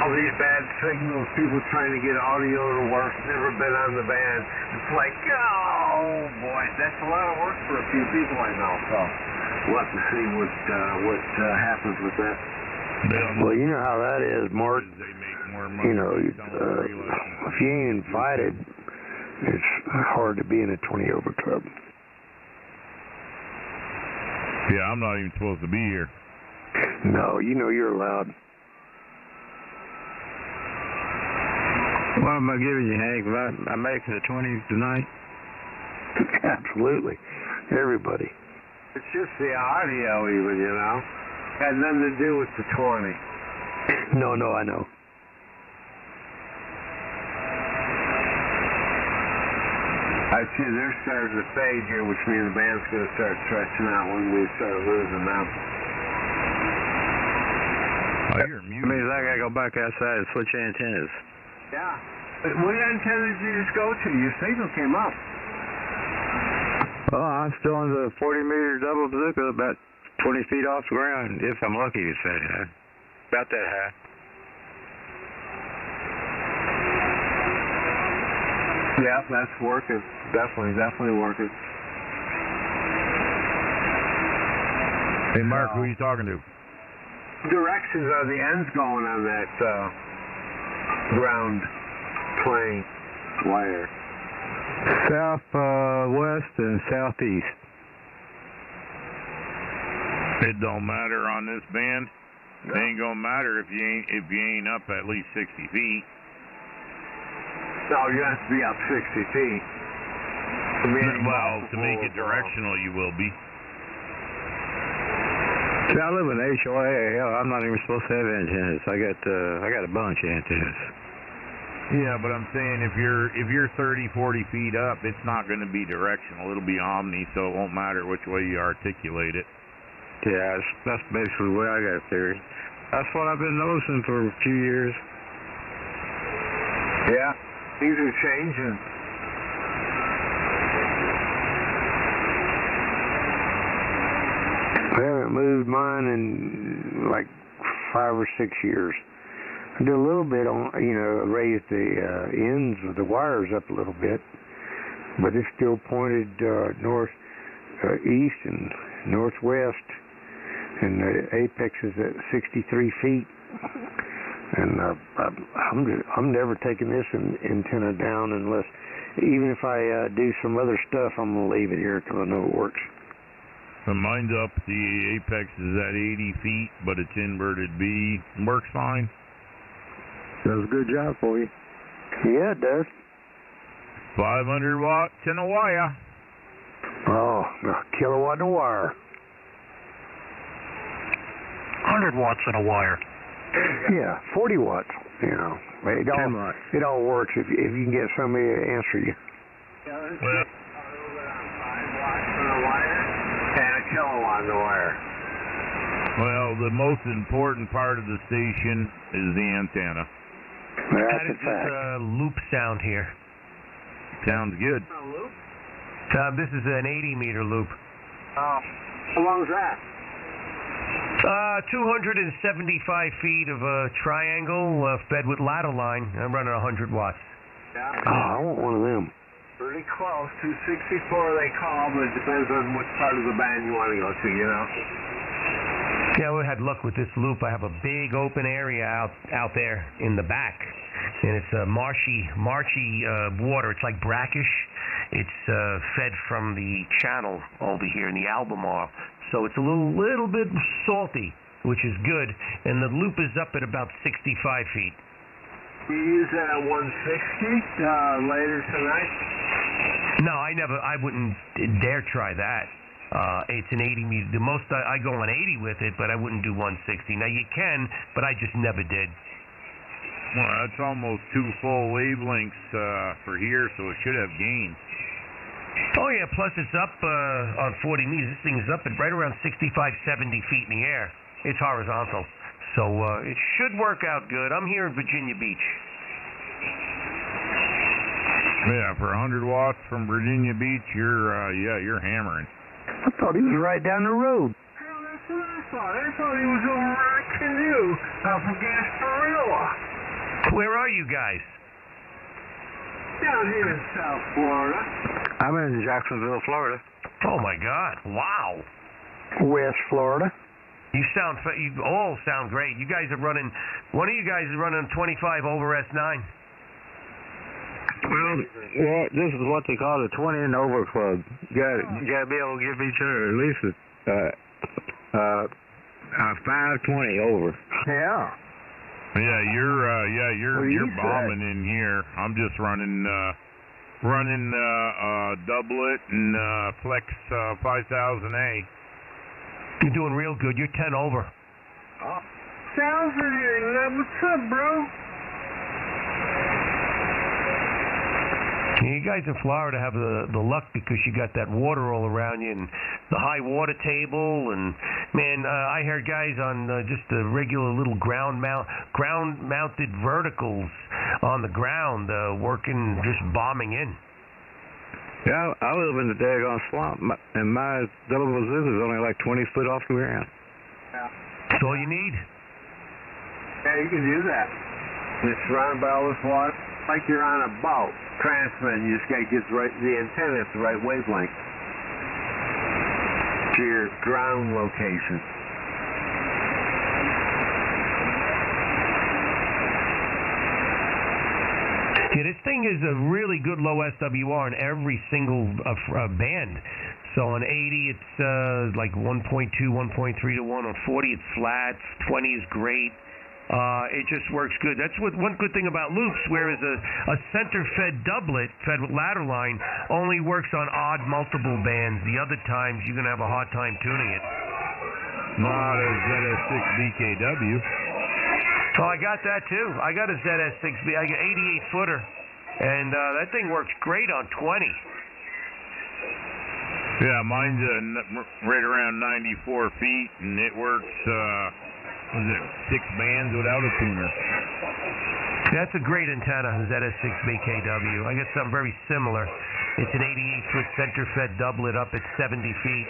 All these bad signals, people trying to get audio to work, never been on the band. It's like, oh boy, that's a lot of work for a few people I know. So we'll have to see what happens with that. Well, you know how that is, Mark. You know, if you ain't invited, it's hard to be in a 20-over club. Yeah, I'm not even supposed to be here. No, you know you're allowed. What am I giving you, Hank? Am I making the 20s tonight? Absolutely. Everybody. It's just the audio even, you know. Had nothing to do with the 20. No, I know. I see they're starting to fade here, which means the band's going to start stretching out when we start losing them. Oh, you're muted. That means I got to go back outside and switch antennas. Yeah. What antenna did you just go to? Your signal came up. Oh, I'm still on the 40-meter double bazooka, about 20 feet off the ground, if I'm lucky, you say. About that high. Yeah, that's working. Definitely working. Hey, Mark, who are you talking to? Directions are the ends going on that ground plane wire? South, west, and southeast. It don't matter on this band. No. It ain't gonna matter if you ain't up at least 60 feet. No, you have to be up 60 feet. Well, to make it directional, you will be. See, I live in HOA. Hell, I'm not even supposed to have antennas. I got a bunch of antennas. Yeah, but I'm saying if you're 30, 40 feet up, it's not going to be directional. It'll be omni, so it won't matter which way you articulate it. Yeah, that's basically the way I got a theory. That's what I've been noticing for a few years. Yeah, things are changing. I haven't moved mine in like 5 or 6 years. I did a little bit on, raised the ends of the wires up a little bit, but it's still pointed north, east, and northwest, and the apex is at 63 feet. And I'm never taking this antenna down unless, even if I do some other stuff, I'm gonna leave it here until I know it works. So mine's up. The apex is at 80 feet, but it's inverted B. Works fine. Does a good job for you. Yeah, it does. 500 watts in a wire. Oh, a kilowatt in a wire. 100 watts in a wire. Yeah, 40 watts. It all works if you can get somebody to answer you. Well, 5 watts in a wire and a kilowatt in the wire. Well, the most important part of the station is the antenna. That's a fact. Loop sound here. Sounds good. A loop? This is an 80-meter loop. Oh, how long is that? 275 feet of a triangle fed with ladder line. I'm running 100 watts. Yeah. Oh, I want one of them. Pretty close. 264 they call, but it depends on what part of the band you want to go to, Yeah, we had luck with this loop. I have a big open area out there in the back, and it's a marshy water. It's like brackish. It's fed from the channel over here in the Albemarle, so it's a little bit salty, which is good. And the loop is up at about 65 feet. You use that at 160 later tonight? No, I wouldn't dare try that. It's an 80 meter. The most I go on 80 with it, but I wouldn't do 160. Now you can, but I just never did. Well, that's almost 2 full wavelengths for here, so it should have gain. Oh yeah, plus it's up on 40 meters. This thing is up at right around 65, 70 feet in the air. It's horizontal, so it should work out good. I'm here in Virginia Beach. Yeah, for 100 watts from Virginia Beach, you're hammering. I thought he was right down the road. Hell, that's what I thought. I thought he was over on a canoe out from Gasparilla. Where are you guys? Down here in South Florida. I'm in Jacksonville, Florida. Oh my God! Wow. West Florida. You all sound great. You guys are running. One of you guys is running 25 over S9. Well, this is what they call the 20 and over club. You gotta be able to give each other at least a 520 over. Yeah. Yeah, you're bombing in here. I'm just running doublet and flex 5000A. You're doing real good. You're 10 over. Sal's in here. What's up, bro? You guys in Florida have the luck because you got that water all around you and the high water table. And man, I heard guys on just the regular little ground mounted verticals on the ground working, just bombing in. Yeah, I live in the daggone swamp, and my double bazooka is only like 20 foot off the ground. Yeah. That's all you need. Yeah, you can do that. Just surrounded by all this water, like you're on a boat. Transmitting, you just got to get the antenna at the right wavelength to your ground location. Yeah, this thing is a really good low SWR in every single band. So on 80, it's like 1.2, 1.3 to 1. On 40, it's flat. 20 is great. It just works good. That's one good thing about loops, whereas a center-fed doublet, fed with ladder line, only works on odd multiple bands. The other times, you're going to have a hard time tuning it. Not a ZS6BKW. Oh, I got that too. I got a ZS6B. I got 88-footer, and that thing works great on 20. Yeah, mine's right around 94 feet, and it works, 6 bands without a tuner. That's a great antenna, ZS6BKW. I got something very similar. It's an 88-foot center-fed doublet up at 70 feet.